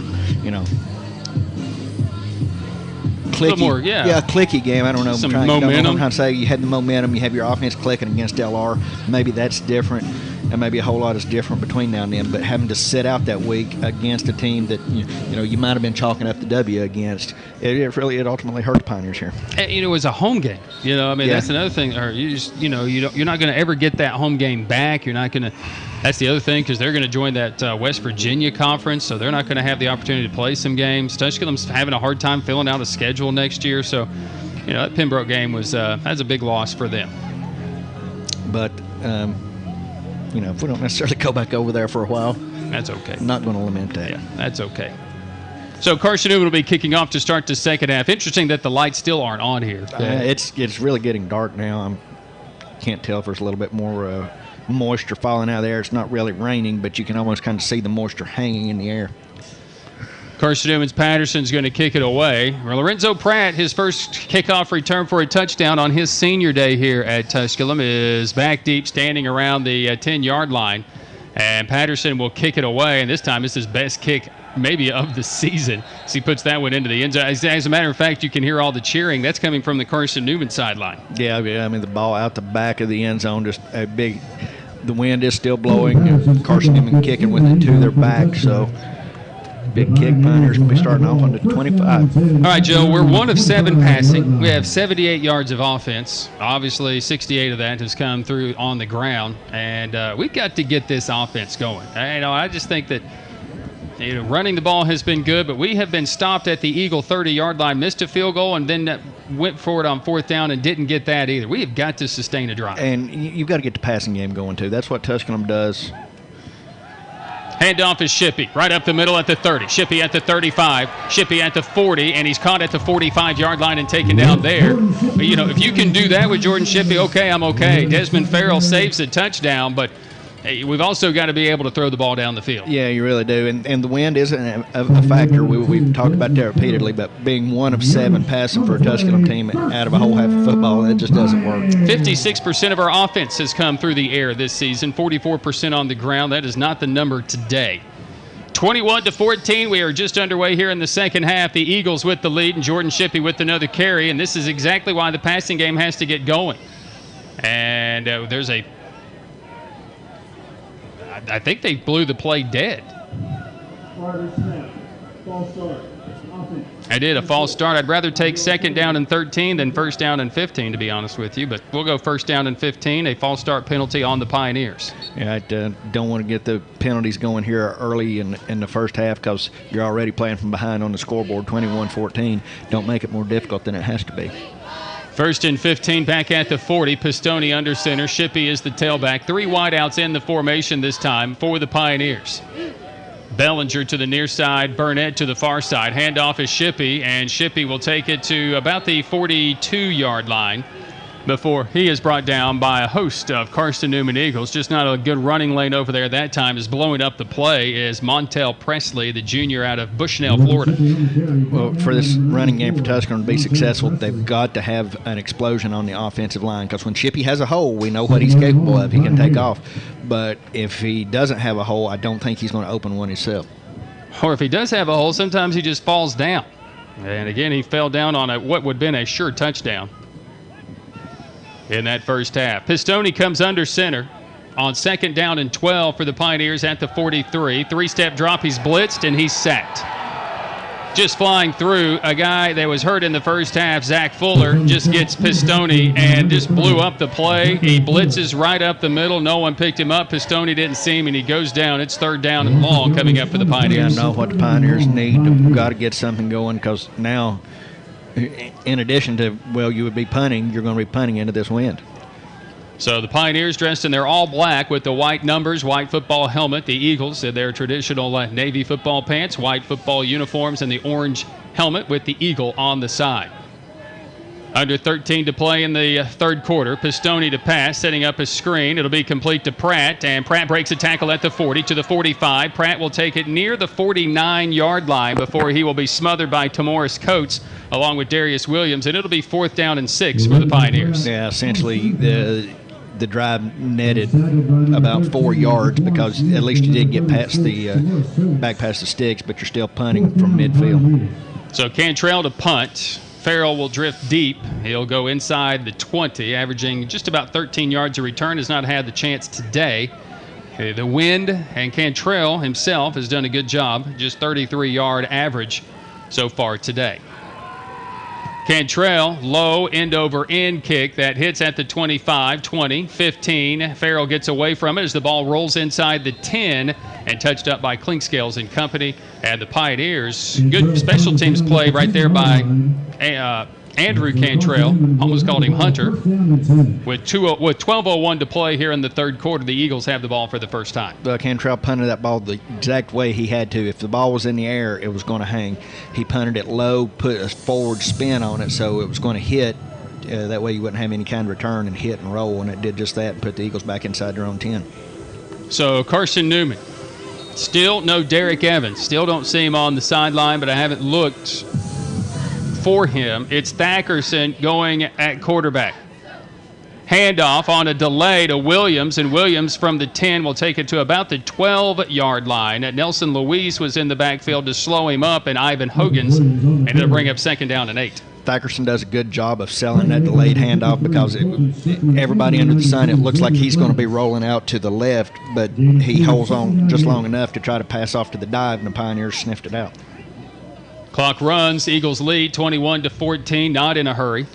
clicky, more, yeah. clicky game. I don't know. Some I don't know momentum. how to say. You had the momentum. You have your offense clicking against LR. Maybe that's different, and maybe a whole lot is different between now and then. But having to sit out that week against a team that you might have been chalking up the W against, it ultimately hurt the Pioneers here. And, it was a home game. That's another thing. Or you're not going to ever get that home game back. You're not going to. That's the other thing, because they're going to join that West Virginia conference, so they're not going to have the opportunity to play some games. Tusculum's having a hard time filling out a schedule next year, so that Pembroke game was that's a big loss for them. But if we don't necessarily go back over there for a while, that's okay. I'm not going to lament that. Yeah, that's okay. So Carson-Newman will be kicking off to start the second half. Interesting that the lights still aren't on here. It's really getting dark now. I can't tell if there's a little bit more moisture falling out of there. It's not really raining, but you can almost kind of see the moisture hanging in the air. Carson-Newman's Patterson's going to kick it away. Lorenzo Pratt, his first kickoff return for a touchdown on his senior day here at Tusculum, is back deep, standing around the 10-yard line. And Patterson will kick it away, and this time it's his best kick maybe of the season as he puts that one into the end zone. As a matter of fact, you can hear all the cheering. That's coming from the Carson-Newman sideline. Yeah, the ball out the back of the end zone, just a big – the wind is still blowing. Carson-Newman kicking with it to their back, so big kick. Pioneers going to be starting off on the 25. All right, Joe, we're 1 of 7 passing. We have 78 yards of offense. Obviously, 68 of that has come through on the ground, and we've got to get this offense going. I just think that running the ball has been good, but we have been stopped at the Eagle 30-yard line, missed a field goal, and then went forward on 4th down and didn't get that either. We have got to sustain a drive. And you've got to get the passing game going, too. That's what Tusculum does. Handoff is Shippey, right up the middle at the 30. Shippey at the 35, Shippey at the 40, and he's caught at the 45-yard line and taken down there. But, if you can do that with Jordan Shippey, okay, I'm okay. Desmond Farrell saves a touchdown, but we've also got to be able to throw the ball down the field. Yeah, you really do. And the wind isn't a factor. We've talked about that repeatedly, but being 1 of 7 passing for a Tusculum team out of a whole half of football, that just doesn't work. 56% of our offense has come through the air this season, 44% on the ground. That is not the number today. 21-14, we are just underway here in the second half. The Eagles with the lead and Jordan Shippey with another carry, and this is exactly why the passing game has to get going. And there's a I think they blew the play dead. I did a false start. I'd rather take 2nd down and 13 than 1st down and 15, to be honest with you. But we'll go 1st down and 15, a false start penalty on the Pioneers. Yeah, I don't want to get the penalties going here early in the first half because you're already playing from behind on the scoreboard, 21-14. Don't make it more difficult than it has to be. 1st and 15 back at the 40. Pistone under center. Shippey is the tailback. 3 wideouts in the formation this time for the Pioneers. Bellinger to the near side. Burnett to the far side. Handoff is Shippey, and Shippey will take it to about the 42-yard line before he is brought down by a host of Carson-Newman Eagles. Just not a good running lane over there that time. Is blowing up the play is Montel Presley, the junior out of Bushnell, Florida. Well, for this running game for Tusculum to be successful, they've got to have an explosion on the offensive line because when Shippey has a hole, we know what he's capable of. He can take off. But if he doesn't have a hole, I don't think he's going to open one himself. Or if he does have a hole, sometimes he just falls down. And again, he fell down on what would have been a sure touchdown in that first half. Pistone comes under center on 2nd down and 12 for the Pioneers at the 43. 3-step drop, he's blitzed, and he's sacked. Just flying through, a guy that was hurt in the first half, Zach Fuller, just gets Pistone and just blew up the play. He blitzes right up the middle. No one picked him up. Pistone didn't see him, and he goes down. It's 3rd down and long coming up for the Pioneers. Yeah, I know what the Pioneers need. We've got to get something going because now, in addition to, you would be punting, you're going to be punting into this wind. So the Pioneers dressed in their all black with the white numbers, white football helmet. The Eagles in their traditional navy football pants, white football uniforms, and the orange helmet with the eagle on the side. Under 13 to play in the 3rd quarter. Pistone to pass, setting up a screen. It'll be complete to Pratt, and Pratt breaks a tackle at the 40 to the 45. Pratt will take it near the 49-yard line before he will be smothered by Tamoris Coates along with Darius Williams, and it'll be 4th down and 6 for the Pioneers. Yeah, essentially the drive netted about 4 yards because at least you did get past the back past the sticks, but you're still punting from midfield. So Cantrell to punt. Farrell will drift deep. He'll go inside the 20, averaging just about 13 yards a return. Has not had the chance today. The wind and Cantrell himself has done a good job. Just 33-yard average so far today. Cantrell, low end-over-end kick that hits at the 25, 20, 15. Farrell gets away from it as the ball rolls inside the 10 and touched up by Clinkscales and company. And the Pioneers, good special teams play right there by Andrew Cantrell, almost called him Hunter. With 12:01 to play here in the third quarter, the Eagles have the ball for the first time. Cantrell punted that ball the exact way he had to. If the ball was in the air, it was going to hang. He punted it low, put a forward spin on it, so it was going to hit. That way you wouldn't have any kind of return and hit and roll, and it did just that and put the Eagles back inside their own 10. So Carson-Newman. Still no Derek Evans. Still don't see him on the sideline, but I haven't looked for him. It's Thackerson going at quarterback. Handoff on a delay to Williams, and Williams from the 10 will take it to about the 12-yard line. Nelson Luis was in the backfield to slow him up, and Ivan Hogan's, and it'll bring up 2nd down and 8. Thackerson does a good job of selling that delayed handoff because everybody under the sun, it looks like he's going to be rolling out to the left, but he holds on just long enough to try to pass off to the dive, and the Pioneers sniffed it out. Clock runs. Eagles lead 21-14, not in a hurry.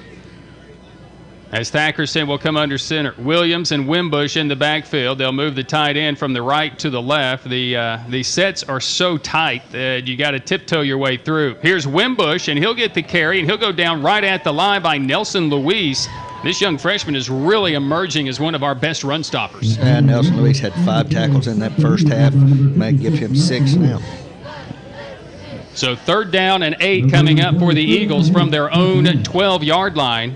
As Thackerson will come under center. Williams and Wimbush in the backfield. They'll move the tight end from the right to the left. The sets are so tight that you got to tiptoe your way through. Here's Wimbush, and he'll get the carry, and he'll go down right at the line by Nelson Luis. This young freshman is really emerging as one of our best run stoppers. And Nelson Luis had 5 tackles in that first half. Might give him 6 now. So 3rd down and 8 coming up for the Eagles from their own 12-yard line.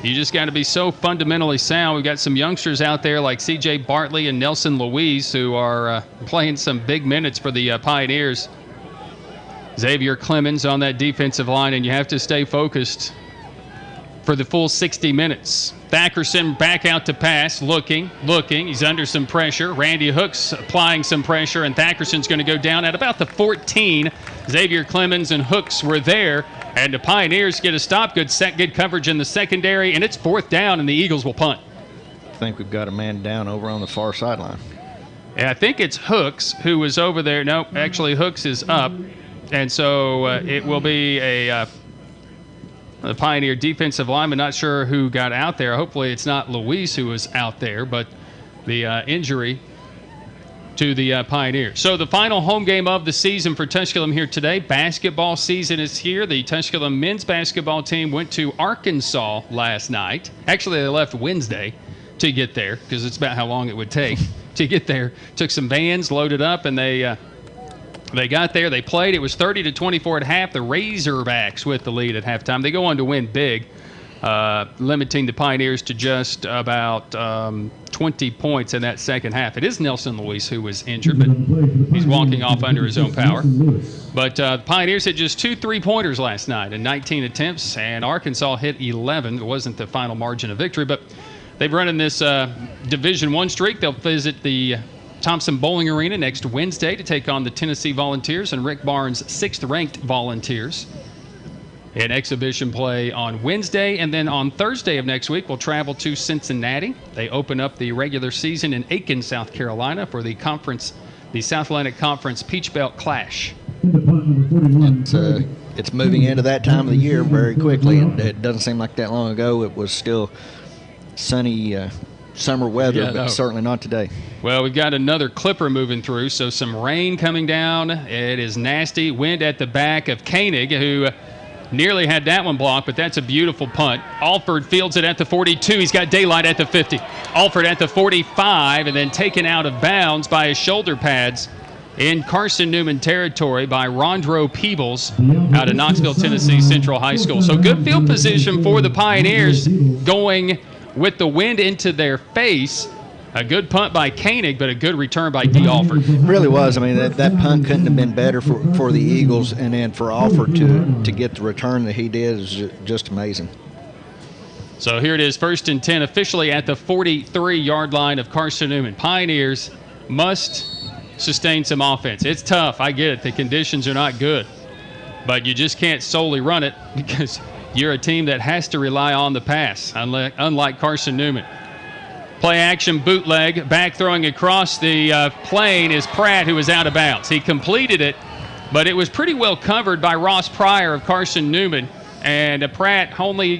You just got to be so fundamentally sound. We've got some youngsters out there like C.J. Bartley and Nelson Luis who are playing some big minutes for the Pioneers. Xavier Clemens on that defensive line, and you have to stay focused for the full 60 minutes. Thackerson back out to pass, looking. He's under some pressure. Randy Hooks applying some pressure, and Thackerson's going to go down at about the 14. Xavier Clemens and Hooks were there, and the Pioneers get a stop. Good coverage in the secondary, and it's 4th down, and the Eagles will punt. I think we've got a man down over on the far sideline. Yeah, I think it's Hooks who was over there. No, actually Hooks is up, and so it will be a Pioneer defensive lineman. Not sure who got out there. Hopefully it's not Luis who was out there, but the injury to the Pioneers. So the final home game of the season for Tusculum here today. Basketball season is here. The Tusculum men's basketball team went to Arkansas last night. Actually, they left Wednesday to get there because it's about how long it would take to get there. Took some vans, loaded up, and they got there. They played. It was 30-24 at half. The Razorbacks with the lead at halftime. They go on to win big, limiting the Pioneers to just about 20 points in that second half. It is Nelson Luis who was injured, but he's walking off under his own power. But the Pioneers hit just 2 3-pointers last night in 19 attempts, and Arkansas hit 11. It wasn't the final margin of victory, but they've run in this Division I streak. They'll visit the Thompson Bowling Arena next Wednesday to take on the Tennessee Volunteers and Rick Barnes' 6th-ranked Volunteers. An exhibition play on Wednesday, and then on Thursday of next week, we'll travel to Cincinnati. They open up the regular season in Aiken, South Carolina for the South Atlantic Conference Peach Belt Clash. It's moving into that time of the year very quickly, and it doesn't seem like that long ago. It was still sunny summer weather, but certainly not today. Well, we've got another clipper moving through, so some rain coming down. It is nasty. Wind at the back of Koenig, who nearly had that one blocked, but that's a beautiful punt. Alford fields it at the 42. He's got daylight at the 50. Alford at the 45, and then taken out of bounds by his shoulder pads in Carson-Newman territory by Rondro Peebles out of Knoxville, Tennessee Central High School. So good field position for the Pioneers going with the wind into their face. A good punt by Koenig, but a good return by D. Alford. It really was. I mean, that punt couldn't have been better for the Eagles, and then for Alford to get the return that he did is just amazing. So here it is, 1st and 10, officially at the 43-yard line of Carson-Newman. Pioneers must sustain some offense. It's tough. I get it. The conditions are not good. But you just can't solely run it because you're a team that has to rely on the pass, unlike Carson-Newman. Play action bootleg, back throwing across the plane is Pratt, who is out of bounds. He completed it, but it was pretty well covered by Ross Pryor of Carson-Newman. And Pratt he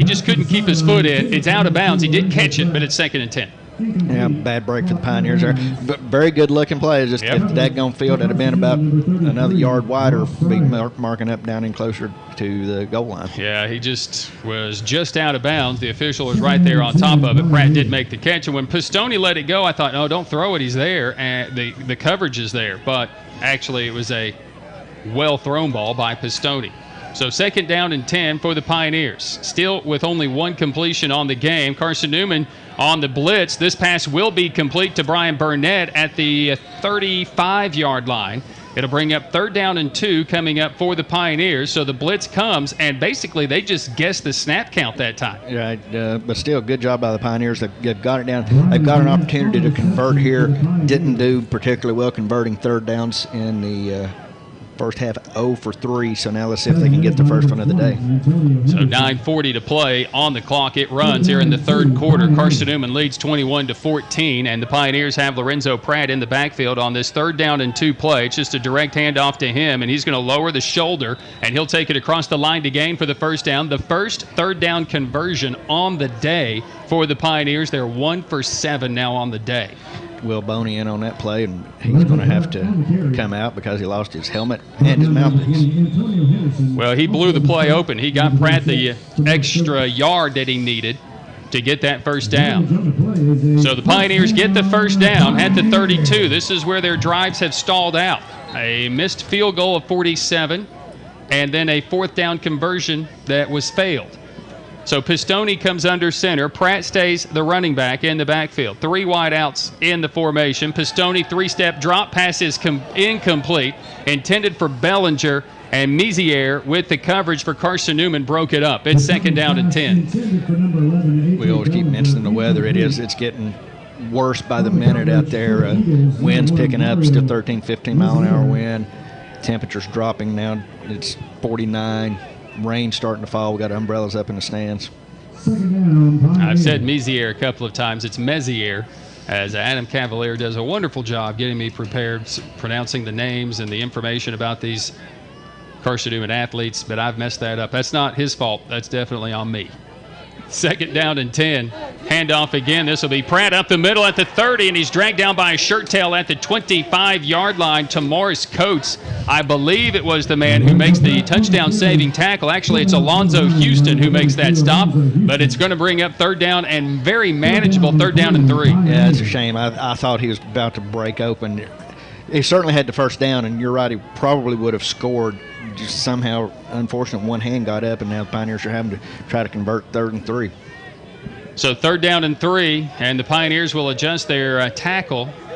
just couldn't keep his foot in. It's out of bounds. He did catch it, but it's 2nd and 10. Yeah, bad break for the Pioneers there. But very good looking play. Just if that daggone field had been about another yard wider, be marking up down in closer to the goal line. Yeah, he was just out of bounds. The official was right there on top of it. Pratt did make the catch. And when Pistone let it go, I thought, no, don't throw it. He's there. And the coverage is there. But actually, it was a well-thrown ball by Pistone. So 2nd down and 10 for the Pioneers. Still with only one completion on the game. Carson-Newman on the blitz. This pass will be complete to Brian Burnett at the 35-yard line. It'll bring up 3rd down and 2 coming up for the Pioneers. So the blitz comes, and basically they just guessed the snap count that time. Yeah, but still, good job by the Pioneers. They've got it down. They've got an opportunity to convert here. Didn't do particularly well converting 3rd downs in the first half, 0 for 3, so now let's see if they can get the first one of the day. So 9:40 to play on the clock. It runs here in the 3rd quarter. Carson-Newman leads 21-14, and the Pioneers have Lorenzo Pratt in the backfield on this 3rd down and 2 play. It's just a direct handoff to him, and he's going to lower the shoulder, and he'll take it across the line to gain for the 1st down. The first 3rd down conversion on the day for the Pioneers. They're 1 for 7 now on the day. Will Boney in on that play, and he's going to have to come out because he lost his helmet and his mouthpiece. Well, he blew the play open. He got Pratt the extra yard that he needed to get that 1st down. So the Pioneers get the 1st down at the 32. This is where their drives have stalled out. A missed field goal of 47, and then a 4th down conversion that was failed. So Pistone comes under center. Pratt stays the running back in the backfield. 3 wideouts in the formation. Pistone 3-step drop pass is incomplete, intended for Bellinger, and Mizier with the coverage for Carson-Newman broke it up. It's 2nd down and 10. We always keep mentioning the weather. It's getting worse by the minute out there. Wind's picking up, still 13, 15 mile an hour wind. Temperature's dropping now. It's 49. Rain starting to fall. We got umbrellas up in the stands. I've said Mizier a couple of times. It's Mezier, as Adam Cavalier does a wonderful job getting me prepared, pronouncing the names and the information about these Carson-Newman athletes, but I've messed that up. That's not his fault. That's definitely on me. 2nd down and 10. Handoff again. This will be Pratt up the middle at the 30, and he's dragged down by a shirt tail at the 25-yard line to Morris Coates. I believe it was the man who makes the touchdown-saving tackle. Actually, it's Alonzo Houston who makes that stop, but it's going to bring up 3rd down and very manageable 3rd down and 3. Yeah, it's a shame. I thought he was about to break open. He certainly had the 1st down, and you're right, he probably would have scored. Just somehow, unfortunate, one hand got up, and now the Pioneers are having to try to convert 3rd and 3. So 3rd down and 3, and the Pioneers will adjust their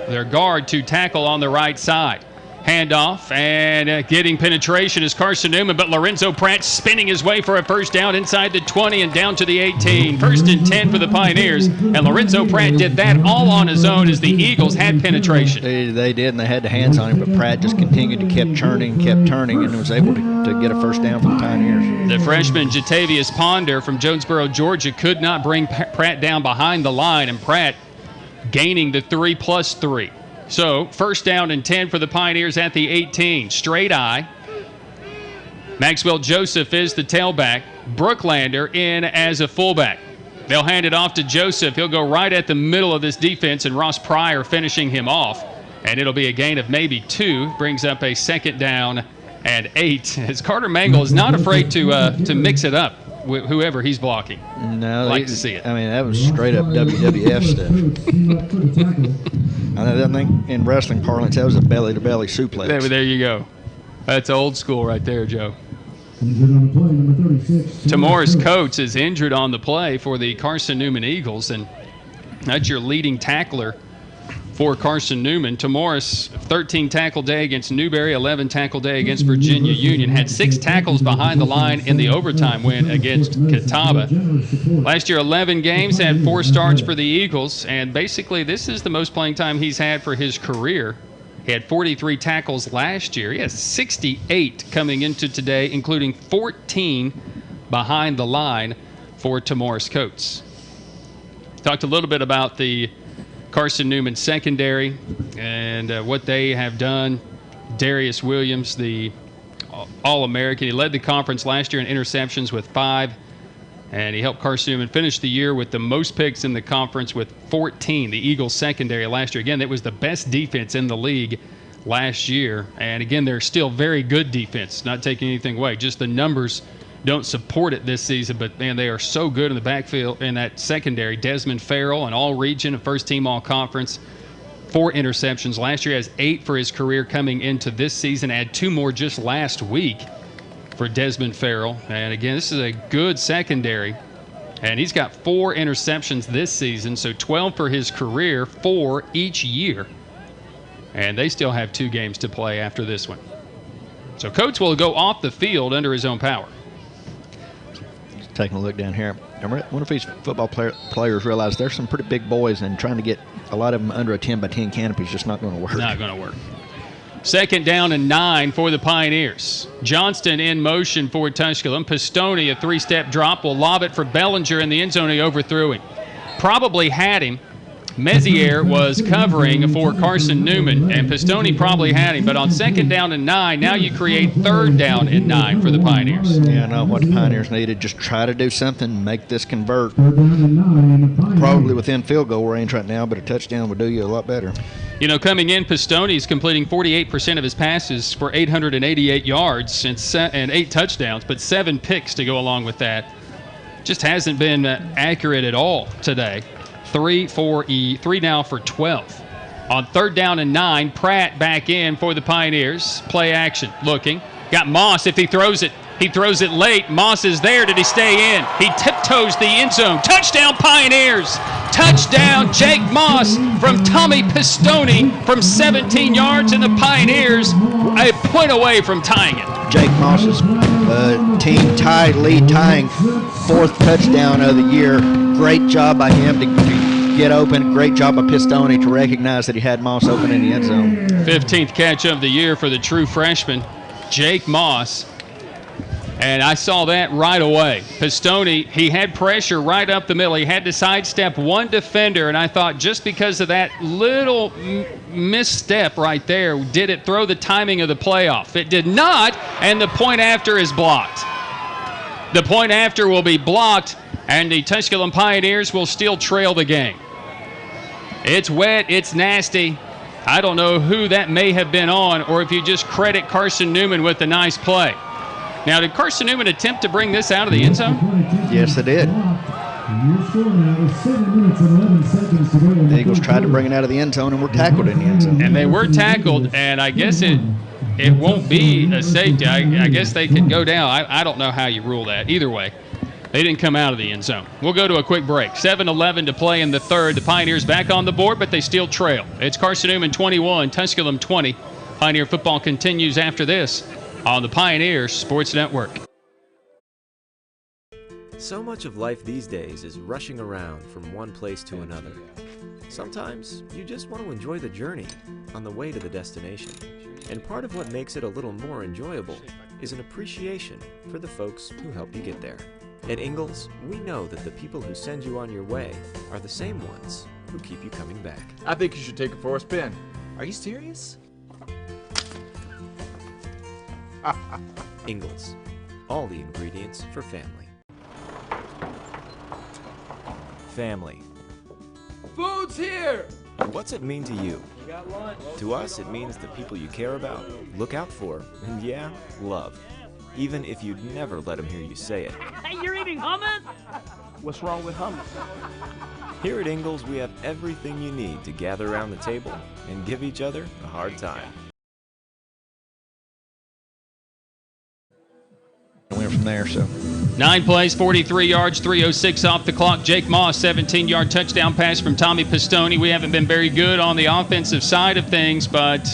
their guard to tackle on the right side. Handoff, and getting penetration is Carson-Newman, but Lorenzo Pratt spinning his way for a 1st down inside the 20 and down to the 18. 1st and 10 for the Pioneers, and Lorenzo Pratt did that all on his own as the Eagles had penetration. They did, and they had the hands on him, but Pratt just continued to keep turning, and was able to get a 1st down for the Pioneers. The freshman Jatavius Ponder from Jonesboro, Georgia, could not bring Pratt down behind the line, and Pratt gaining the 3+3. So 1st down and 10 for the Pioneers at the 18. Straight eye. Maxwell Joseph is the tailback. Brooklander in as a fullback. They'll hand it off to Joseph. He'll go right at the middle of this defense, and Ross Pryor finishing him off. And it'll be a gain of maybe 2. Brings up a 2nd down and 8. As Carter Mangle is not afraid to mix it up with whoever he's blocking. No, like to see it. I mean, that was straight up WWF stuff. I think in wrestling parlance, that was a belly-to-belly suplex. There you go. That's old school right there, Joe. Morris Coates is injured on the play for the Carson-Newman Eagles, and that's your leading tackler for Carson-Newman. Morris, 13 tackle day against Newberry, 11 tackle day against Virginia Union. Had 6 tackles behind the line in the overtime win against Catawba. Last year, 11 games, had 4 starts for the Eagles, and basically this is the most playing time he's had for his career. He had 43 tackles last year. He has 68 coming into today, including 14 behind the line for Morris Coates. Talked a little bit about the Carson-Newman secondary and what they have done. Darius Williams, the All-American. He led the conference last year in interceptions with 5, and he helped Carson-Newman finish the year with the most picks in the conference with 14. The Eagles secondary last year, again, it was the best defense in the league last year. And again, they're still very good defense, not taking anything away. Just the numbers don't support it this season, but man, they are so good in the backfield in that secondary. Desmond Farrell, an all-region, a first-team all-conference, 4 interceptions. Last year has 8 for his career coming into this season. Had 2 more just last week for Desmond Farrell. And again, this is a good secondary. And he's got 4 interceptions this season, so 12 for his career, 4 each year. And they still have 2 games to play after this one. So Coates will go off the field under his own power. Taking a look down here. I wonder if these football players realize there's some pretty big boys, and trying to get a lot of them under a 10-by-10 canopy is just not going to work. Not going to work. 2nd down and 9 for the Pioneers. Johnston in motion for Tusculum. Pistone, a 3-step drop, will lob it for Bellinger in the end zone. He overthrew him. Probably had him. Mezier was covering for Carson-Newman, and Pistone probably had him. But on 2nd down and 9, now you create 3rd down and 9 for the Pioneers. Yeah, I know what the Pioneers needed. Just try to do something, make this convert. Probably within field goal range right now, but a touchdown would do you a lot better. You know, coming in, Pistone is completing 48% of his passes for 888 yards and 8 touchdowns, but 7 picks to go along with that. Just hasn't been accurate at all today. 3 now for 12. On 3rd down and 9, Pratt back in for the Pioneers. Play action, looking. Got Moss if he throws it. He throws it late. Moss is there. Did he stay in? He tiptoes the end zone. Touchdown, Pioneers! Touchdown, Jake Moss from Tommy Pistone from 17 yards, and the Pioneers a point away from tying it. Jake Moss's team tied, lead tying 4th touchdown of the year. Great job by him to get open. Great job by Pistone to recognize that he had Moss open in the end zone. 15th catch of the year for the true freshman, Jake Moss. And I saw that right away. Pistone, he had pressure right up the middle. He had to sidestep one defender, and I thought just because of that little misstep right there, did it throw the timing of the playoff? It did not, and the point after is blocked. The point after will be blocked, and the Tusculum Pioneers will still trail the game. It's wet, it's nasty. I don't know who that may have been on, or if you just credit Carson-Newman with a nice play. Now, did Carson-Newman attempt to bring this out of the end zone? Yes, they did. The Eagles tried to bring it out of the end zone and were tackled in the end zone. And they were tackled, and I guess it won't be a safety. I guess they could go down. I don't know how you rule that. Either way, they didn't come out of the end zone. We'll go to a quick break. 7:11 to play in the 3rd. The Pioneers back on the board, but they still trail. It's Carson-Newman 21, Tusculum 20. Pioneer football continues after this on the Pioneer Sports Network. So much of life these days is rushing around from one place to another. Sometimes you just want to enjoy the journey on the way to the destination. And part of what makes it a little more enjoyable is an appreciation for the folks who help you get there. At Ingalls, we know that the people who send you on your way are the same ones who keep you coming back. I think you should take it for a spin. Are you serious? Ingalls. All the ingredients for family. Family. Food's here! What's it mean to you? You got lunch. To us, it means the people you care about, look out for, and yeah, love. Even if you'd never let them hear you say it. Hey, you're eating hummus? What's wrong with hummus? Here at Ingalls, we have everything you need to gather around the table and give each other a hard time. Went from there, so 9 plays, 43 yards, 3:06 off the clock. Jake Moss, 17-yard touchdown pass from Tommy Pistone. We haven't been very good on the offensive side of things, but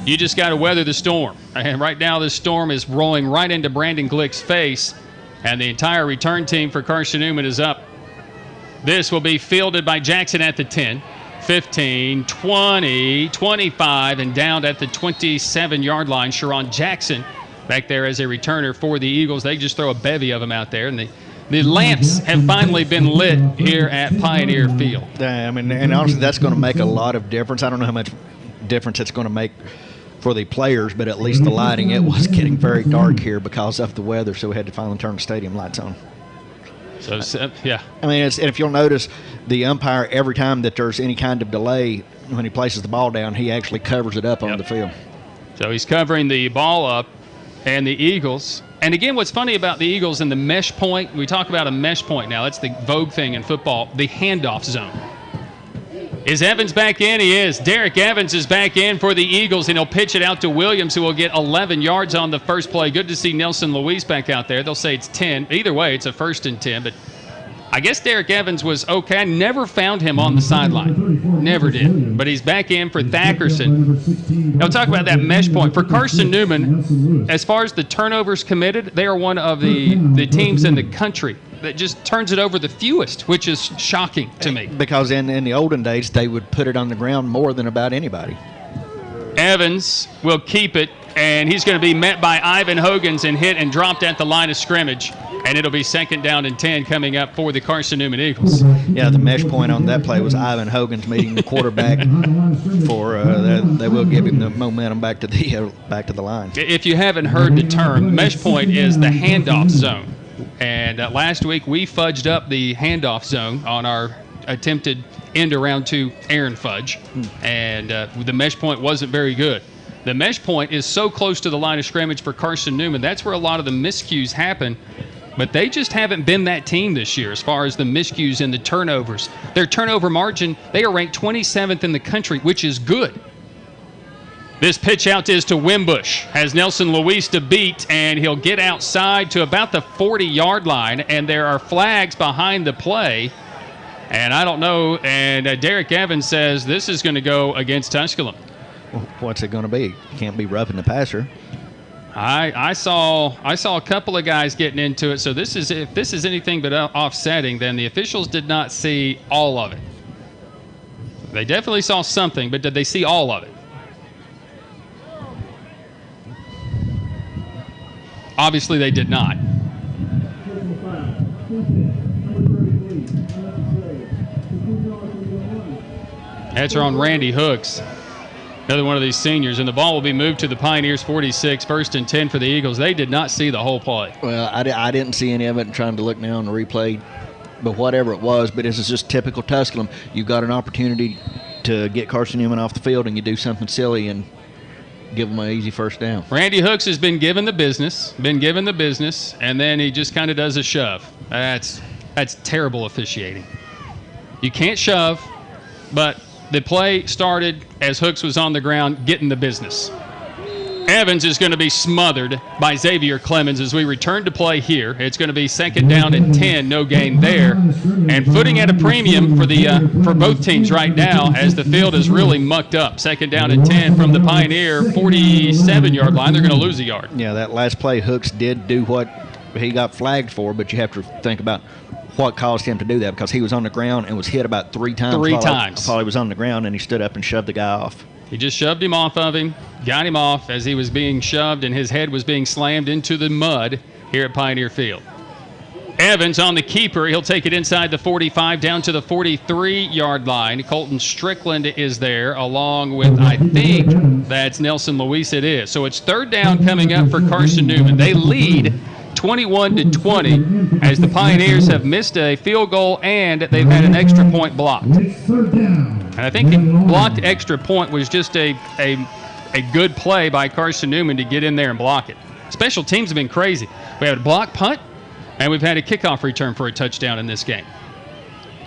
you just got to weather the storm. And right now, this storm is rolling right into Brandon Glick's face, and the entire return team for Carson-Newman is up. This will be fielded by Jackson at the 10, 15, 20, 25, and down at the 27-yard line. Sharon Jackson back there as a returner for the Eagles. They just throw a bevy of them out there, and the lamps have finally been lit here at Pioneer Field. I mean, and honestly, that's going to make a lot of difference. I don't know how much difference it's going to make for the players, but at least the lighting, it was getting very dark here because of the weather, so we had to finally turn the stadium lights on. So, yeah. I mean, and if you'll notice, the umpire, every time that there's any kind of delay, when he places the ball down, he actually covers it up on the field. So he's covering the ball up, and the Eagles. And again, what's funny about the Eagles and the mesh point, we talk about a mesh point now. That's the vogue thing in football, the handoff zone. Is Evans back in? He is. Derek Evans is back in for the Eagles, and he'll pitch it out to Williams, who will get 11 yards on the first play. Good to see Nelson Luis back out there. They'll say it's 10. Either way, it's a 1st and 10, but I guess Derek Evans was okay. I never found him on the sideline. Never did. But he's back in for Thackerson. Now, talk about that mesh point. For Carson-Newman, as far as the turnovers committed, they are one of the teams in the country that just turns it over the fewest, which is shocking to me. Because in the olden days, they would put it on the ground more than about anybody. Evans will keep it, and he's going to be met by Ivan Hogans and hit and dropped at the line of scrimmage. And it'll be 2nd down and 10 coming up for the Carson-Newman Eagles. Yeah, the mesh point on that play was Ivan Hogans meeting the quarterback for they will give him the momentum back to the line. If you haven't heard the term, mesh point is the handoff zone. And last week we fudged up the handoff zone on our attempted end around to Aaron Fudge, and the mesh point wasn't very good. The mesh point is so close to the line of scrimmage for Carson-Newman. That's where a lot of the miscues happen. But they just haven't been that team this year as far as the miscues and the turnovers. Their turnover margin, they are ranked 27th in the country, which is good. This pitch out is to Wimbush. Has Nelson Luis to beat, and he'll get outside to about the 40-yard line, and there are flags behind the play. And I don't know, and Derek Evans says this is going to go against Tusculum. What's it going to be? Can't be roughing the passer. I saw a couple of guys getting into it. So if this is anything but offsetting, then the officials did not see all of it. They definitely saw something, but did they see all of it? Obviously, they did not. That's on Randy Hooks. Another one of these seniors, and the ball will be moved to the Pioneers 46, 1st and 10 for the Eagles. They did not see the whole play. Well, I didn't see any of it. I'm trying to look now on the replay, but whatever it was, but this is just typical Tusculum. You've got an opportunity to get Carson-Newman off the field, and you do something silly and give them an easy 1st down. Randy Hooks has been given the business, and then he just kind of does a shove. That's terrible officiating. You can't shove, but the play started as Hooks was on the ground getting the business. Evans is going to be smothered by Xavier Clemens as we return to play here. It's going to be 2nd down and 10, no gain there. And footing at a premium for both teams right now as the field is really mucked up. 2nd down and 10 from the Pioneer 47-yard line. They're going to lose a yard. Yeah, that last play, Hooks did do what he got flagged for, but you have to think about what caused him to do that, because he was on the ground and was hit about 3 times. While he was on the ground, and he stood up and shoved the guy off. He just shoved him off of him, got him off as he was being shoved, and his head was being slammed into the mud here at Pioneer Field. Evans on the keeper. He'll take it inside the 45 down to the 43-yard line. Colton Strickland is there along with, I think that's Nelson Luis it is. So it's 3rd down coming up for Carson-Newman. They lead 21-20 as the Pioneers have missed a field goal and they've had an extra point blocked. And I think the blocked extra point was just a good play by Carson-Newman to get in there and block it. Special teams have been crazy. We had a block punt, and we've had a kickoff return for a touchdown in this game.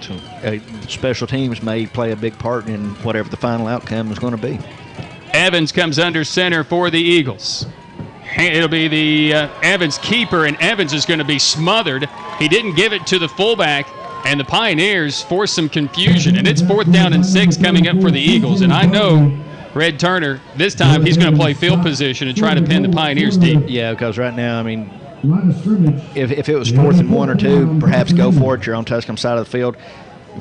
So special teams may play a big part in whatever the final outcome is going to be. Evans comes under center for the Eagles. It'll be the Evans keeper, and Evans is going to be smothered. He didn't give it to the fullback, and the Pioneers force some confusion. And it's 4th down and 6 coming up for the Eagles. And I know Red Turner, this time he's going to play field position and try to pin the Pioneers deep. Yeah, because right now, I mean, if it was 4th and 1 or 2, perhaps go for it. You're on Tusculum side of the field.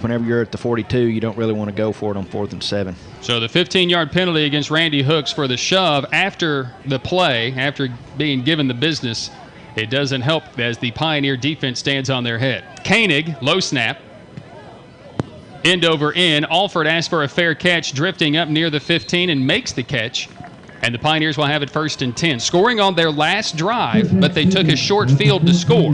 Whenever you're at the 42, you don't really want to go for it on 4th and 7. So the 15-yard penalty against Randy Hooks for the shove after the play, after being given the business, it doesn't help as the Pioneer defense stands on their head. Koenig, low snap. End over end. Alford asks for a fair catch, drifting up near the 15 and makes the catch. And the Pioneers will have it 1st and 10. Scoring on their last drive, but they took a short field to score.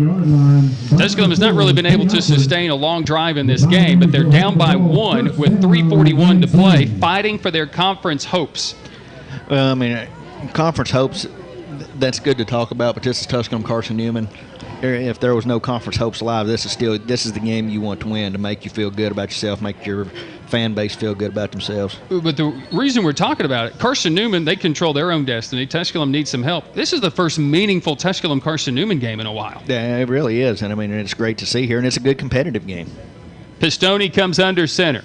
Tusculum has not really been able to sustain a long drive in this game, but they're down by 1 with 3:41 to play, fighting for their conference hopes. Well, I mean, conference hopes, that's good to talk about, but this is Tusculum Carson-Newman. If there was no conference hopes alive, this is the game you want to win, to make you feel good about yourself, make your fan base feel good about themselves. But the reason we're talking about it, Carson-Newman, they control their own destiny. Tusculum needs some help. This is the first meaningful Tusculum-Carson-Newman game in a while. Yeah, it really is, and I mean, it's great to see here, and it's a good competitive game. Pistone comes under center.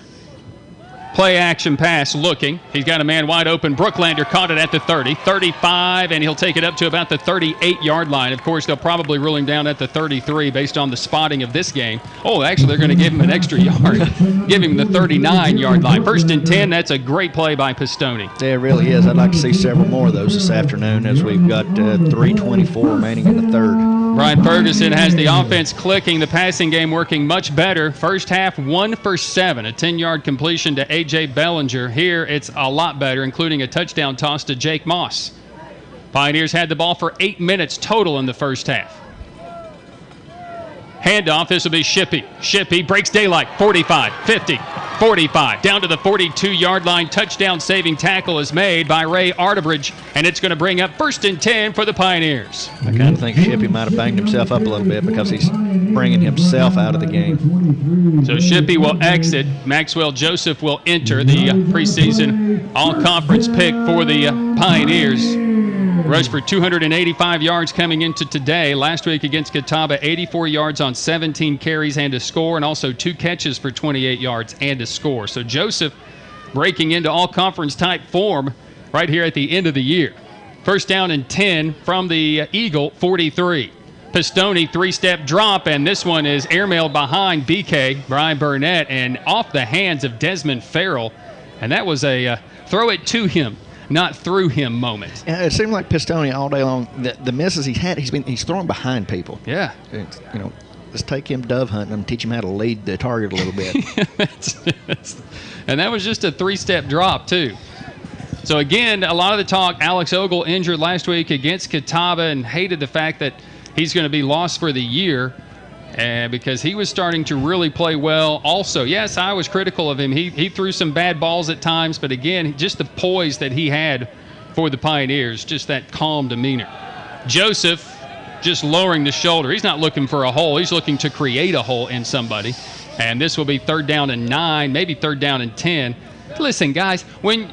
Play action pass looking. He's got a man wide open. Brooklander caught it at the 30, 35, and he'll take it up to about the 38-yard line. Of course, they'll probably rule him down at the 33 based on the spotting of this game. Oh, actually, they're going to give him an extra yard. Give him the 39-yard line. 1st and 10, that's a great play by Pistone. Yeah, it really is. I'd like to see several more of those this afternoon as we've got 3:24 remaining in the 3rd. Brian Ferguson has the offense clicking, the passing game working much better. First half, 1 for 7, a 10-yard completion to A.J. Bellinger. Here, it's a lot better, including a touchdown toss to Jake Moss. Pioneers had the ball for 8 minutes total in the first half. Handoff, this will be Shippey. Shippey breaks daylight, 45, 50, 45. Down to the 42-yard line. Touchdown-saving tackle is made by Ray Arterbridge, and it's going to bring up 1st and 10 for the Pioneers. I kind of think Shippey might have banged himself up a little bit because he's bringing himself out of the game. So Shippey will exit. Maxwell Joseph will enter, the preseason all-conference pick for the Pioneers. Rushed for 285 yards coming into today. Last week against Catawba, 84 yards on 17 carries and a score, and also 2 catches for 28 yards and a score. So Joseph breaking into all-conference type form right here at the end of the year. 1st down and 10 from the Eagle 43. Pistone, 3-step drop, and this one is airmailed behind BK, Brian Burnett, and off the hands of Desmond Farrell. And that was a throw it to him, not through him moment. Yeah, it seemed like Pistone all day long. The misses he's had, he's throwing behind people. Yeah, let's take him dove hunting and teach him how to lead the target a little bit. And that was just a 3-step drop too. So again, a lot of the talk. Alex Ogle injured last week against Catawba and hated the fact that he's going to be lost for the year. Because he was starting to really play well. Also, yes, I was critical of him. He threw some bad balls at times, but again, just the poise that he had for the Pioneers, just that calm demeanor. Joseph just lowering the shoulder. He's not looking for a hole. He's looking to create a hole in somebody. And this will be 3rd down and 9, maybe 3rd down and 10. Listen, guys, when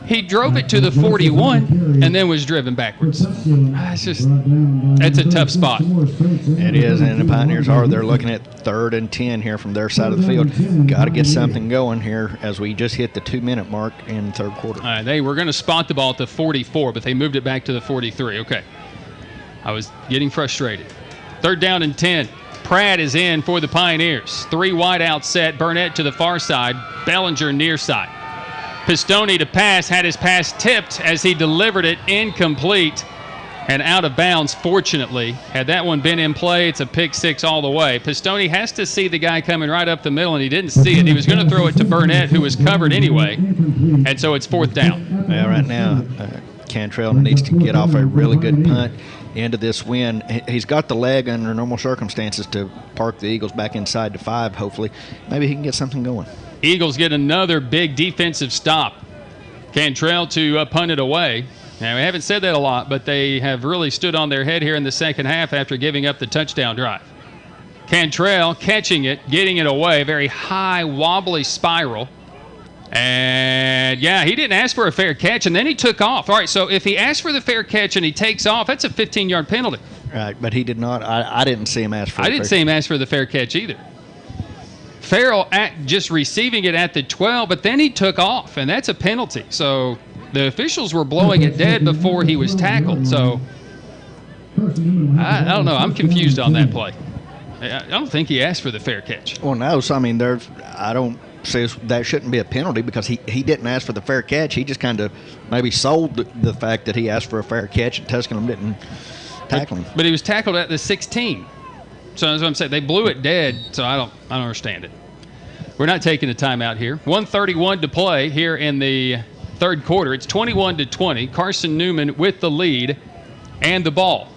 he drove it to the 41 and then was driven backwards. It's a tough spot. It is, and the Pioneers they're looking at 3rd and 10 here from their side of the field. Got to get something going here as we just hit the 2-minute mark in the 3rd quarter. They were going to spot the ball at the 44, but they moved it back to the 43. Okay. I was getting frustrated. 3rd down and 10. Pratt is in for the Pioneers. 3 wide out set. Burnett to the far side. Bellinger near side. Pistone to pass, had his pass tipped as he delivered it incomplete and out of bounds, fortunately. Had that one been in play, it's a pick 6 all the way. Pistone has to see the guy coming right up the middle, and he didn't see it. He was going to throw it to Burnett, who was covered anyway, and so it's 4th down. Yeah, right now, Cantrell needs to get off a really good punt into this win. He's got the leg under normal circumstances to park the Eagles back inside the 5, hopefully. Maybe he can get something going. Eagles get another big defensive stop. Cantrell to punt it away. Now, we haven't said that a lot, but they have really stood on their head here in the second half after giving up the touchdown drive. Cantrell catching it, getting it away. Very high, wobbly spiral. And, yeah, he didn't ask for a fair catch, and then he took off. All right, so if he asked for the fair catch and he takes off, that's a 15-yard penalty. Right, but he did not. I didn't see him ask for. I didn't see him ask for the fair catch either. Farrell just receiving it at the 12, but then he took off, and that's a penalty. So the officials were blowing it dead before he was tackled. So I don't know. I'm confused on that play. I don't think he asked for the fair catch. Well, no. So I mean, I don't say that shouldn't be a penalty because he didn't ask for the fair catch. He just kind of maybe sold the fact that he asked for a fair catch, and Tusculum didn't tackle him. But he was tackled at the 16. So that's what I'm saying. They blew it dead, so I don't understand it. We're not taking a timeout here. 1:31 to play here in the third quarter. It's 21-20. Carson-Newman with the lead and the ball.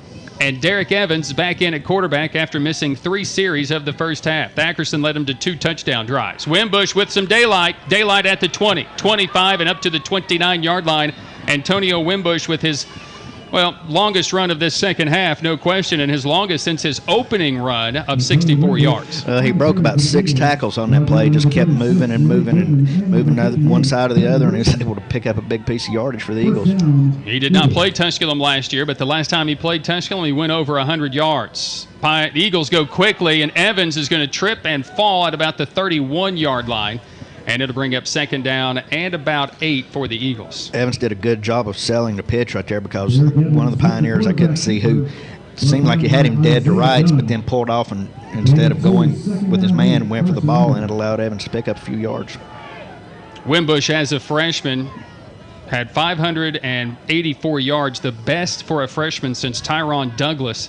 And Derek Evans is back in at quarterback after missing 3 series of the first half. Thackerson led him to 2 touchdown drives. Wimbush with some daylight. Daylight at the 20, 25, and up to the 29-yard line. Antonio Wimbush with his longest run of this second half, no question, and his longest since his opening run of 64 yards. He broke about 6 tackles on that play, just kept moving one side or the other, and he was able to pick up a big piece of yardage for the Eagles. He did not play Tusculum last year, but the last time he played Tusculum, he went over 100 yards. The Eagles go quickly, and Evans is going to trip and fall at about the 31-yard line. And it'll bring up second down and about 8 for the Eagles. Evans did a good job of selling the pitch right there because one of the Pioneers, I couldn't see who, seemed like he had him dead to rights, but then pulled off and instead of going with his man, went for the ball, and it allowed Evans to pick up a few yards. Wimbush, as a freshman, had 584 yards, the best for a freshman since Tyron Douglas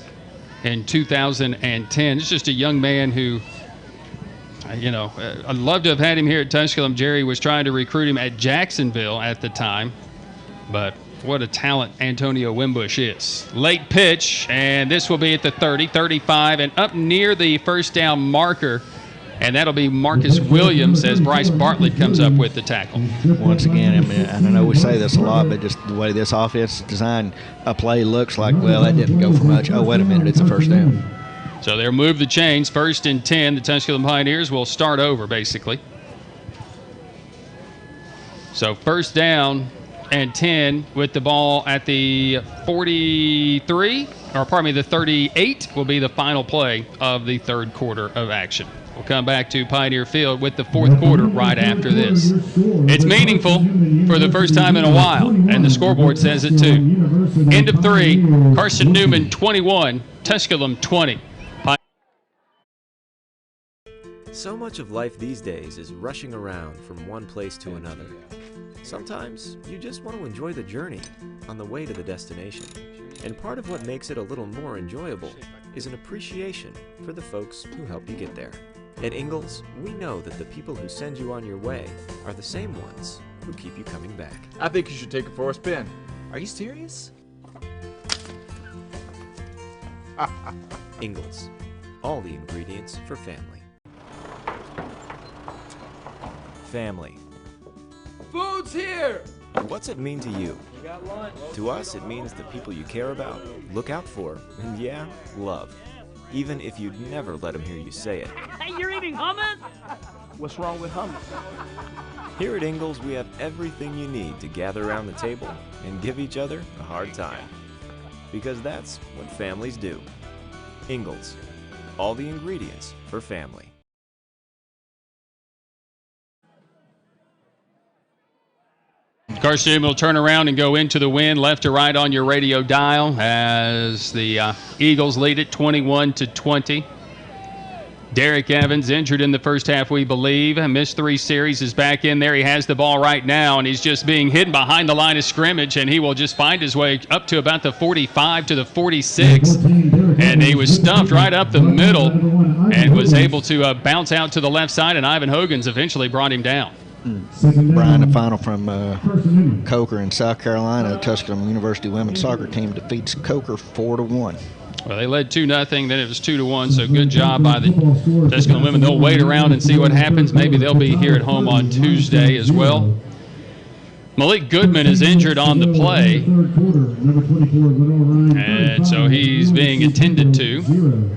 in 2010. It's just a young man who, I'd love to have had him here at Tusculum. Jerry was trying to recruit him at Jacksonville at the time, but what a talent Antonio Wimbush is. Late pitch, and this will be at the 30, 35, and up near the first down marker, and that'll be Marcus Williams as Bryce Bartlett comes up with the tackle. Once again, and I know we say this a lot, but just the way this offense is designed, a play looks like, well, that didn't go for much. Oh, wait a minute, it's a first down. So they'll move the chains. 1st and 10. The Tusculum Pioneers will start over, basically. So 1st down and 10 with the ball at the 43, or pardon me, the 38 will be the final play of the third quarter of action. We'll come back to Pioneer Field with the fourth quarter right after this. It's meaningful for the first time in a while, and the scoreboard says it too. End of 3, Carson-Newman 21, Tusculum 20. So much of life these days is rushing around from one place to another. Sometimes you just want to enjoy the journey on the way to the destination. And part of what makes it a little more enjoyable is an appreciation for the folks who help you get there. At Ingalls, we know that the people who send you on your way are the same ones who keep you coming back. I think you should take it for a spin. Are you serious? Ingalls, all the ingredients for family. Family. Food's here! What's it mean to you? You got lunch. To us, it means the people you care about, look out for, and yeah, love. Even if you'd never let them hear you say it. Hey, you're eating hummus? What's wrong with hummus? Here at Ingalls, we have everything you need to gather around the table and give each other a hard time. Because that's what families do. Ingalls, all the ingredients for family. Carson will turn around and go into the wind, left to right on your radio dial as the Eagles lead it 21-20. Derek Evans, injured in the first half, we believe. Missed 3 series, is back in there. He has the ball right now, and he's just being hidden behind the line of scrimmage, and he will just find his way up to about the 45 to the 46. And he was stuffed right up the middle and was able to bounce out to the left side, and Ivan Hogan's eventually brought him down. Brian, the final from Coker in South Carolina. Tusculum University women's soccer team defeats Coker 4-1. Well, they led 2-0, then it was 2-1, so good job by the Tusculum women. They'll wait around and see what happens. Maybe they'll be here at home on Tuesday as well. Malik Goodman is injured on the play, and so he's being attended to,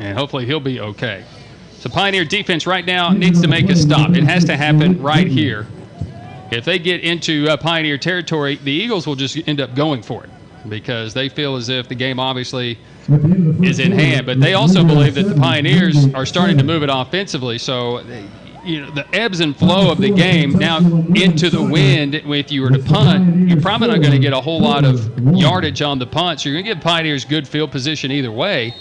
and hopefully he'll be okay. So Pioneer defense right now needs to make a stop. It has to happen right here If they get into Pioneer territory, the Eagles will just end up going for it because they feel as if the game obviously is in hand. But they also believe that the Pioneers are starting to move it offensively. So, the ebbs and flow of the game now into the wind, if you were to punt, you're probably not going to get a whole lot of yardage on the punt. So you're going to give Pioneers good field position either way.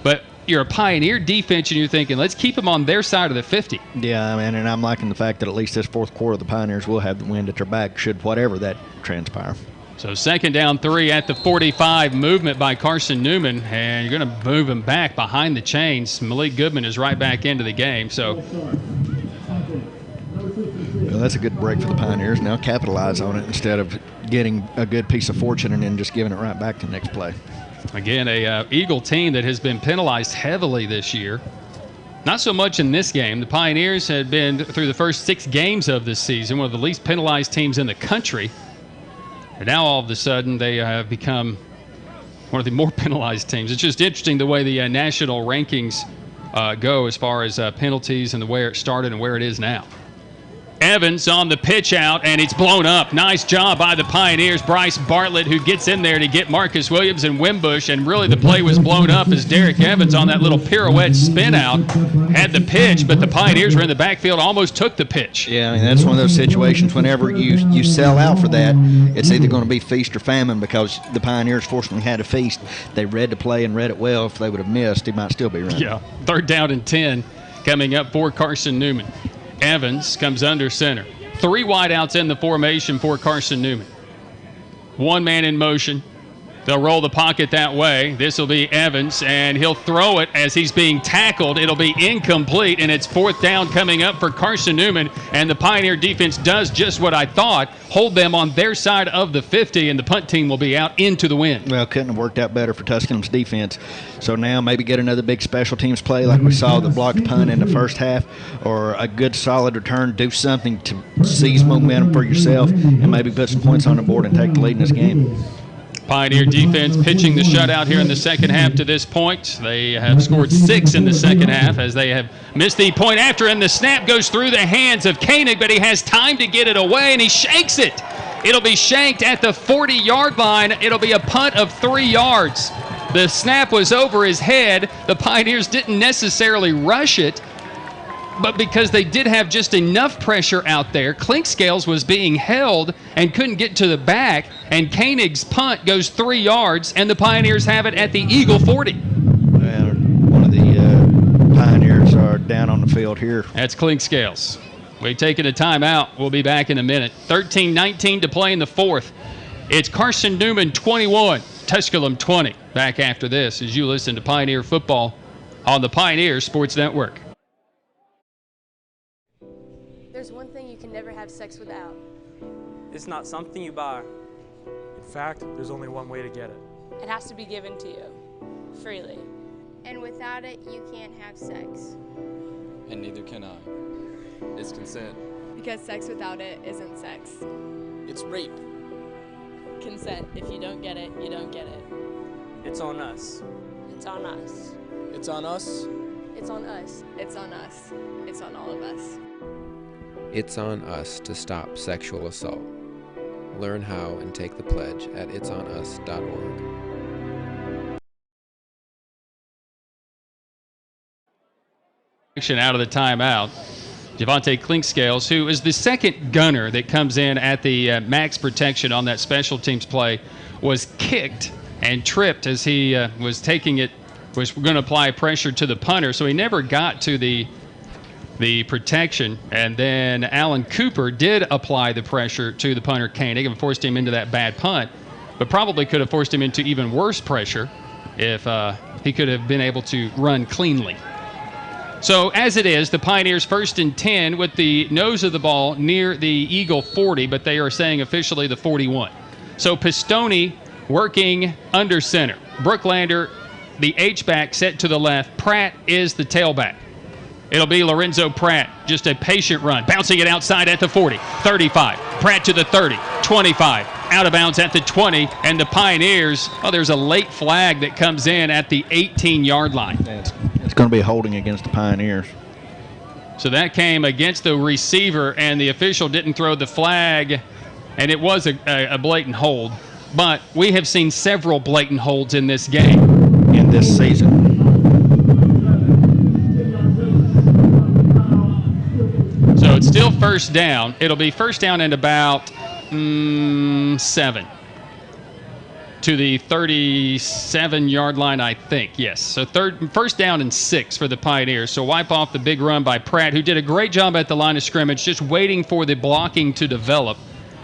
But you're a Pioneer defense, and you're thinking, let's keep them on their side of the 50. Yeah, man, and I'm liking the fact that at least this fourth quarter, the Pioneers will have the wind at their back should whatever that transpire. So 2nd down 3 at the 45, movement by Carson-Newman, and you're going to move him back behind the chains. Malik Goodman is right back into the game. So well, that's a good break for the Pioneers. Now capitalize on it instead of getting a good piece of fortune and then just giving it right back to the next play. Again, a Eagle team that has been penalized heavily this year. Not so much in this game. The Pioneers had been, through the first 6 games of this season, one of the least penalized teams in the country. And now all of a sudden they have become one of the more penalized teams. It's just interesting the way the national rankings go as far as penalties and the way it started and where it is now. Evans on the pitch out, and it's blown up. Nice job by the Pioneers. Bryce Bartlett, who gets in there to get Marcus Williams and Wimbush, and really the play was blown up as Derek Evans on that little pirouette spin out had the pitch, but the Pioneers were in the backfield, almost took the pitch. Yeah, I mean, that's one of those situations whenever you sell out for that, it's either going to be feast or famine because the Pioneers fortunately had a feast. They read the play and read it well. If they would have missed, he might still be running. Yeah, 3rd down and 10 coming up for Carson-Newman. Evans comes under center. 3 wideouts in the formation for Carson-Newman. 1 man in motion. They'll roll the pocket that way. This will be Evans, and he'll throw it as he's being tackled. It'll be incomplete, and it's 4th down coming up for Carson-Newman, and the Pioneer defense does just what I thought, hold them on their side of the 50, and the punt team will be out into the wind. Well, couldn't have worked out better for Tusculum's defense. So now maybe get another big special teams play like we saw the blocked punt in the first half, or a good solid return, do something to seize momentum for yourself, and maybe put some points on the board and take the lead in this game. Pioneer defense pitching the shutout here in the second half to this point. They have scored 6 in the second half as they have missed the point after, and the snap goes through the hands of Koenig, but he has time to get it away, and he shanks it. It'll be shanked at the 40-yard line. It'll be a punt of 3 yards. The snap was over his head. The Pioneers didn't necessarily rush it, but because they did have just enough pressure out there, Clinkscales was being held and couldn't get to the back, and Koenig's punt goes 3 yards, and the Pioneers have it at the Eagle 40. Well, one of the Pioneers are down on the field here. That's Clinkscales. We've taken a timeout. We'll be back in a minute. 13-19 to play in the 4th. It's Carson-Newman 21, Tusculum 20. Back after this as you listen to Pioneer Football on the Pioneer Sports Network. There's one thing you can never have sex without. It's not something you buy. In fact, there's only one way to get it. It has to be given to you, freely. And without it, you can't have sex. And neither can I. It's consent. Because sex without it isn't sex. It's rape. Consent. If you don't get it, you don't get it. It's on us. It's on us. It's on us. It's on us. It's on us. It's on all of us. It's on us to stop sexual assault. Learn how and take the pledge at itsonus.org. Out of the timeout, Javante Clinkscales, who is the second gunner that comes in at the max protection on that special teams play, was kicked and tripped as he was taking it, was going to apply pressure to the punter, so he never got to the protection, and then Alan Cooper did apply the pressure to the punter Koenig and forced him into that bad punt, but probably could have forced him into even worse pressure if he could have been able to run cleanly. So as it is, the Pioneers 1st and 10 with the nose of the ball near the Eagle 40, but they are saying officially the 41. So Pistone working under center. Brooklander, the H-back set to the left. Pratt is the tailback. It'll be Lorenzo Pratt, just a patient run, bouncing it outside at the 40, 35, Pratt to the 30, 25, out of bounds at the 20, and the Pioneers, there's a late flag that comes in at the 18-yard line. It's going to be a holding against the Pioneers. So that came against the receiver, and the official didn't throw the flag, and it was a blatant hold. But we have seen several blatant holds in this game. In this season. So it's still first down. It'll be first down and about 7 to the 37-yard line, I think. Yes. So first down and 6 for the Pioneers. So wipe off the big run by Pratt, who did a great job at the line of scrimmage, just waiting for the blocking to develop,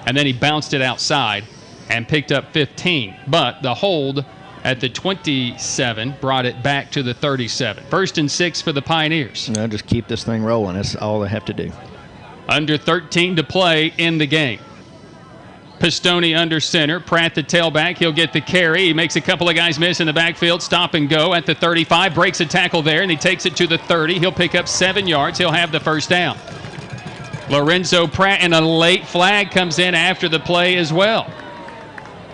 and then he bounced it outside and picked up 15. But the hold at the 27 brought it back to the 37. First and 6 for the Pioneers. No, just keep this thing rolling. That's all they have to do. Under 13 to play in the game. Pistone under center. Pratt the tailback. He'll get the carry. He makes a couple of guys miss in the backfield. Stop and go at the 35. Breaks a tackle there, and he takes it to the 30. He'll pick up 7 yards. He'll have the first down. Lorenzo Pratt, and a late flag comes in after the play as well.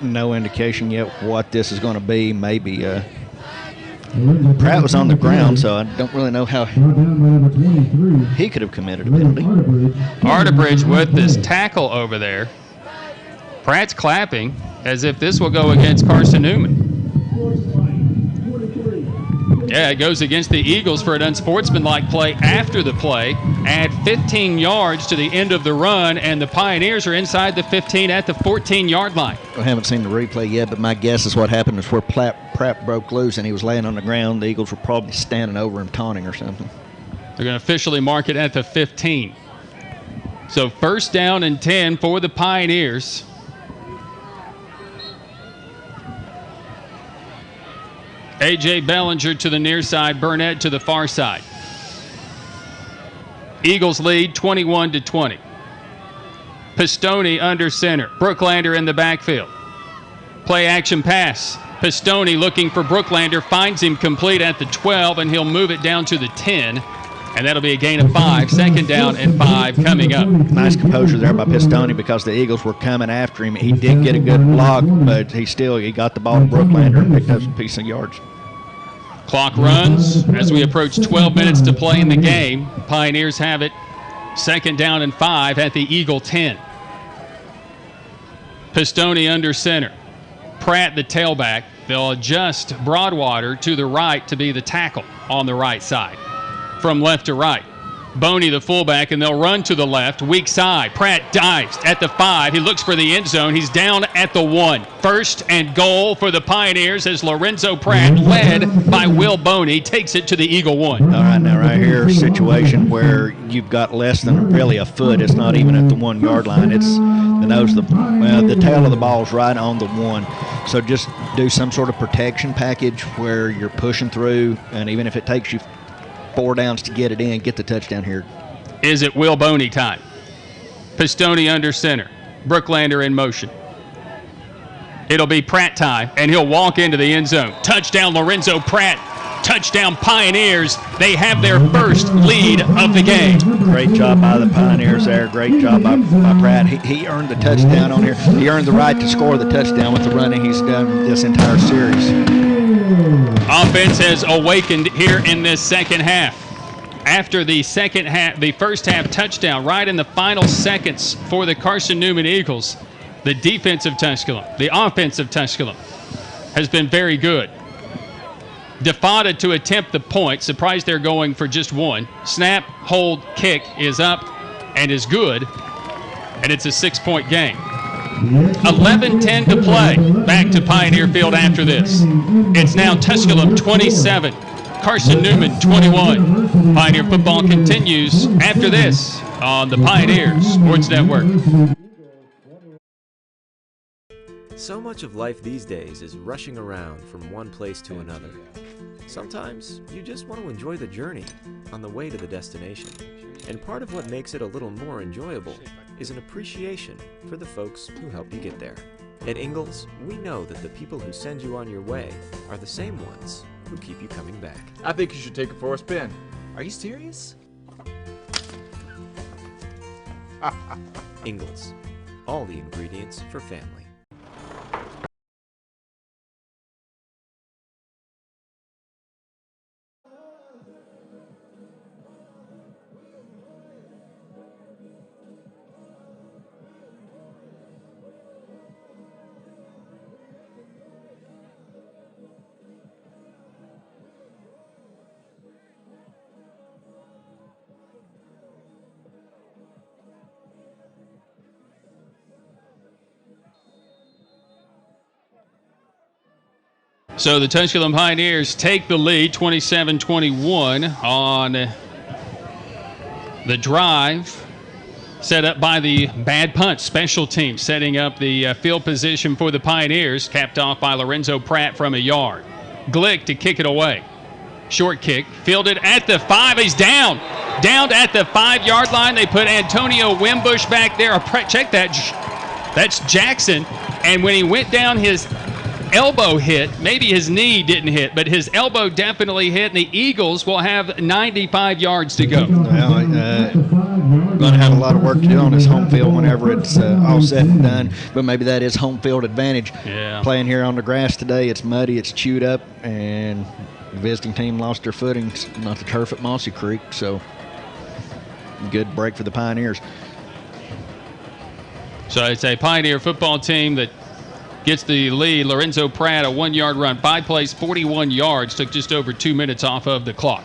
No indication yet what this is going to be. Maybe Pratt was on the ground, so I don't really know how he could have committed a penalty. Arterbridge with this tackle over there. Pratt's clapping as if this will go against Carson-Newman. Yeah, it goes against the Eagles for an unsportsmanlike play after the play. Add 15 yards to the end of the run, and the Pioneers are inside the 15 at the 14-yard line. I haven't seen the replay yet, but my guess is what happened is where Pratt broke loose and he was laying on the ground. The Eagles were probably standing over him taunting or something. They're going to officially mark it at the 15. So first down and 10 for the Pioneers. A.J. Bellinger to the near side, Burnett to the far side. Eagles lead 21-20. Pistone under center. Brooklander in the backfield. Play action pass. Pistone looking for Brooklander, finds him complete at the 12, and he'll move it down to the 10. And that'll be a gain of 5. Second down and 5 coming up. Nice composure there by Pistone because the Eagles were coming after him. He did get a good block, but he got the ball to Brooklander and picked up some piece of yards. Clock runs as we approach 12 minutes to play in the game. Pioneers have it second down and 5 at the Eagle 10. Pistone under center. Pratt the tailback. They'll adjust Broadwater to the right to be the tackle on the right side. From left to right. Boney the fullback, and they'll run to the left. Weak side. Pratt dives at the 5. He looks for the end zone. He's down at the 1. First and goal for the Pioneers as Lorenzo Pratt, led by Will Boney, takes it to the Eagle 1. All right, now right here, a situation where you've got less than really a foot. It's not even at the 1 yard line. It's the tail of the ball is right on the 1. So just do some sort of protection package where you're pushing through, and even if it takes you 4 downs to get it in, get the touchdown here. Is it Will Boney time? Pistone under center. Brooklander in motion. It'll be Pratt time, and he'll walk into the end zone. Touchdown, Lorenzo Pratt. Touchdown, Pioneers. They have their first lead of the game. Great job by the Pioneers there. Great job by Pratt. He earned the touchdown on here. He earned the right to score the touchdown with the running he's done this entire series. Offense has awakened here in this second half. After the first half touchdown, right in the final seconds for the Carson-Newman Eagles, the defense of Tusculum, the offense of Tusculum has been very good. Defada to attempt the point. Surprised they're going for just 1. Snap, hold, kick is up and is good, and it's a 6-point game. 11-10 to play. Back to Pioneer Field after this. It's now Tusculum 27, Carson-Newman 21. Pioneer football continues after this on the Pioneer Sports Network. So much of life these days is rushing around from one place to another. Sometimes you just want to enjoy the journey on the way to the destination. And part of what makes it a little more enjoyable is an appreciation for the folks who help you get there. At Ingalls, we know that the people who send you on your way are the same ones who keep you coming back. I think you should take it for a spin. Are you serious? Ingalls, all the ingredients for family. So the Tusculum Pioneers take the lead 27-21 on the drive set up by the bad punt special team, setting up the field position for the Pioneers, capped off by Lorenzo Pratt from a yard. Glick to kick it away. Short kick, fielded at the 5. He's down. Down at the 5-yard line. They put Antonio Wimbush back there. Check that. That's Jackson. And when he went down, his elbow hit. Maybe his knee didn't hit, but his elbow definitely hit, and the Eagles will have 95 yards to go. Well, going to have a lot of work to do on his home field whenever it's all said and done, but maybe that is home field advantage. Yeah. Playing here on the grass today, it's muddy, it's chewed up, and the visiting team lost their footings, not the turf at Mossy Creek, so good break for the Pioneers. So it's a Pioneer football team that gets the lead. Lorenzo Pratt, a 1-yard run. 5 plays, 41 yards. Took just over 2 minutes off of the clock.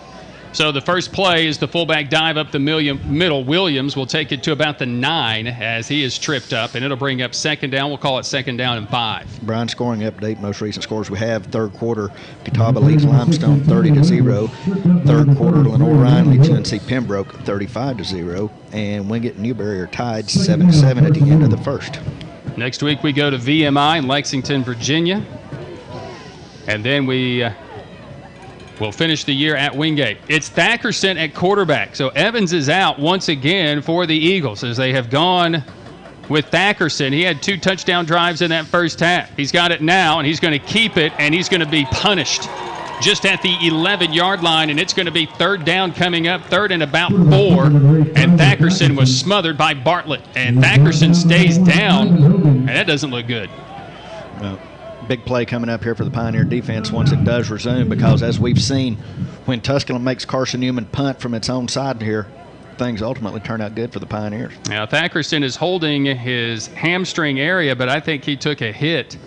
So the first play is the fullback dive up the middle. Williams will take it to about the 9 as he is tripped up, and it'll bring up second down. We'll call it second down and 5. Brian, scoring update. Most recent scores we have. Third quarter, Catawba leads Limestone 30-0. Third quarter, Lenore-Ryan leads UNC Pembroke 35-0. And Wingate and Newberry are tied 7-7 at the end of the first. Next week we go to VMI in Lexington, Virginia. And then we'll finish the year at Wingate. It's Thackerson at quarterback. So Evans is out once again for the Eagles as they have gone with Thackerson. He had 2 touchdown drives in that first half. He's got it now, and he's going to keep it, and he's going to be punished just at the 11-yard line, and it's going to be third down coming up, third and about 4, and Thackerson was smothered by Bartlett, and Thackerson stays down, and that doesn't look good. Well, big play coming up here for the Pioneer defense once it does resume, because as we've seen, when Tusculum makes Carson-Newman punt from its own side here, things ultimately turn out good for the Pioneers. Now, Thackerson is holding his hamstring area, but I think he took a hit.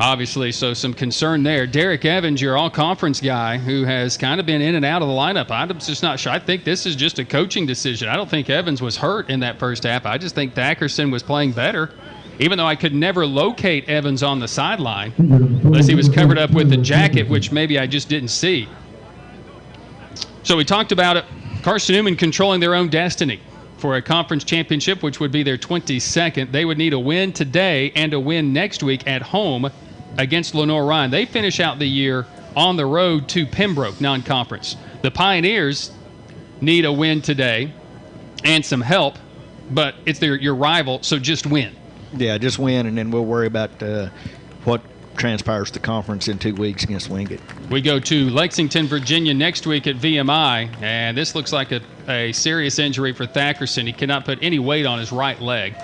Obviously, so some concern there. Derek Evans, your all-conference guy, who has kind of been in and out of the lineup. I'm just not sure. I think this is just a coaching decision. I don't think Evans was hurt in that first half. I just think Thackerson was playing better, even though I could never locate Evans on the sideline unless he was covered up with the jacket, which maybe I just didn't see. So we talked about it. Carson-Newman controlling their own destiny for a conference championship, which would be their 22nd. They would need a win today and a win next week at home against Lenore-Ryan. They finish out the year on the road to Pembroke, non-conference. The Pioneers need a win today and some help, but it's your rival, so just win. Yeah, just win, and then we'll worry about what transpires the conference in 2 weeks against Wingate. We go to Lexington, Virginia next week at VMI, and this looks like a serious injury for Thackerson. He cannot put any weight on his right leg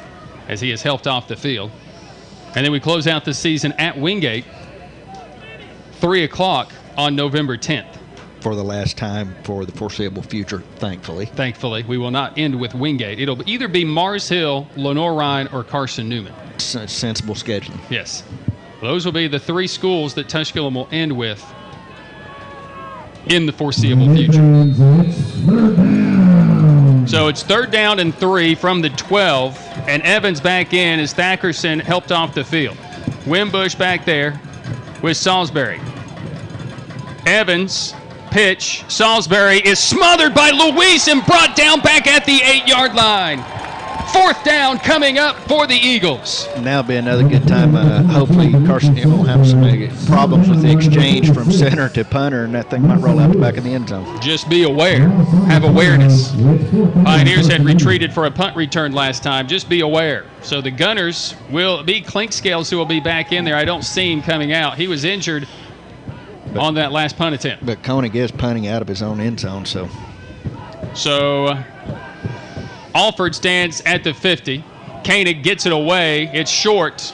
as he is helped off the field. And then we close out the season at Wingate, 3 o'clock on November 10th. For the last time for the foreseeable future, thankfully. Thankfully. We will not end with Wingate. It'll either be Mars Hill, Lenore-Ryan, or Carson-Newman. Sensible scheduling. Yes. Those will be the 3 schools that Tusculum will end with in the foreseeable future. So it's third down and 3 from the 12, and Evans back in as Thackerson helped off the field. Wimbush back there with Salisbury. Evans, pitch. Salisbury is smothered by Luis and brought down back at the 8-yard line. Fourth down coming up for the Eagles. Now be another good time. Hopefully Carson-Newman will have some problems with the exchange from center to punter, and that thing might roll out the back of the end zone. Just be aware. Have awareness. Pioneers had retreated for a punt return last time. Just be aware. So the Gunners will be Clinkscales, who will be back in there. I don't see him coming out. He was injured on that last punt attempt. But Koenig is punting out of his own end zone, so. Alford stands at the 50. Koenig gets it away. It's short.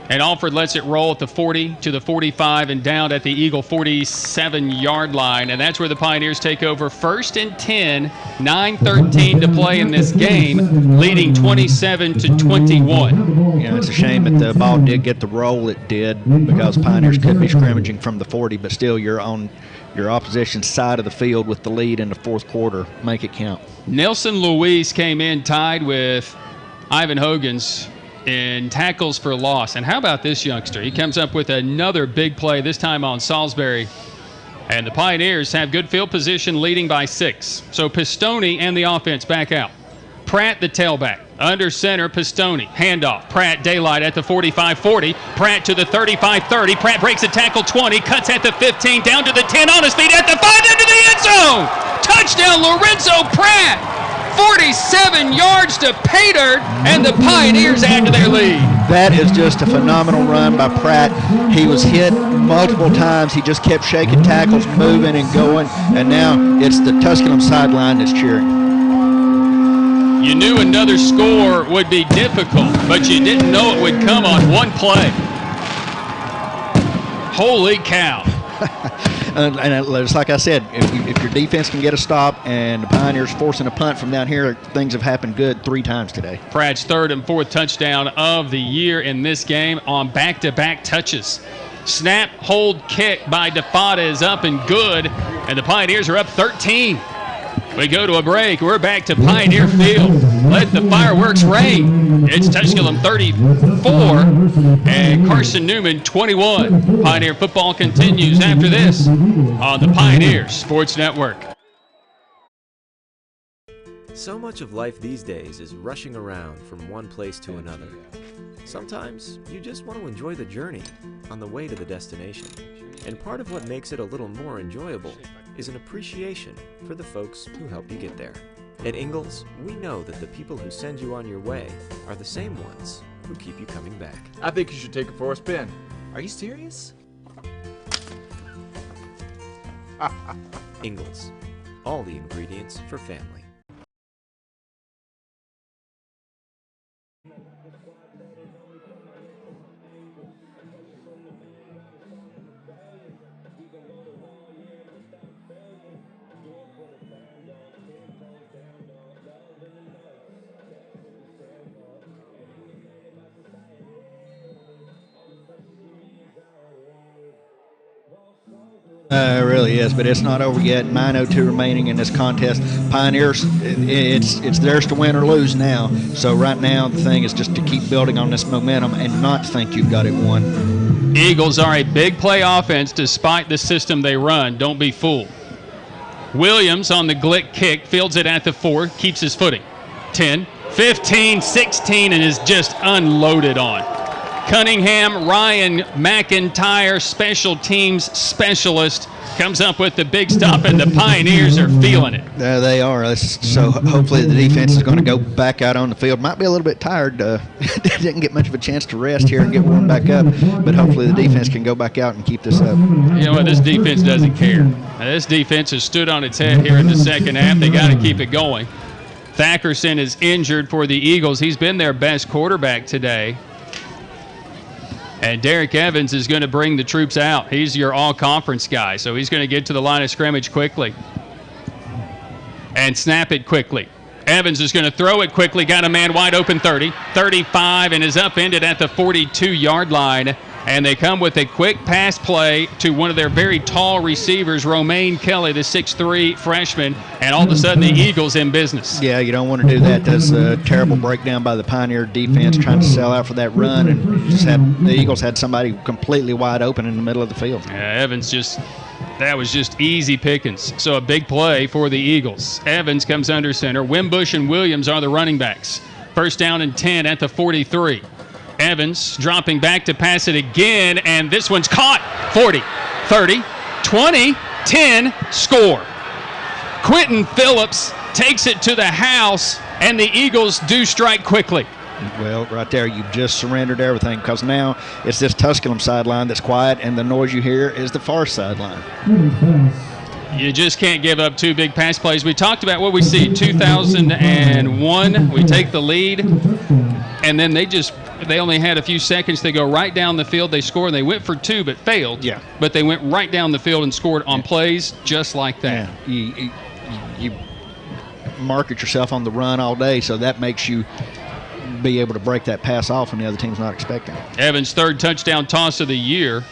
And Alford lets it roll at the 40 to the 45 and down at the Eagle 47-yard line. And that's where the Pioneers take over. 1st and 10, 9:13 to play in this game, leading 27-21. Yeah, it's a shame that the ball did get the roll it did, because Pioneers could be scrimmaging from the 40, but still you're on your opposition's side of the field with the lead in the fourth quarter. Make it count. Nelson Luis came in tied with Ivan Hogan's in tackles for loss. And how about this youngster? He comes up with another big play, this time on Salisbury. And the Pioneers have good field position, leading by 6. So Pistone and the offense back out. Pratt, the tailback. Under center, Pistone. Handoff. Pratt, daylight at the 45-40. Pratt to the 35-30. Pratt breaks a tackle 20. Cuts at the 15. Down to the 10. On his feet at the 5. Into the end zone. Touchdown, Lorenzo Pratt. 47 yards to pay dirt. And the Pioneers add to their lead. That is just a phenomenal run by Pratt. He was hit multiple times. He just kept shaking tackles, moving and going. And now it's the Tusculum sideline that's cheering. You knew another score would be difficult, but you didn't know it would come on one play. Holy cow. And it's like I said, if your defense can get a stop and the Pioneers forcing a punt from down here, things have happened good 3 times today. Pratt's 3rd and 4th touchdown of the year in this game on back-to-back touches. Snap, hold, kick by DeFada is up and good, and the Pioneers are up 13. We go to a break. We're back to Pioneer Field. Let the fireworks rain. It's Tusculum 34 and Carson-Newman 21. Pioneer football continues after this on the Pioneer Sports Network. So much of life these days is rushing around from one place to another. Sometimes you just want to enjoy the journey on the way to the destination. And part of what makes it a little more enjoyable is an appreciation for the folks who help you get there. At Ingalls, we know that the people who send you on your way are the same ones who keep you coming back. I think you should take it for a spin. Are you serious? Ingalls, all the ingredients for family. It really is, but it's not over yet. 9:02 remaining in this contest. Pioneers, it's theirs to win or lose now. So right now, the thing is just to keep building on this momentum and not think you've got it won. Eagles are a big play offense despite the system they run. Don't be fooled. Williams on the Glick kick, fields it at the 4, keeps his footing. 10, 15, 16, and is just unloaded on. Cunningham, Ryan McIntyre, special teams specialist, comes up with the big stop, and the Pioneers are feeling it. There they are. So hopefully the defense is going to go back out on the field. Might be a little bit tired. Didn't get much of a chance to rest here and get warmed back up, but hopefully the defense can go back out and keep this up. You know what? This defense doesn't care. This defense has stood on its head here in the second half. They got to keep it going. Thackerson is injured for the Eagles. He's been their best quarterback today. And Derek Evans is going to bring the troops out. He's your all-conference guy, so he's going to get to the line of scrimmage quickly and snap it quickly. Evans is going to throw it quickly, got a man wide open 30, 35, and is upended at the 42-yard line. And they come with a quick pass play to one of their very tall receivers, Romaine Kelly, the 6'3 freshman, and all of a sudden the Eagles in business. Yeah, you don't want to do that. That's a terrible breakdown by the Pioneer defense trying to sell out for that run, and the Eagles had somebody completely wide open in the middle of the field. Yeah, Evans that was just easy pickings. So a big play for the Eagles. Evans comes under center. Wimbush and Williams are the running backs. First down and 10 at the 43. Evans dropping back to pass it again, and this one's caught. 40, 30, 20, 10, score. Quentin Phillips takes it to the house, and the Eagles do strike quickly. Well, right there, you've just surrendered everything, because now it's this Tusculum sideline that's quiet, and the noise you hear is the far sideline. You just can't give up 2 big pass plays. We talked about what we see, 2001, we take the lead, and then they only had a few seconds. They go right down the field. They score, and they went for 2 but failed. Yeah. But they went right down the field and scored on plays just like that. Yeah. You market yourself on the run all day, so that makes you be able to break that pass off when the other team's not expecting it. Evans' 3rd touchdown toss of the year.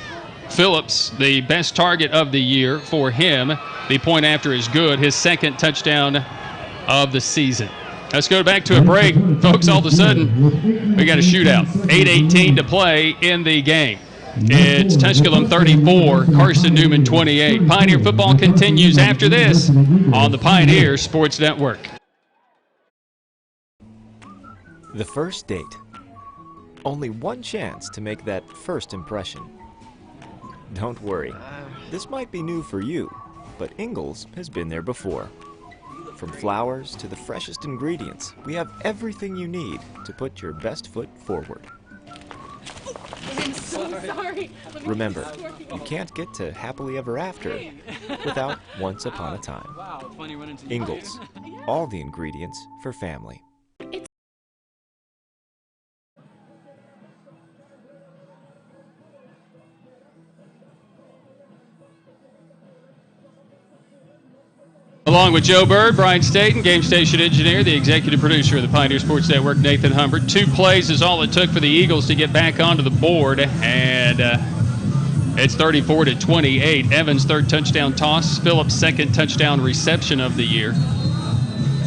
Phillips, the best target of the year for him. The point after is good. His 2nd touchdown of the season. Let's go back to a break. Folks, all of a sudden, we got a shootout. 8:18 to play in the game. It's Tusculum 34, Carson-Newman 28. Pioneer football continues after this on the Pioneer Sports Network. The first date. Only one chance to make that first impression. Don't worry, this might be new for you, but Ingalls has been there before. From flowers to the freshest ingredients, we have everything you need to put your best foot forward. I'm so sorry. Remember, you can't get to happily ever after without once upon a time. Ingalls, all the ingredients for family. Along with Joe Bird, Brian Staten, game station engineer, the executive producer of the Pioneer Sports Network, Nathan Humbert. 2 plays is all it took for the Eagles to get back onto the board, and it's 34-28. Evans' 3rd touchdown toss, Phillips' 2nd touchdown reception of the year.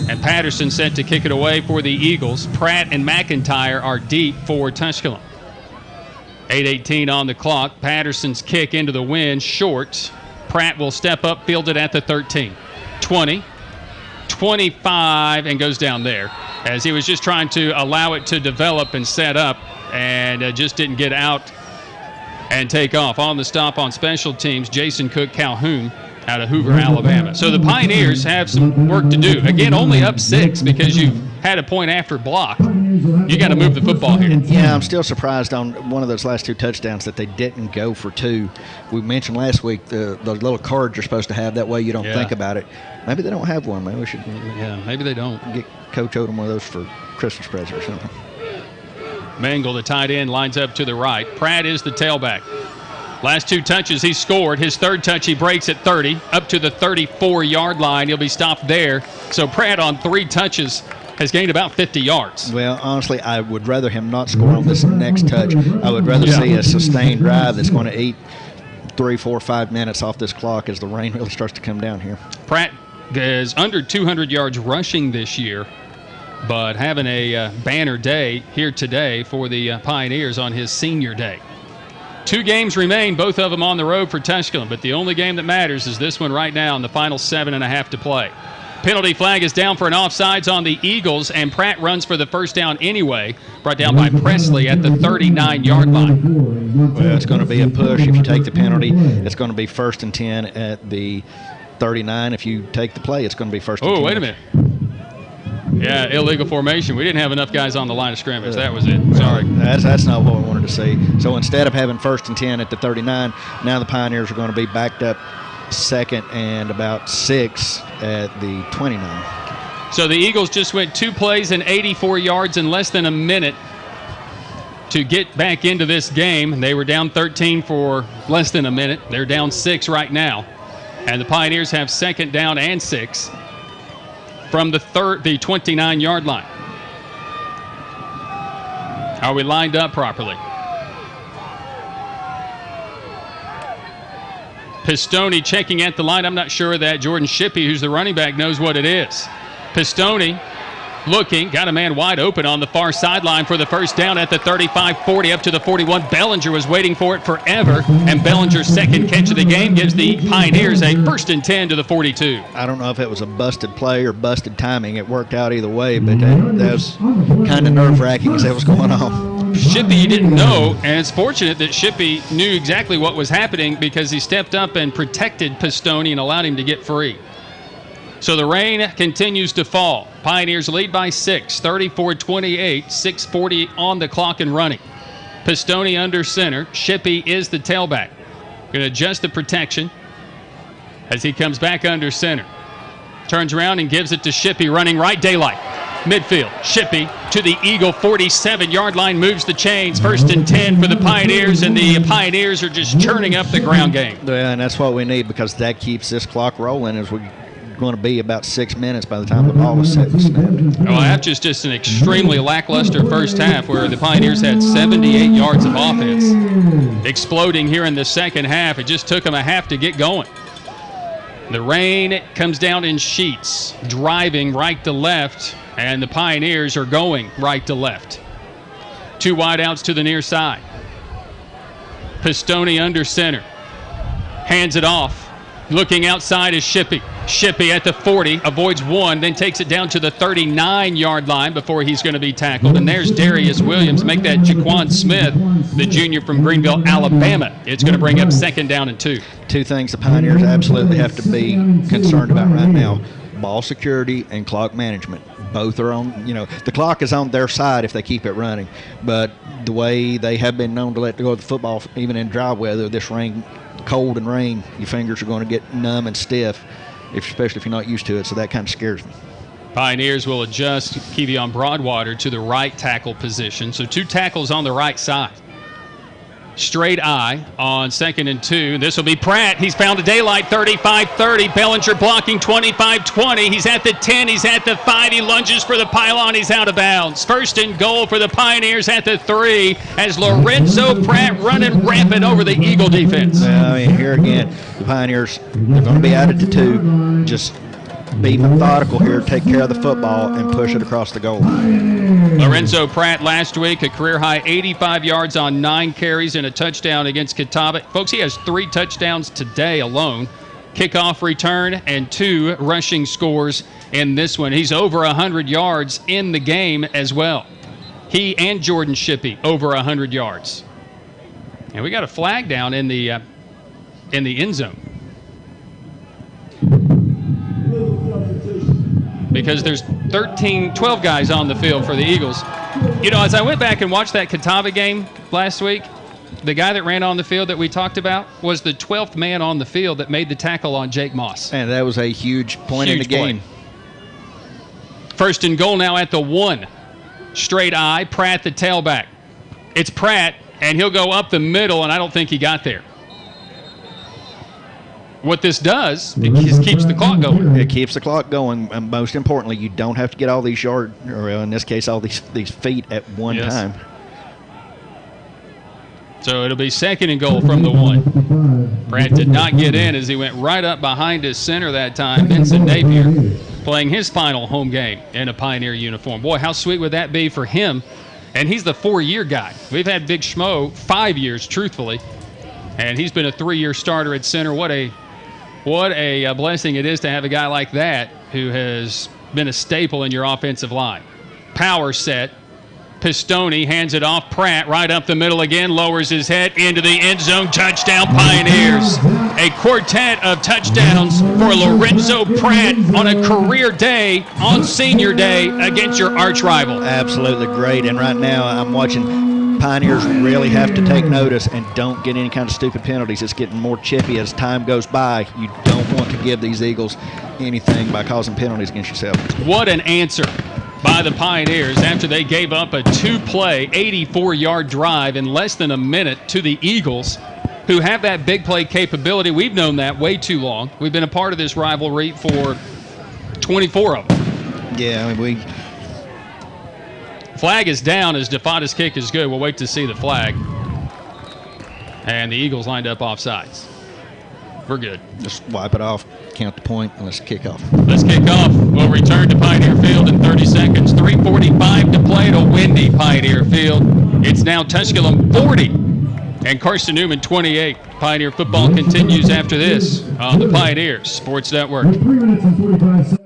And Patterson set to kick it away for the Eagles. Pratt and McIntyre are deep for Tusculum. 8:18 on the clock. Patterson's kick into the wind, short. Pratt will step up, field it at the 13. 20, 25, and goes down there as he was just trying to allow it to develop and set up, and just didn't get out and take off. On the stop on special teams, Jason Cook Calhoun out of Hoover, Alabama. So the Pioneers have some work to do. Again, only up 6 because you've had a point after block. You got to move the football here. Yeah, I'm still surprised on one of those last 2 touchdowns that they didn't go for 2. We mentioned last week the little cards you're supposed to have. That way you don't think about it. Maybe they don't have one. Maybe we should. Yeah, maybe they don't. Get Coach Odom one of those for Christmas present or something. Mangle, the tight end, lines up to the right. Pratt is the tailback. Last 2 touches, he scored. His 3rd touch, he breaks at 30, up to the 34-yard line. He'll be stopped there. So Pratt on 3 touches has gained about 50 yards. Well, honestly, I would rather him not score on this next touch. I would rather see a sustained drive that's going to eat 3, 4, 5 minutes off this clock as the rain really starts to come down here. Pratt is under 200 yards rushing this year, but having a banner day here today for the Pioneers on his senior day. 2 games remain, both of them on the road for Tusculum, but the only game that matters is this one right now in the final 7.5 to play. Penalty flag is down for an offsides on the Eagles, and Pratt runs for the first down anyway, brought down by Presley at the 39-yard line. Well, it's going to be a push if you take the penalty. It's going to be 1st and 10 at the 39. If you take the play, it's going to be 1st and 10. Oh, wait a minute. Yeah, illegal formation. We didn't have enough guys on the line of scrimmage. That was it. Sorry. That's not what we wanted to see. So instead of having 1st and 10 at the 39, now the Pioneers are going to be backed up 2nd and about 6 at the 29. So the Eagles just went 2 plays and 84 yards in less than a minute to get back into this game. They were down 13 for less than a minute. They're down 6 right now. And the Pioneers have 2nd down and 6 from the 29-yard line. Are we lined up properly? Pistone checking at the line. I'm not sure that Jordan Shippey, who's the running back, knows what it is. Pistone looking, got a man wide open on the far sideline for the first down at the 35-40 up to the 41. Bellinger was waiting for it forever, and Bellinger's 2nd catch of the game gives the Pioneers a 1st and 10 to the 42. I don't know if it was a busted play or busted timing. It worked out either way, but that was kind of nerve-wracking as that was going on. Shippey didn't know, and it's fortunate that Shippey knew exactly what was happening because he stepped up and protected Pistone and allowed him to get free. So the rain continues to fall. Pioneers lead by 6, 34-28, 6:40 on the clock and running. Pistone under center. Shippey is the tailback. Going to adjust the protection as he comes back under center. Turns around and gives it to Shippey, running right daylight. Midfield, Shippey to the Eagle 47-yard line, moves the chains. 1st and 10 for the Pioneers, and the Pioneers are just churning up the ground game. Yeah, and that's what we need because that keeps this clock rolling as we're going to be about 6 minutes by the time the ball is set and snapped. Well, after just an extremely lackluster first half where the Pioneers had 78 yards of offense, exploding here in the second half. It just took them a half to get going. The rain comes down in sheets, driving right to left, and the Pioneers are going right to left. 2 wideouts to the near side. Pistone under center. Hands it off. Looking outside is Shippey. Shippey at the 40, avoids one, then takes it down to the 39-yard line before he's going to be tackled. And there's Darius Williams. Make that Jaquan Smith, the junior from Greenville, Alabama. It's going to bring up 2nd down and 2. 2 things the Pioneers absolutely have to be concerned about right now: ball security and clock management. Both are on, the clock is on their side if they keep it running. But the way they have been known to let go of the football, even in dry weather, this rain, cold and rain, your fingers are going to get numb and stiff, especially if you're not used to it. So that kind of scares me. Pioneers will adjust Kevion Broadwater to the right tackle position. So 2 tackles on the right side. Straight eye on 2nd and 2. This will be Pratt. He's found a daylight, 35-30. Bellinger blocking 25-20. He's at the 10. He's at the 5. He lunges for the pylon. He's out of bounds. 1st and goal for the Pioneers at the 3 as Lorenzo Pratt running rampant over the Eagle defense. Well, here again, the Pioneers, they're going to be added to 2. Just be methodical here, take care of the football, and push it across the goal line. Lorenzo Pratt last week, a career-high 85 yards on 9 carries and a touchdown against Catawba. Folks, he has 3 touchdowns today alone. Kickoff return and 2 rushing scores in this one. He's over 100 yards in the game as well. He and Jordan Shippey over 100 yards. And we got a flag down in the end zone, because there's 12 guys on the field for the Eagles. As I went back and watched that Catawba game last week, the guy that ran on the field that we talked about was the 12th man on the field that made the tackle on Jake Moss. And that was a huge point in the game. 1st and goal now at the 1. Straight eye, Pratt the tailback. It's Pratt, and he'll go up the middle, and I don't think he got there. What this does, it just keeps the clock going. It keeps the clock going. And most importantly, you don't have to get all these yards, or in this case, all these feet at one time. So it'll be 2nd and goal from the 1. Pratt did not get in as he went right up behind his center that time. Vincent Napier playing his final home game in a Pioneer uniform. Boy, how sweet would that be for him? And he's the 4-year guy. We've had Big Schmo 5 years, truthfully. And he's been a 3-year starter at center. What a blessing it is to have a guy like that who has been a staple in your offensive line. Power set. Pistone hands it off. Pratt right up the middle again, lowers his head into the end zone. Touchdown, Pioneers. A quartet of touchdowns for Lorenzo Pratt on a career day, on senior day, against your arch rival. Absolutely great. And right now I'm watching Pioneers really have to take notice and don't get any kind of stupid penalties. It's getting more chippy as time goes by. You don't want to give these Eagles anything by causing penalties against yourself. What an answer by the Pioneers after they gave up a 2-play, 84-yard drive in less than a minute to the Eagles, who have that big play capability. We've known that way too long. We've been a part of this rivalry for 24 of them. Yeah, I mean, Flag is down as DeFada's kick is good. We'll wait to see the flag. And the Eagles lined up offsides. We're good. Just wipe it off, count the point, and let's kick off. Let's kick off. We'll return to Pioneer Field in 30 seconds. 3:45 to play at a windy Pioneer Field. It's now Tusculum 40 and Carson-Newman 28. Pioneer football continues after this on the Pioneer Sports Network. 3 minutes and 45 seconds.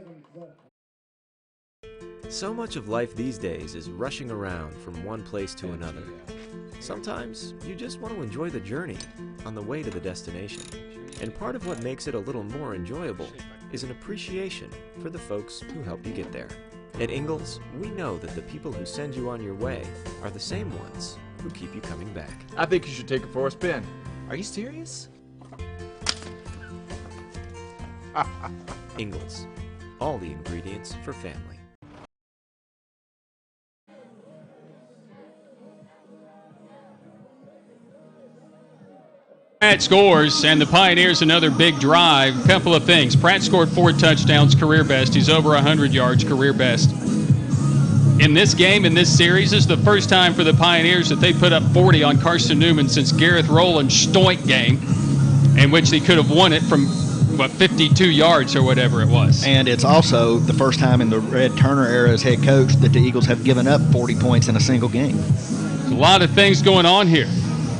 So much of life these days is rushing around from one place to another. Sometimes you just want to enjoy the journey on the way to the destination. And part of what makes it a little more enjoyable is an appreciation for the folks who help you get there. At Ingalls, we know that the people who send you on your way are the same ones who keep you coming back. I think you should take it for a spin. Are you serious? Ingalls, all the ingredients for family. Pratt scores, and the Pioneers another big drive. Couple of things. Pratt scored 4 touchdowns, career best. He's over 100 yards, career best. In this game, in this series, this is the first time for the Pioneers that they put up 40 on Carson-Newman since Gareth Rowland's Stoink game, in which they could have won it from 52 yards or whatever it was. And it's also the first time in the Red Turner era as head coach that the Eagles have given up 40 points in a single game. There's a lot of things going on here.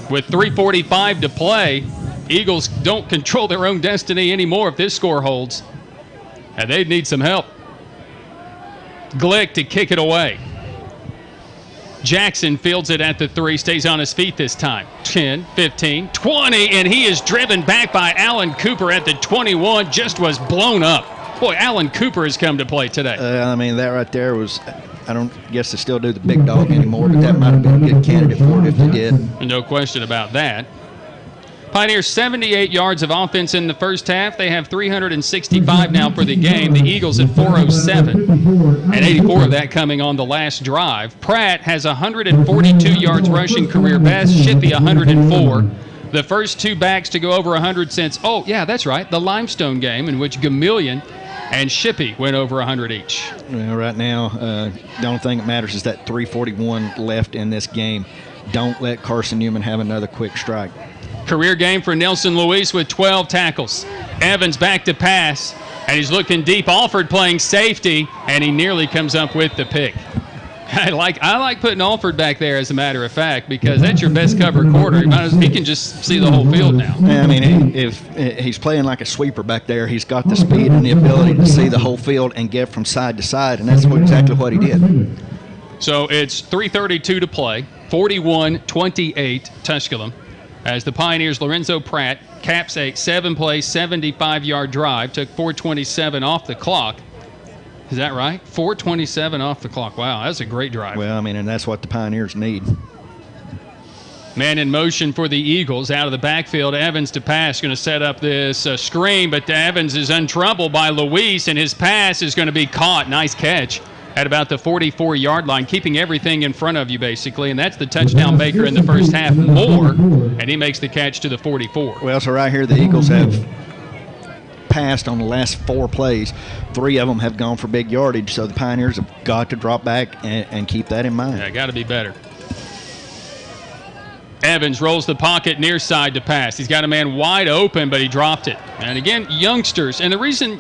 With 3:45 to play, Eagles don't control their own destiny anymore if this score holds. And they'd need some help. Glick to kick it away. Jackson fields it at the 3, stays on his feet this time. 10, 15, 20, and he is driven back by Alan Cooper at the 21, just was blown up. Boy, Alan Cooper has come to play today. I mean, that right there was, I don't guess they still do the big dog anymore, but that might have been a good candidate for it if they did. No question about that. Pioneers 78 yards of offense in the first half. They have 365 now for the game. The Eagles at 407, and 84 of that coming on the last drive. Pratt has 142 yards rushing, career best. Shippey 104. The first two backs to go over 100 since, oh, yeah, that's right, the Limestone game in which Gamillion and Shippey went over 100 each. Well, right now, the only thing that matters is that 3:41 left in this game. Don't let Carson-Newman have another quick strike. Career game for Nelson Luis with 12 tackles. Evans back to pass, and he's looking deep. Alford playing safety, and he nearly comes up with the pick. I like putting Alford back there, as a matter of fact, because that's your best cover quarter. He can just see the whole field now. Yeah, I mean, if he's playing like a sweeper back there, he's got the speed and the ability to see the whole field and get from side to side, and that's exactly what he did. So it's 3:32 to play, 41-28 Tusculum, as the Pioneers' Lorenzo Pratt caps a 7-play, 75-yard drive, took 4:27 off the clock. Is that right? 4:27 off the clock. Wow, that's a great drive. Well, I mean, and that's what the Pioneers need. Man in motion for the Eagles out of the backfield. Evans to pass, going to set up this screen, but Evans is untroubled by Luis, and his pass is going to be caught. Nice catch at about the 44-yard line, keeping everything in front of you, basically, and that's the touchdown maker in the first half more, and he makes the catch to the 44. Well, so right here the Eagles have passed on the last 4 plays. 3 of them have gone for big yardage, so the Pioneers have got to drop back and keep that in mind. Yeah, got to be better. Evans rolls the pocket near side to pass. He's got a man wide open, but he dropped it. And again, youngsters. And the reason,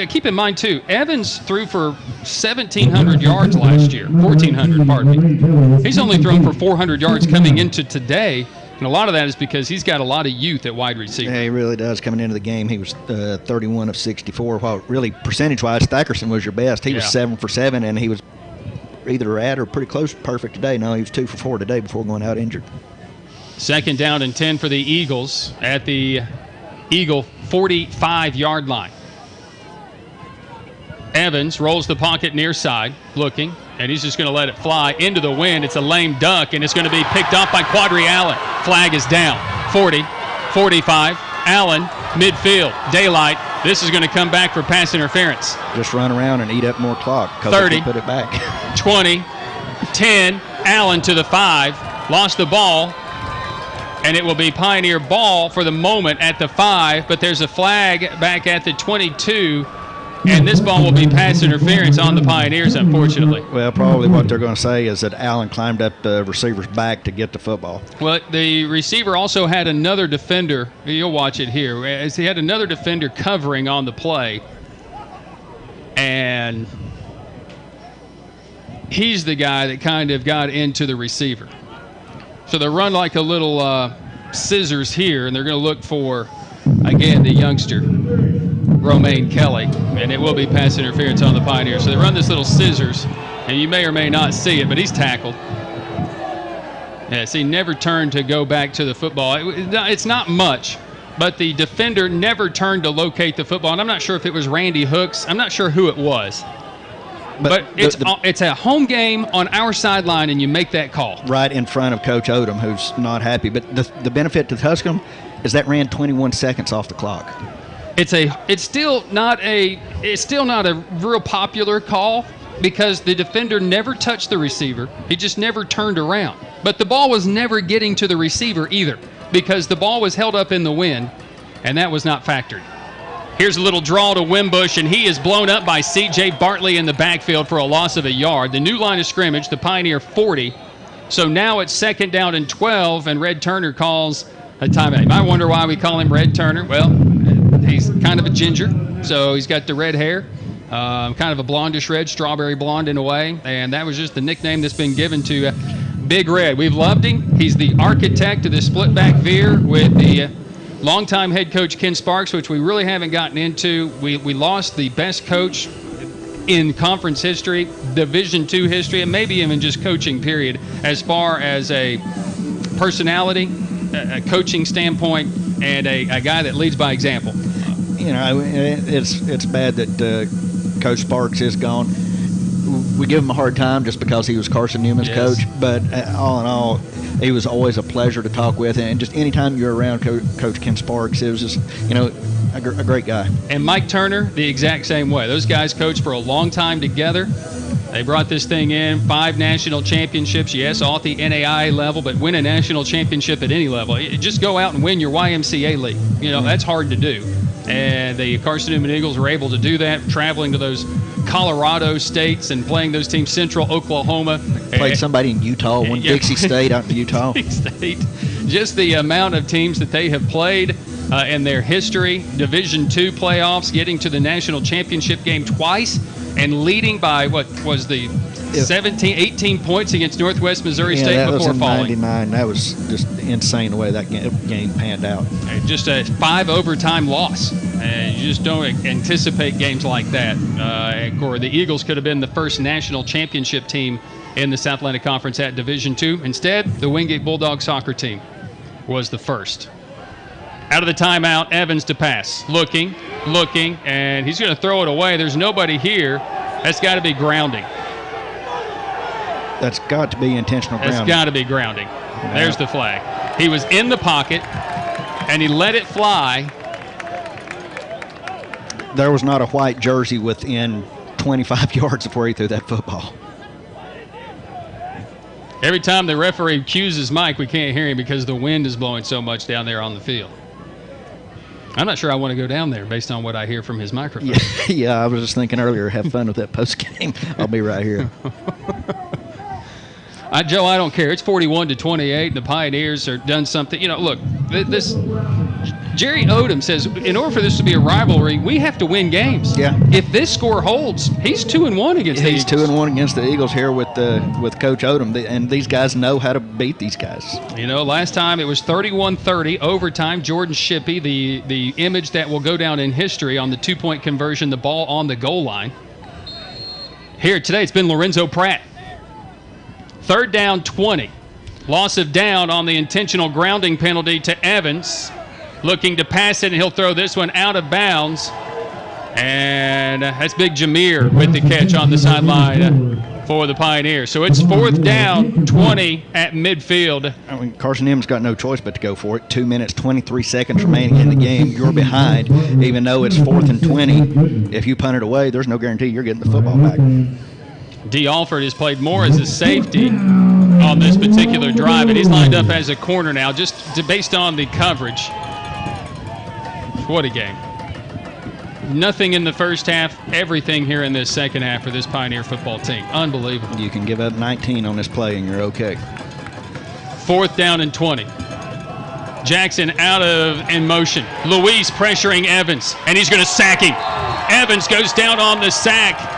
keep in mind too, Evans threw for 1,700 yards last year. 1,400, pardon me. He's only thrown for 400 yards coming into today. And a lot of that is because he's got a lot of youth at wide receiver. Yeah, he really does. Coming into the game, he was 31 of 64. While really percentage-wise, Thackerson was your best. He was 7 for 7, and he was either at or pretty close to perfect today. No, he was 2 for 4 today before going out injured. Second down and 10 for the Eagles at the Eagle 45-yard line. Evans rolls the pocket near side, looking, and he's just going to let it fly into the wind. It's a lame duck, and it's going to be picked off by Quadri Allen. Flag is down. 40, 45, Allen, midfield, daylight. This is going to come back for pass interference. Just run around and eat up more clock. 30, put it back. 20, 10, Allen to the 5, lost the ball, and it will be Pioneer ball for the moment at the 5, but there's a flag back at the 22, and this ball will be pass interference on the Pioneers, unfortunately. Well, probably what they're going to say is that Allen climbed up the receiver's back to get the football. Well, the receiver also had another defender. You'll watch it here. As he had another defender covering on the play, and he's the guy that kind of got into the receiver. So they run like a little scissors here, and they're going to look for, again, the youngster, Romaine Kelly, and it will be pass interference on the Pioneers. So they run this little scissors, and you may or may not see it, but he's tackled. Yes, he never turned to go back to the football. It's not much, but the defender never turned to locate the football, and I'm not sure if it was Randy Hooks. I'm not sure who it was. But it's a home game on our sideline, and you make that call. Right in front of Coach Odom, who's not happy. But the benefit to Tusculum is that ran 21 seconds off the clock. It's still not a real popular call because the defender never touched the receiver. He just never turned around. But the ball was never getting to the receiver either because the ball was held up in the wind, and that was not factored. Here's a little draw to Wimbush, and he is blown up by C.J. Bartley in the backfield for a loss of a yard. The new line of scrimmage, the Pioneer 40. So now it's second down and 12, and Red Turner calls a timeout. You might wonder why we call him Red Turner. Well, He's kind of a ginger, so he's got the red hair. Kind of a blondish red, strawberry blonde in a way. And that was just the nickname that's been given to Big Red. We've loved him. He's the architect of the split-back veer with the longtime head coach Ken Sparks, which we really haven't gotten into. We lost the best coach in conference history, Division II history, and maybe even just coaching period, as far as a personality, a coaching standpoint, and a guy that leads by example. You know, it's bad that Coach Sparks is gone. We give him a hard time just because he was Carson-Newman's coach, but all in all, he was always a pleasure to talk with, and just anytime you're around Coach Ken Sparks, it was just, you know, a great guy. And Mike Turner, the exact same way. Those guys coached for a long time together. They brought this thing in, 5 national championships, yes, all at the NAIA level, but win a national championship at any level. Just go out and win your YMCA league. You know, that's hard to do. And the Carson-Newman Eagles were able to do that, traveling to those Colorado states and playing those teams, Central Oklahoma. Played somebody in Utah, won Dixie State out in Utah. Dixie State. Just the amount of teams that they have played in their history, Division II playoffs, getting to the national championship game twice, and leading by what was the 18 points against Northwest Missouri State before falling. That was in 99. That was just insane the way that game panned out. Just a 5 overtime loss. And you just don't anticipate games like that. The Eagles could have been the first national championship team in the South Atlantic Conference at Division II. Instead, the Wingate Bulldog soccer team was the first. Out of the timeout, Evans to pass. Looking, and he's going to throw it away. There's nobody here. That's got to be grounding. That's got to be intentional grounding. That's got to be grounding. Yeah. There's the flag. He was in the pocket, and he let it fly. There was not a white jersey within 25 yards of where he threw that football. Every time the referee cues his mic, we can't hear him because the wind is blowing so much down there on the field. I'm not sure I want to go down there based on what I hear from his microphone. Yeah, I was just thinking earlier, have fun with that post game. I'll be right here. Joe, I don't care. It's 41-28, and the Pioneers are done something. You know, look, this Jerry Odom says in order for this to be a rivalry, we have to win games. Yeah. If this score holds, he's 2-1 against the Eagles. He's 2-1 against the Eagles here with Coach Odom, and these guys know how to beat these guys. You know, last time it was 31-30 overtime. Jordan Shippey, the image that will go down in history on the 2-point conversion, the ball on the goal line. Here today, it's been Lorenzo Pratt. 3rd down, 20. Loss of down on the intentional grounding penalty to Evans. Looking to pass it, and he'll throw this one out of bounds. And that's Big Jameer with the catch on the sideline for the Pioneers. So it's 4th down, 20 at midfield. I mean, Carson-Newman's got no choice but to go for it. 2 minutes, 23 seconds remaining in the game. You're behind, even though it's 4th and 20. If you punt it away, there's no guarantee you're getting the football back. D. Alford has played more as a safety on this particular drive, and he's lined up as a corner now, just based on the coverage. What a game. Nothing in the first half, everything here in this second half for this Pioneer football team. Unbelievable. You can give up 19 on this play, and you're okay. 4th down and 20. Jackson in motion. Luis pressuring Evans, and he's going to sack him. Evans goes down on the sack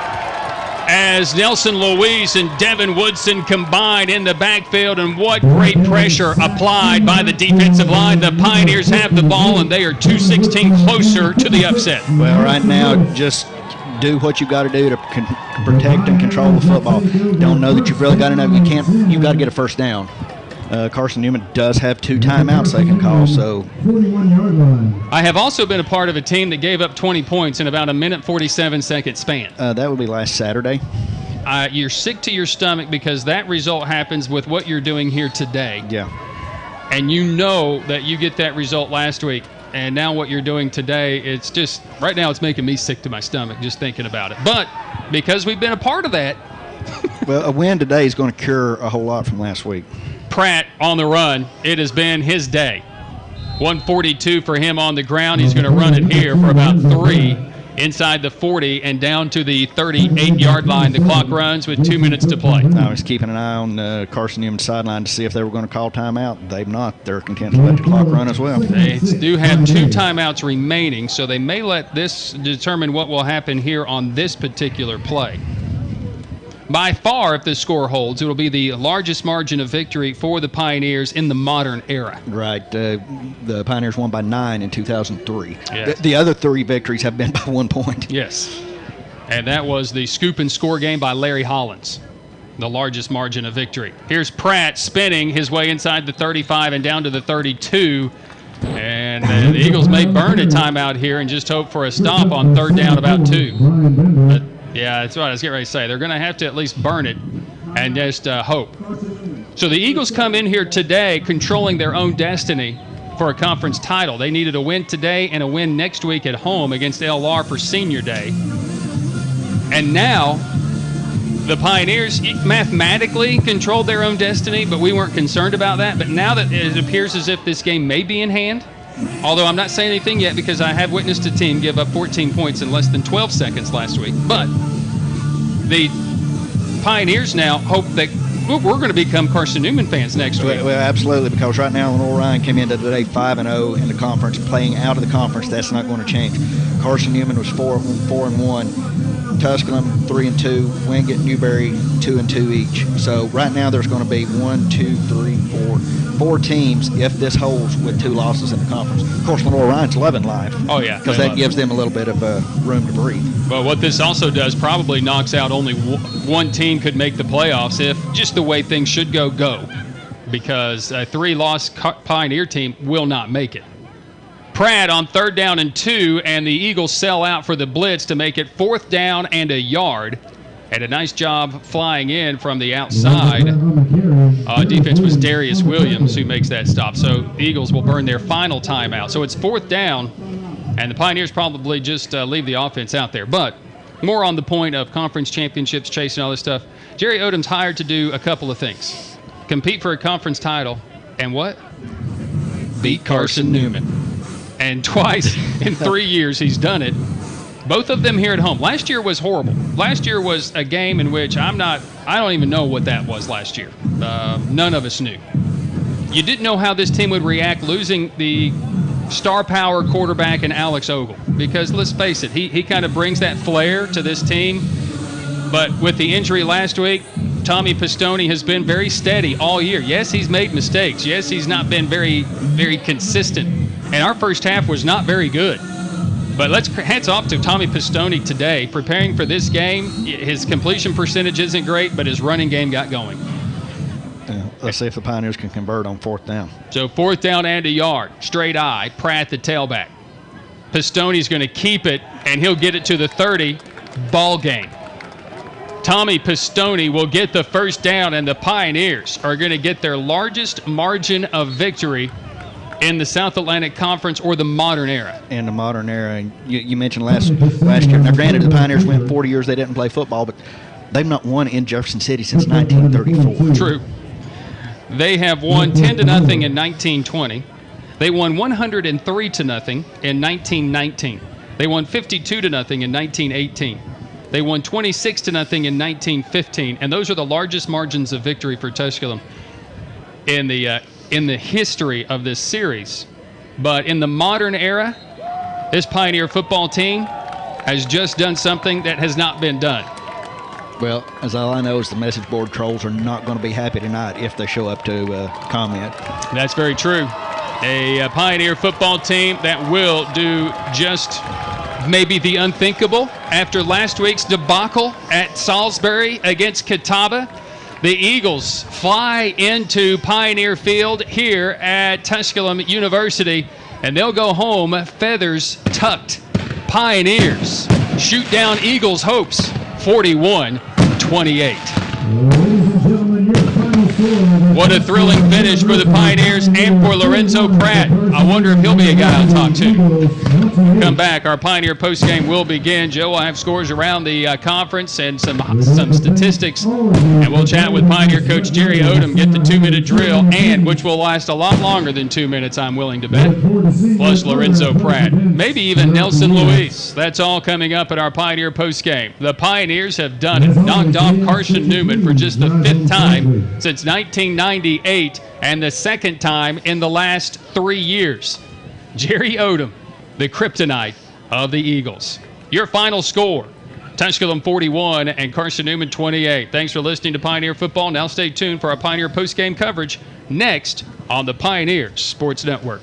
as Nelson Luis and Devin Woodson combine in the backfield, and what great pressure applied by the defensive line. The Pioneers have the ball, and they are 2-16 closer to the upset. Well, right now, just do what you got to do to protect and control the football. Don't know that you've really got enough. You've got to get a first down. Carson-Newman does have 2 timeouts they can call, so. I have also been a part of a team that gave up 20 points in about a 1:47 span. That would be last Saturday. You're sick to your stomach because that result happens with what you're doing here today. Yeah. And you know that you get that result last week, and now what you're doing today, it's just, right now it's making me sick to my stomach just thinking about it. But because we've been a part of that. Well, a win today is going to cure a whole lot from last week. Pratt on the run. It has been his day. 142 for him on the ground. He's going to run it here for about 3 inside the 40 and down to the 38-yard line. The clock runs with 2 minutes to play. I was keeping an eye on Carson-Newman sideline to see if they were going to call timeout. They've not. They're content to let the clock run as well. They do have 2 timeouts remaining, so they may let this determine what will happen here on this particular play. By far, if the score holds, it will be the largest margin of victory for the Pioneers in the modern era. Right. The Pioneers won by 9 in 2003. Yes. The other 3 victories have been by 1 point. Yes. And that was the scoop and score game by Larry Hollins, the largest margin of victory. Here's Pratt spinning his way inside the 35 and down to the 32. And the Eagles may burn a timeout here and just hope for a stop on 3rd down about 2. But, yeah, that's what I was getting ready to say. They're going to have to at least burn it and just hope. So the Eagles come in here today controlling their own destiny for a conference title. They needed a win today and a win next week at home against LR for Senior Day. And now the Pioneers mathematically controlled their own destiny, but we weren't concerned about that. But now that it appears as if this game may be in hand, although I'm not saying anything yet because I have witnessed a team give up 14 points in less than 12 seconds last week. But the Pioneers now hope that we're going to become Carson-Newman fans next week. Well, absolutely, because right now Lenore Ryan came into today 5-0 in the conference, playing out of the conference. That's not going to change. Carson-Newman was 4-1. Tusculum 3-2, Wingate, Newberry 2-2 each. So right now there's going to be 4 teams if this holds with 2 losses in the conference. Of course, Lenore Ryan's loving life. Oh yeah, because that gives them a little bit of room to breathe. But what this also does probably knocks out only one team could make the playoffs if just the way things should go, because a 3-loss Pioneer team will not make it. Pratt on 3rd down and 2, and the Eagles sell out for the blitz to make it 4th down and a yard. And a nice job flying in from the outside. Defense was Darius Williams who makes that stop. So the Eagles will burn their final timeout. So it's 4th down, and the Pioneers probably just leave the offense out there. But more on the point of conference championships, chasing all this stuff. Jerry Odom's hired to do a couple of things. Compete for a conference title, and what? Beat Carson-Newman. And twice in 3 years he's done it. Both of them here at home. Last year was horrible. Last year was a game in which I don't even know what that was last year. None of us knew. You didn't know how this team would react losing the star power quarterback in Alex Ogle. Because let's face it, he kind of brings that flair to this team. But with the injury last week, Tommy Pistone has been very steady all year. Yes, he's made mistakes. Yes, he's not been very, very consistent. And our first half was not very good. But hats off to Tommy Pistone today, preparing for this game. His completion percentage isn't great, but his running game got going. Let's see if the Pioneers can convert on 4th down. So 4th down and a yard. Straight eye. Pratt the tailback. Pistone's going to keep it, and he'll get it to the 30. Ball game. Tommy Pistone will get the 1st down, and the Pioneers are going to get their largest margin of victory in the South Atlantic Conference or the modern era. In the modern era. And you mentioned last year. Now, granted, the Pioneers went 40 years they didn't play football, but they've not won in Jefferson City since 1934. True. They have won 10-0 in 1920. They won 103-0 in 1919. They won 52-0 in 1918. They won 26-0 in 1915. And those are the largest margins of victory for Tusculum in the history of this series. But in the modern era, this Pioneer football team has just done something that has not been done. Well, as all I know is the message board trolls are not going to be happy tonight if they show up to comment. That's very true. A Pioneer football team that will do just maybe the unthinkable after last week's debacle at Salisbury against Catawba. The Eagles fly into Pioneer Field here at Tusculum University, and they'll go home feathers tucked. Pioneers shoot down Eagles' hopes 41-28. Ladies and gentlemen, your final What a thrilling finish for the Pioneers and for Lorenzo Pratt. I wonder if he'll be a guy I'll talk to. Come back, our Pioneer postgame will begin. Joe will have scores around the conference and some statistics, and we'll chat with Pioneer coach Jerry Odom, get the 2-minute drill, and which will last a lot longer than 2 minutes, I'm willing to bet, plus Lorenzo Pratt, maybe even Nelson Luis. That's all coming up at our Pioneer postgame. The Pioneers have done it, knocked off Carson-Newman for just the 5th time since 1998 and the 2nd time in the last 3 years. Jerry Odom, the kryptonite of the Eagles. Your final score, Tusculum 41 and Carson-Newman 28. Thanks for listening to Pioneer Football. Now stay tuned for our Pioneer postgame coverage next on the Pioneer Sports Network.